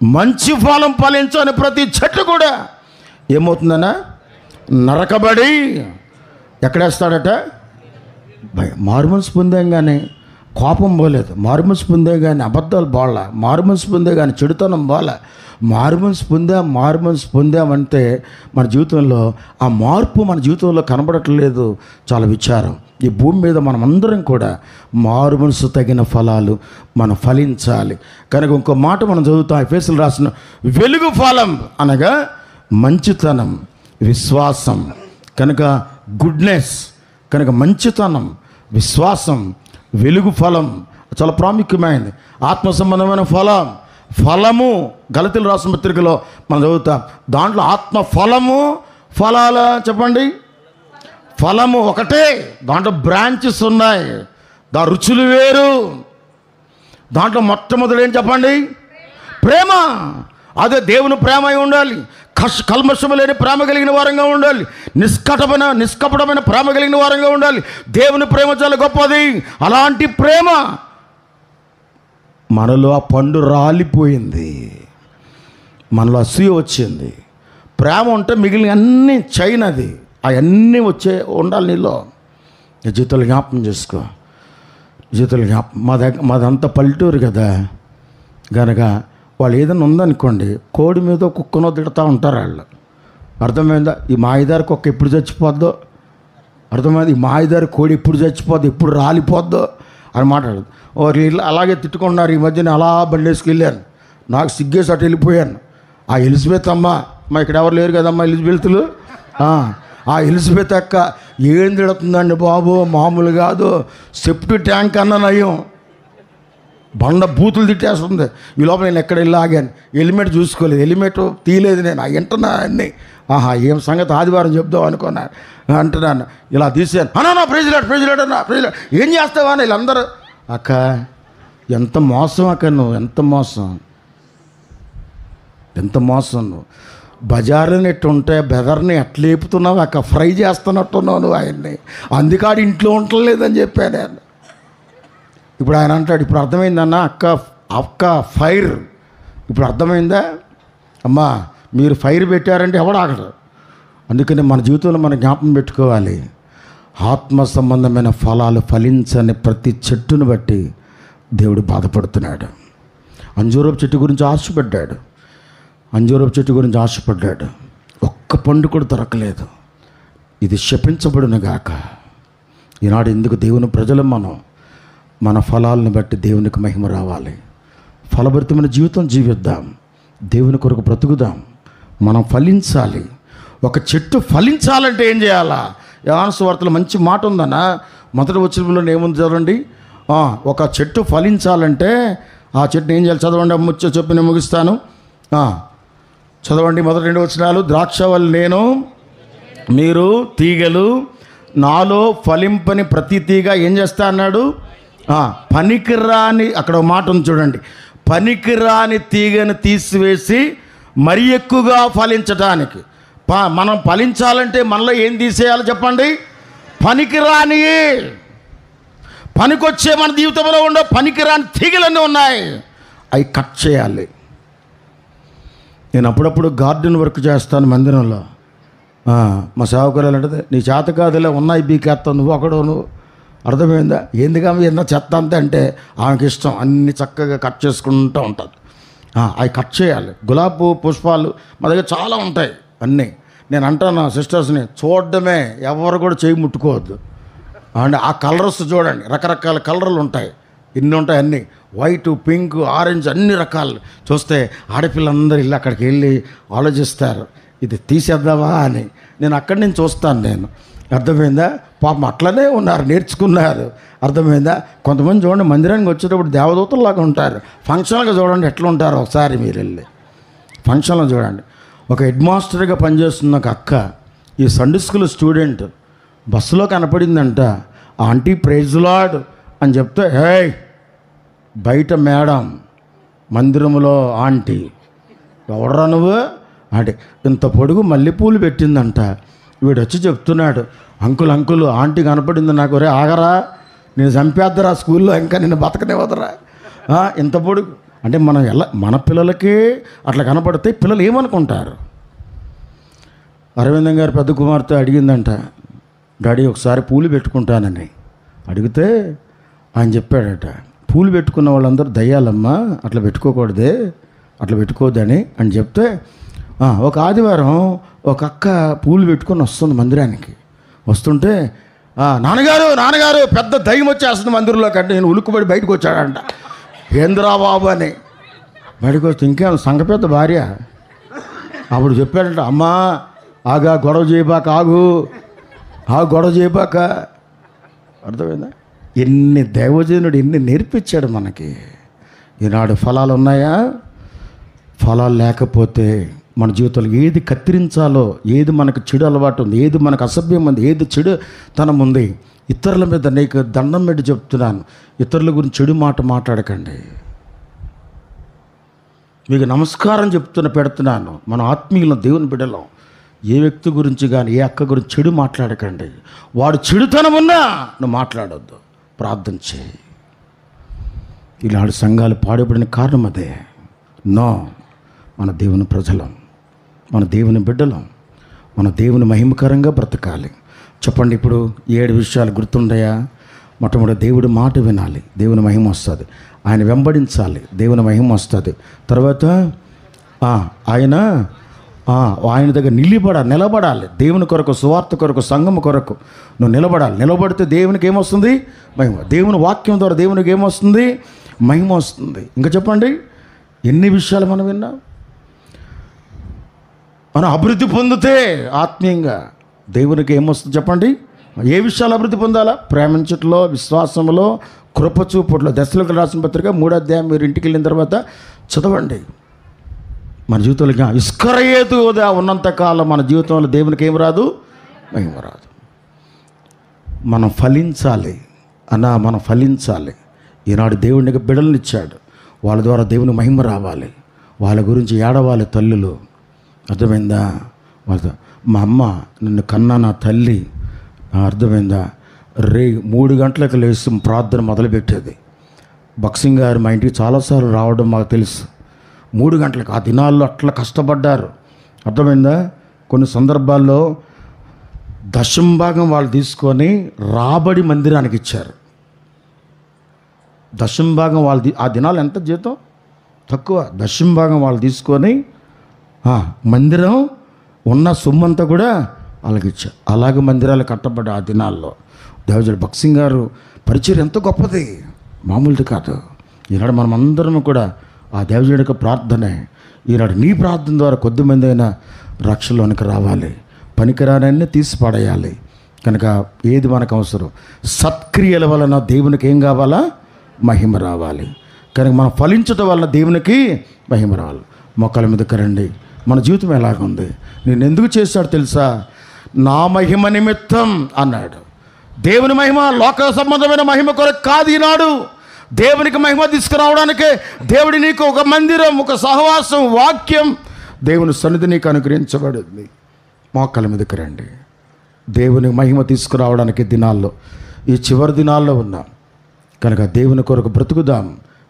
మంచి ఫలం ఫలించని ప్రతి చెట్టు కూడా ఏమవుతుందన్నా? నరకబడి ఎక్కడేస్తాడట? మారుమనసు పొందాం కానీ కోపం పోలేదు, మారుమనసు పొందే కానీ అబద్ధాలు బాలా, మారుమనసు పొందే కానీ చెడుతనం బాలా. మారుమనసు పొందామంటే మన జీవితంలో ఆ మార్పు మన జీవితంలో కనబడట్లేదు. చాలా విచారం. ఈ భూమి మీద మనం అందరం కూడా మారుమనసు తగిన ఫలాలు మనం ఫలించాలి. కనుక ఇంకో మాట మనం చదువుతాం. ఎఫెసీయులకు రాసిన వెలుగు ఫలం అనగా మంచితనం, విశ్వాసం. కనుక గుడ్నెస్, కనుక మంచితనం, విశ్వాసం, వెలుగు ఫలం చాలా ప్రాముఖ్యమైనది. ఆత్మ సంబంధమైన ఫలము గలతీయులకు రాసిన పత్రికలో మనం చదువుతాం. దాంట్లో ఆత్మ ఫలాల చెప్పండి. ఫలము ఒకటే, దాంట్లో బ్రాంచెస్ ఉన్నాయి, దాని రుచులు వేరు. దాంట్లో మొట్టమొదటి ఏం చెప్పండి? ప్రేమ. అదే దేవుని ప్రేమ అయి ఉండాలి. కల్మషము లేని ప్రేమ కలిగిన వారంగా ఉండాలి. నిష్కపటమైన ప్రేమ కలిగిన వారంగా ఉండాలి. దేవుని ప్రేమ చాలా గొప్పది. అలాంటి ప్రేమ మనలో ఆ పండు రాలిపోయింది, మనలో అసూయ వచ్చింది. ప్రేమ ఉంటే మిగిలిన అన్నీ చైనది, అవన్నీ ఉండాలి నీలో. జీవితాలు జ్ఞాపకం చేసుకో. జీవితాలు మాదంతా పల్లెటూరు కదా, కనుక వాళ్ళు ఏదైనా ఉందనుకోండి, కోడి మీద కుక్కనో తిడతా ఉంటారు వాళ్ళు. అర్థమైందా? ఈ మాయదారి కుక్క ఎప్పుడు చచ్చిపోద్దో, అర్థమైంది? ఈ మాయదారి కోడి ఎప్పుడు చచ్చిపోద్దో, ఎప్పుడు రాలిపోద్దో అని మాట్లాడదు. వీళ్ళు అలాగే తిట్టుకున్నారు. ఈ మధ్యన అలా బండేసుకు వెళ్ళాను, నాకు సిగ్గేసి అటు వెళ్ళిపోయాను. ఆ ఎలిజబెత్ అమ్మ ఇక్కడ ఎవరు లేరు కదమ్మా ఎలిజబెత్లు. ఆ ఎలిజబెత్ అక్క ఏం తిడుతుందండి బాబు, మామూలు కాదు. సెప్టి ట్యాంక్ అన్న నయం, బండ బూతులు తిట్టేస్తుంది. ఈ లోపల నేను ఎక్కడ వెళ్ళి ఆగాను, హెల్మెట్ చూసుకోలేదు, హెల్మెట్ తీయలేదు. నేను వింటున్నా అన్నీ. ఏం సంగతి ఆదివారం చెప్దాం అనుకున్నాను. అంటున్నాను, ఇలా తీసాను. అన్నా ప్రెసిడెంట్ అన్నా, ప్రెసిడెంట్ ఏం చేస్తావా అని వీళ్ళందరూ. అక్క ఎంత మోసం అక్క, నువ్వు ఎంత మోసం నువ్వు. బజార్ని ఎట్టుంటే బెదర్ని ఎట్లా లేపుతున్నావు అక్క, ఫ్రై చేస్తున్నట్టున్నావు నువ్వు ఆయన్ని, అందుకాడు ఇంట్లో ఉండలేదని చెప్పాను నేను. ఇప్పుడు ఆయన అంటాడు, ఇప్పుడు అర్థమైందన్నా అక్క ఫైర్, ఇప్పుడు అర్థమైందా అమ్మా, మీరు ఫైర్ పెట్టారంటే ఎవడు ఆగడు. అందుకని మన జీవితంలో మనం జ్ఞాపకం పెట్టుకోవాలి, ఆత్మ సంబంధమైన ఫలాలు ఫలించని ప్రతి చెట్టును బట్టి దేవుడు బాధపడుతున్నాడు. అంజూరపు చెట్టు గురించి ఆశపడ్డాడు. ఒక్క పండు కూడా దొరకలేదు. ఇది శపించబడును గాక. ఈనాడు ఎందుకు దేవుని ప్రజలు మన ఫలాలను బట్టి దేవునికి మహిమ రావాలి. ఫలభరితమైన జీవితం జీవిద్దాం, దేవుని కొరకు బ్రతుకుదాం, మనం ఫలించాలి. ఒక చెట్టు ఫలించాలంటే ఏం చేయాలా? యోహాను సువార్తలో మంచి మాట ఉందన్న. మొదటి వచనంలో ఏముంది చూడండి. ఒక చెట్టు ఫలించాలంటే ఆ చెట్టుని ఏం చేయాలి? చదవండి, ముచ్చ చెప్పి నేను ముగిస్తాను. చదవండి మొదటి 2 వచనాలు. ద్రాక్షవల్లి నేను, మీరు తీగలు. నాలో ఫలింపని ప్రతి తీగ ఏం చేస్తా అన్నాడు? పనికిరాని, అక్కడ ఒక మాట ఉంది చూడండి, పనికిరాని తీగను తీసివేసి మరి ఎక్కువగా ఫలించటానికి. మనం ఫలించాలంటే మనలో ఏం తీసేయాలో చెప్పండి? పనికిరాని, పనికొచ్చే మన జీవితంలో ఉండే పనికిరాని తీగలన్నీ ఉన్నాయి, అవి కట్ చేయాలి. నేను అప్పుడప్పుడు గార్డెన్ వర్క్ చేస్తాను మందిరంలో. మా సేవకురాలు అంటే, నీ చేత కాదులే ఉన్నాయి బీకేస్తావు, నువ్వు ఒకడు అర్థమైందా? ఎందుకు ఆమె ఎన్నో చెత్త అంతే అంటే ఆమెకి ఇష్టం, అన్ని చక్కగా కట్ చేసుకుంటూ ఉంటుంది. అవి కట్ చేయాలి. గులాబీ పుష్పాలు మా దగ్గర చాలా ఉంటాయి అన్నీ. నేను అంటాను సిస్టర్స్ని, చూడడమే, ఎవరు కూడా చేయి ముట్టుకోవద్దు. అంటే ఆ కలర్స్ చూడండి, రకరకాల కలర్లు ఉంటాయి, ఇన్ని ఉంటాయి, అన్నీ వైట్, పింక్, ఆరెంజ్, అన్ని రకాలు చూస్తే ఆడపిల్లందరూ ఇల్లు అక్కడికి వెళ్ళి ఆలోచిస్తారు, ఇది తీసేద్దామా అని. నేను అక్కడి నుంచి చూస్తాను నేను. అర్థమైందా? పాపం అట్లనే ఉన్నారు, నేర్చుకున్నారు. అర్థమైందా? కొంతమంది చూడండి మందిరానికి వచ్చేటప్పుడు దేవదూతల్లాగా ఉంటారు. ఫంక్షన్గా చూడండి ఎట్లా ఉంటారు, ఒకసారి మీరు వెళ్ళి ఫంక్షన్లో చూడండి. ఒక హెడ్ మాస్టర్గా పనిచేస్తున్న ఒక అక్క ఈ సండే స్కూల్ స్టూడెంట్ బస్సులో కనపడిందంట. ఆంటీ ప్రైజ్ లార్డ్ అని చెప్తే, హే బయట మేడం, మందిరంలో ఆంటీ, ఎవడరా నువ్వు అంటే ఇంత పొడుగు మల్లెపూలు పెట్టిందంట. వీడు వచ్చి చెప్తున్నాడు, అంకుల్ ఆంటీ కనపడింది నాకు. రే ఆగరా, నేను చంపేద్దరా స్కూల్లో, ఇంకా నిన్ను బతకనివ్వదరా. ఇంత పొడుగు అంటే మనం ఎలా, మన పిల్లలకి అట్లా కనపడితే పిల్లలు ఏమనుకుంటారు? అరవిందం గారు పెద్ద కుమార్తె అడిగిందంట, డాడీ ఒకసారి పూలు పెట్టుకుంటానని అడిగితే ఆయన చెప్పాడట, పూలు పెట్టుకున్న వాళ్ళందరూ దయ్యాలమ్మా, అట్లా పెట్టుకోకూడదే, అట్లా పెట్టుకోవద్దని అని చెప్తే, ఒక ఆదివారం ఒక అక్క పూలు పెట్టుకొని వస్తుంది మందిరానికి. వస్తుంటే నాన్నగారు పెద్ద దయ్యం వచ్చేస్తుంది మందిరంలో కంటే, నేను ఉలుక్కుబడి బయటకు వచ్చాడంట. ఏంద్రా బాబు అని బయటకు వస్తే ఇంకేం సంఘ పెద్ద భార్య. అప్పుడు చెప్పాడంట, అమ్మా ఆగా, గొడవ చేయబాక, గొడవ చేయబాక. అర్థమైందా? ఎన్ని దైవజనుడు ఎన్ని నేర్పించాడు మనకి. ఈనాడు ఫలాలు ఉన్నాయా? ఫలాలు లేకపోతే మన జీవితంలో ఏది కత్తిరించాలో, ఏది మనకు చెడు అలవాటు ఉంది, ఏది మనకు అసభ్యం ఉంది, ఏది చెడు తనం ఉంది, ఇతరుల మీద నీకు దండం పెట్టి చెప్తున్నాను, ఇతరుల గురించి చెడు మాట మాట్లాడకండి. మీకు నమస్కారం పెడుతున్నాను. మన ఆత్మీయులను, దేవుని బిడ్డలం, ఏ వ్యక్తి గురించి కానీ ఏ అక్క గురించి చెడు మాట్లాడకండి. వాడు చెడుతనం ఉన్నా నువ్వు మాట్లాడొద్దు, ప్రార్థన చేయి. ఇలాంటి సంఘాలు పాడుపడిన కారణం అదే. మన దేవుని ప్రజలం, మన దేవుని బిడ్డలం, మన దేవుని మహిమకరంగా బ్రతకాలి. చెప్పండి, ఇప్పుడు 7 విషయాలు గుర్తుండయా? మొట్టమొదటి దేవుడి మాట వినాలి, దేవుని మహిమ వస్తుంది. ఆయన వెంబడించాలి, దేవుని మహిమ వస్తుంది. తర్వాత ఆయన దగ్గర నిలబడాలి. దేవుని కొరకు, సువార్త కొరకు, సంఘం కొరకు నువ్వు నిలబడాలి. నిలబడితే దేవునికి ఏమొస్తుంది? మహిమ. దేవుని వాక్యం ద్వారా దేవునికి ఏమొస్తుంది? మహిమ వస్తుంది. ఇంకా చెప్పండి, ఎన్ని విషయాలు మనం విన్నాం. మనం అభివృద్ధి పొందితే ఆత్మీయంగా దేవునికి ఏమొస్తుంది చెప్పండి? ఏ విషయాలు అభివృద్ధి పొందాలా? ప్రేమించట్లో, విశ్వాసంలో, కృపచూపుట్లో. దశలకు రాసిన పత్రిక 3వ అధ్యాయం మీరు ఇంటికి వెళ్ళిన తర్వాత చదవండి. మన జీవితంలో ఇస్కరయేతుగా ఉన్నంతకాలం మన జీవితంలో దేవునికి ఏం రాదు? మహిమ రాదు. మనం ఫలించాలి మనం ఫలించాలి. ఈనాడు దేవునికి బిడ్డలను ఇచ్చాడు, వాళ్ళ ద్వారా దేవుని మహిమ రావాలి. వాళ్ళ గురించి ఏడవాలి తల్లులు. అర్థమైందా? వాళ్ళ మా అమ్మ నన్ను కన్నా నా తల్లి, అర్థమైందా? 3 గంటలకు లేచి ప్రార్థన మొదలుపెట్టేది. బక్సింగ్ గారు మా ఇంటికి చాలాసార్లు రావడం మాకు తెలుసు. 3 గంటలకు ఆ దినాల్లో అట్లా కష్టపడ్డారు. అర్థమైందా? కొన్ని సందర్భాల్లో 10వ భాగం వాళ్ళు తీసుకొని రాబడి మందిరానికి ఇచ్చారు. 10వ భాగం వాళ్ళు, ఆ దినాలు ఎంత జీతం తక్కువ, 10వ భాగం వాళ్ళు తీసుకొని మందిరం ఉన్న సొమ్మంతా కూడా వాళ్ళకి ఇచ్చారు. అలాగే మందిరాలు కట్టబడ్డ ఆ దినాల్లో దేవజుడు బక్సింగ్ గారు పరిచయం ఎంతో గొప్పది, మామూలుది కాదు. ఈనాడు మనం అందరం కూడా ఆ దేవజుడి యొక్క ప్రార్థనే. ఈనాడు నీ ప్రార్థన ద్వారా కొద్దిమంది అయినా రక్షణలోనికి రావాలి. పనికిరానన్నీ తీసి పడేయాలి. కనుక ఏది మనకు అవసరం? సత్క్రియల వలన దేవునికి ఏం కావాలా? మహిమ రావాలి. కనుక మనం ఫలించడం వలన దేవునికి మహిమ రావాలి. మొక్కల మీదకి రండి. మన జీవితం ఎలాగుంది? నేను ఎందుకు చేశాడు తెలుసా? నా మహిమ నిమిత్తం అన్నాడు. దేవుని మహిమ లోక సంబంధమైన మహిమ కొరకు కాదు. ఈనాడు దేవునికి మహిమ తీసుకురావడానికే దేవుడి నీకు ఒక మందిరం, ఒక సహవాసం, వాక్యం, దేవుని సన్నిధి నీకు అనుగ్రహించబడింది. మోకాళ్ళ మీదకి రండి. దేవుని మహిమ తీసుకురావడానికి దినాల్లో, ఈ చివరి దినాల్లో ఉన్నాం కనుక దేవుని కొరకు బ్రతుకుదాం,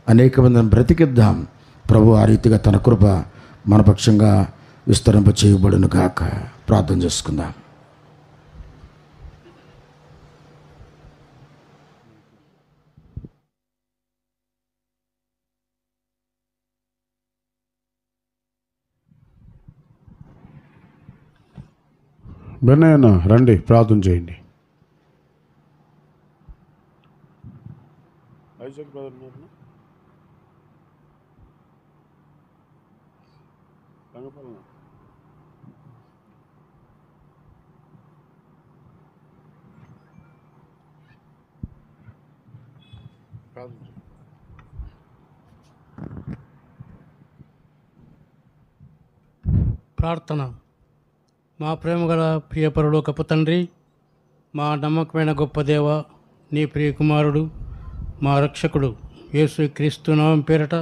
అనేక మందిని బ్రతికిద్దాం. ప్రభు ఆ రీతిగా తన కృప మన పక్షంగా విస్తరింప చేయబడును గాక. ప్రార్థన చేసుకుందాం. బెన్నయ్యన్న రండి, ప్రార్థన చేయండి. ప్రార్థన. మా ప్రేమగల ప్రియ పరలోకపు తండ్రి, మా నమ్మకమైన గొప్ప దేవ, నీ ప్రియ కుమారుడు, మా రక్షకుడు యేసు క్రీస్తు నామం పేరట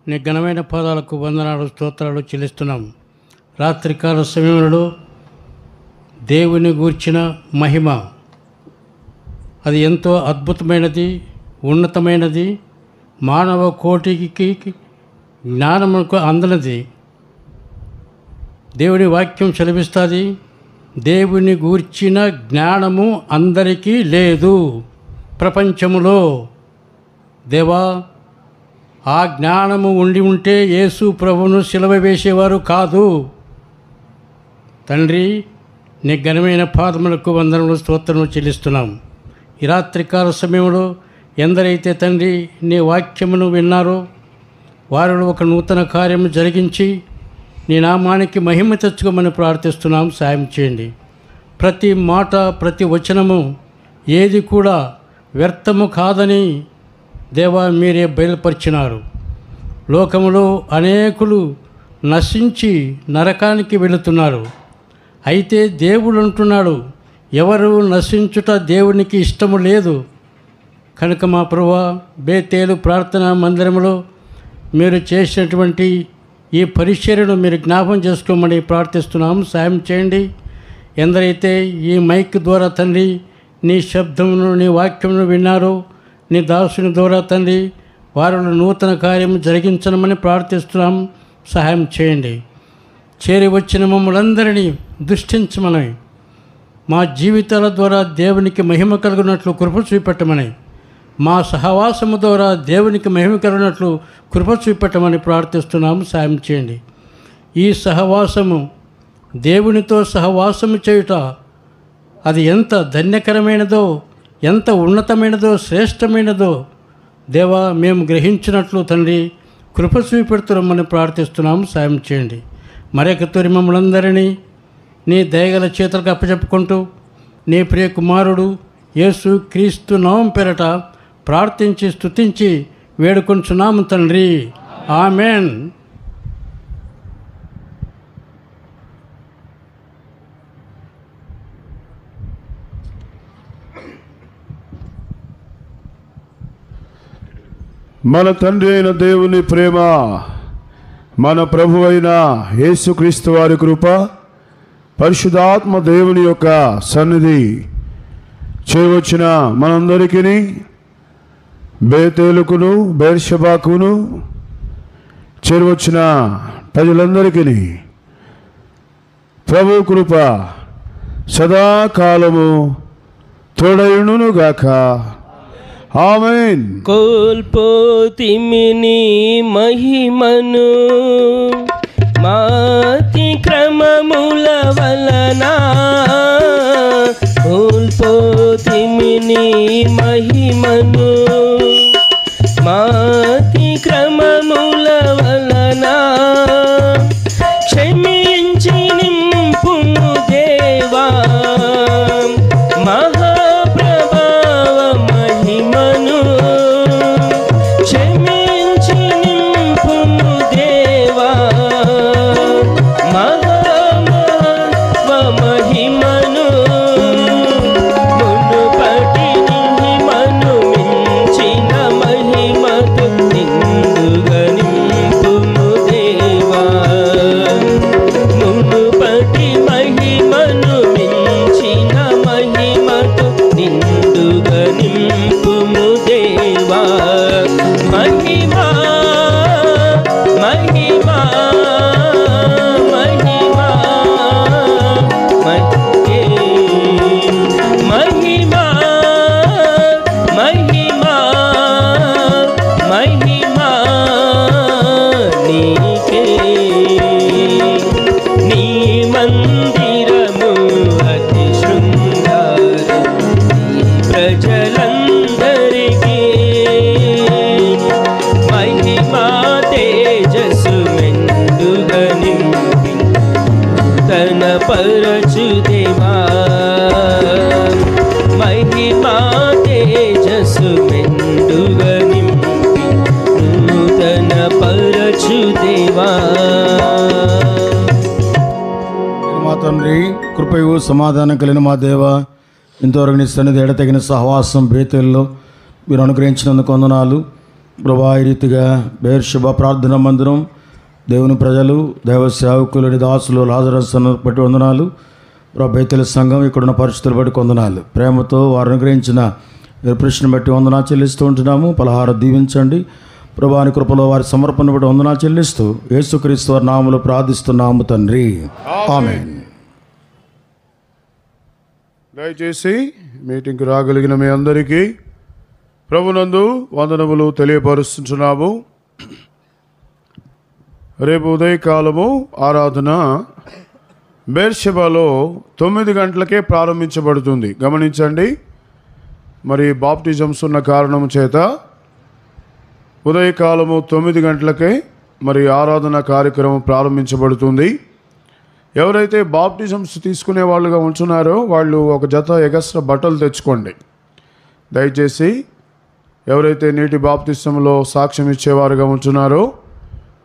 నీ ఘనమైన పాదాలకు వందనాలు, స్తోత్రాలు చెల్లిస్తున్నాం. రాత్రికాల సమయంలో దేవుని గూర్చిన మహిమ అది ఎంతో అద్భుతమైనది, ఉన్నతమైనది, మానవ కోటికి జ్ఞానముకు అందనది. దేవుని వాక్యం సెలవిస్తుంది, దేవుని గూర్చిన జ్ఞానము అందరికీ లేదు ప్రపంచములో. దేవా, ఆ జ్ఞానము ఉంటే యేసు ప్రభువును సిలువ వేసేవారు కాదు. తండ్రి, నీ ఘనమైన పాదములకు వందనములు, స్తోత్రములు చెల్లిస్తున్నాం. ఈ రాత్రికాల సమయంలో ఎందరైతే తండ్రి నీ వాక్యమును విన్నారో వారిలో ఒక నూతన కార్యము జరిగించి నీ నామానికి మహిమ తెచ్చుకోమని ప్రార్థిస్తున్నాం. సాయం చేయండి. ప్రతి మాట, ప్రతి వచనము ఏది కూడా వ్యర్థము కాదని దేవా మీరే బయలుపరిచినారు. లోకములో అనేకులు నశించి నరకానికి వెళుతున్నారు. అయితే దేవుడు అంటున్నాడు, ఎవరు నశించుట దేవునికి ఇష్టము లేదు. కనుక మా ప్రభువా, బేతేలు ప్రార్థనా మందిరంలో మీరు చేసినటువంటి ఈ పరిచర్యను మీరు జ్ఞాపం చేసుకోమని ప్రార్థిస్తున్నాం. సాయం చేయండి. ఎందరైతే ఈ మైక్ ద్వారా తండ్రి నీ శబ్దమును, నీ వాక్యమును విన్నారో నీ దాసుని ద్వారా తండ్రి వారిలో నూతన కార్యము జరిగించమని ప్రార్థిస్తున్నాం. సహాయం చేయండి. చేరి వచ్చిన మమ్మల్ందరినీ దృష్టించమని, మా జీవితాల ద్వారా దేవునికి మహిమ కలుగునట్లు కృప చూపెట్టమని, మా సహవాసము ద్వారా దేవునికి మహిమ కలిగినట్లు కృప చూపెట్టమని ప్రార్థిస్తున్నాం. సాయం చేయండి. ఈ సహవాసము, దేవునితో సహవాసము చేయుట అది ఎంత ధన్యకరమైనదో, ఎంత ఉన్నతమైనదో, శ్రేష్టమైనదో దేవా మేము గ్రహించినట్లు తండ్రి కృప చూపెడుతున్నామని ప్రార్థిస్తున్నాం. సాయం చేయండి. మరొక తొలి మమ్మల్ందరినీ నీ దయగల చేతులకు అప్పచెప్పుకుంటూ నీ ప్రియ కుమారుడు యేసు క్రీస్తు నామం పేరట ప్రార్థించి స్తుతించి వేడుకొంచున్నాము తండ్రి. ఆమెన్. మన తండ్రి అయిన దేవుని ప్రేమ, మన ప్రభు అయిన యేసుక్రీస్తు వారి కృప, పరిశుద్ధాత్మ దేవుని యొక్క సన్నిధి చేయవచ్చిన మనందరికీ, బేతేలుకును బెర్షెబాకును చేరవచ్చిన ప్రజలందరికీ ప్రభు కృప సదాకాలము తోడయునుగాక. ఆమేన్. కోల్పోతిమిని మహిమను మాతి క్రమముల వలన, కోల్పోతిమిని మహిమను మాతి క్రమముల వలన, క్షమించి నింపుము దేవా సమాధానం కలిగిన మా దేవ, ఇంతవరకు నీ సన్నిధి ఎడతగిన సహవాసం బేతేల్లో మీరు అనుగ్రహించినందుకు వందనాలు ప్రభా. ఈ రీతిగా బెర్షెబా ప్రార్థనా మందిరం, దేవుని ప్రజలు, దైవ సేవకులని దాసులు లాజరస్ను బట్టి వందనాలు ప్రభా. బేతేల సంఘం ఇక్కడున్న పరిస్థితులు బట్టి వందనాలు. ప్రేమతో వారు అనుగ్రహించిన ప్రశ్న బట్టి వందనాలు చెల్లిస్తూ ఉంటున్నాము. పలహారం దీవించండి ప్రభాని కృపలో వారి సమర్పణ బట్టి వందనాలు చెల్లిస్తూ యేసుక్రీస్తు వారి నామములో ప్రార్థిస్తున్నాము తండ్రి, ఆమేన్. దయచేసి మీటింగ్కి రాగలిగిన మీ అందరికీ ప్రభునందు వందనములు తెలియపరుస్తున్నాము. రేపు ఉదయకాలము ఆరాధన బెర్షెబాలో 9 గంటలకే ప్రారంభించబడుతుంది. గమనించండి, మరి బాప్టిజమ్స్ ఉన్న కారణం చేత ఉదయకాలము 9 గంటలకే మరి ఆరాధన కార్యక్రమం ప్రారంభించబడుతుంది. ఎవరైతే బాప్టిజమ్స్ తీసుకునే వాళ్ళుగా ఉంటున్నారో వాళ్ళు ఒక జత ఎగస్ట్రా బట్టలు తెచ్చుకోండి. దయచేసి ఎవరైతే నీటి బాప్టిజంలో సాక్ష్యం ఇచ్చేవారుగా ఉంటున్నారో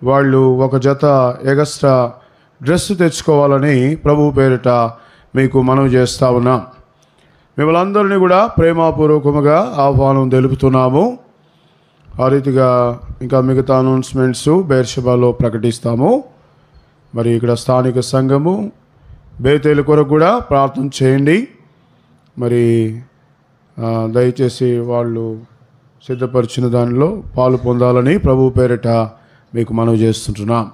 వాళ్ళు ఒక జత ఎగస్ట్రా డ్రెస్ తెచ్చుకోవాలని ప్రభు పేరిట మీకు మనవి చేస్తా ఉన్నాం. మిమ్మల్ని అందరినీ కూడా ప్రేమపూర్వకముగా ఆహ్వానం తెలుపుతున్నాము. ఆ రీతిగా ఇంకా మిగతా అనౌన్స్మెంట్స్ బెర్షెబాలో ప్రకటిస్తాము. మరి ఇక్కడ స్థానిక సంఘము బేతేలు కొరకు కూడా ప్రార్థన చేయండి. మరి దయచేసి వాళ్ళు సిద్ధపరిచిన దానిలో పాలు పొందాలని ప్రభు పేరిట మీకు మనవి చేస్తుంటున్నాం.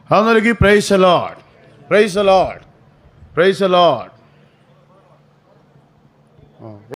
అందరికీ praise the lord, praise the lord, praise the lord.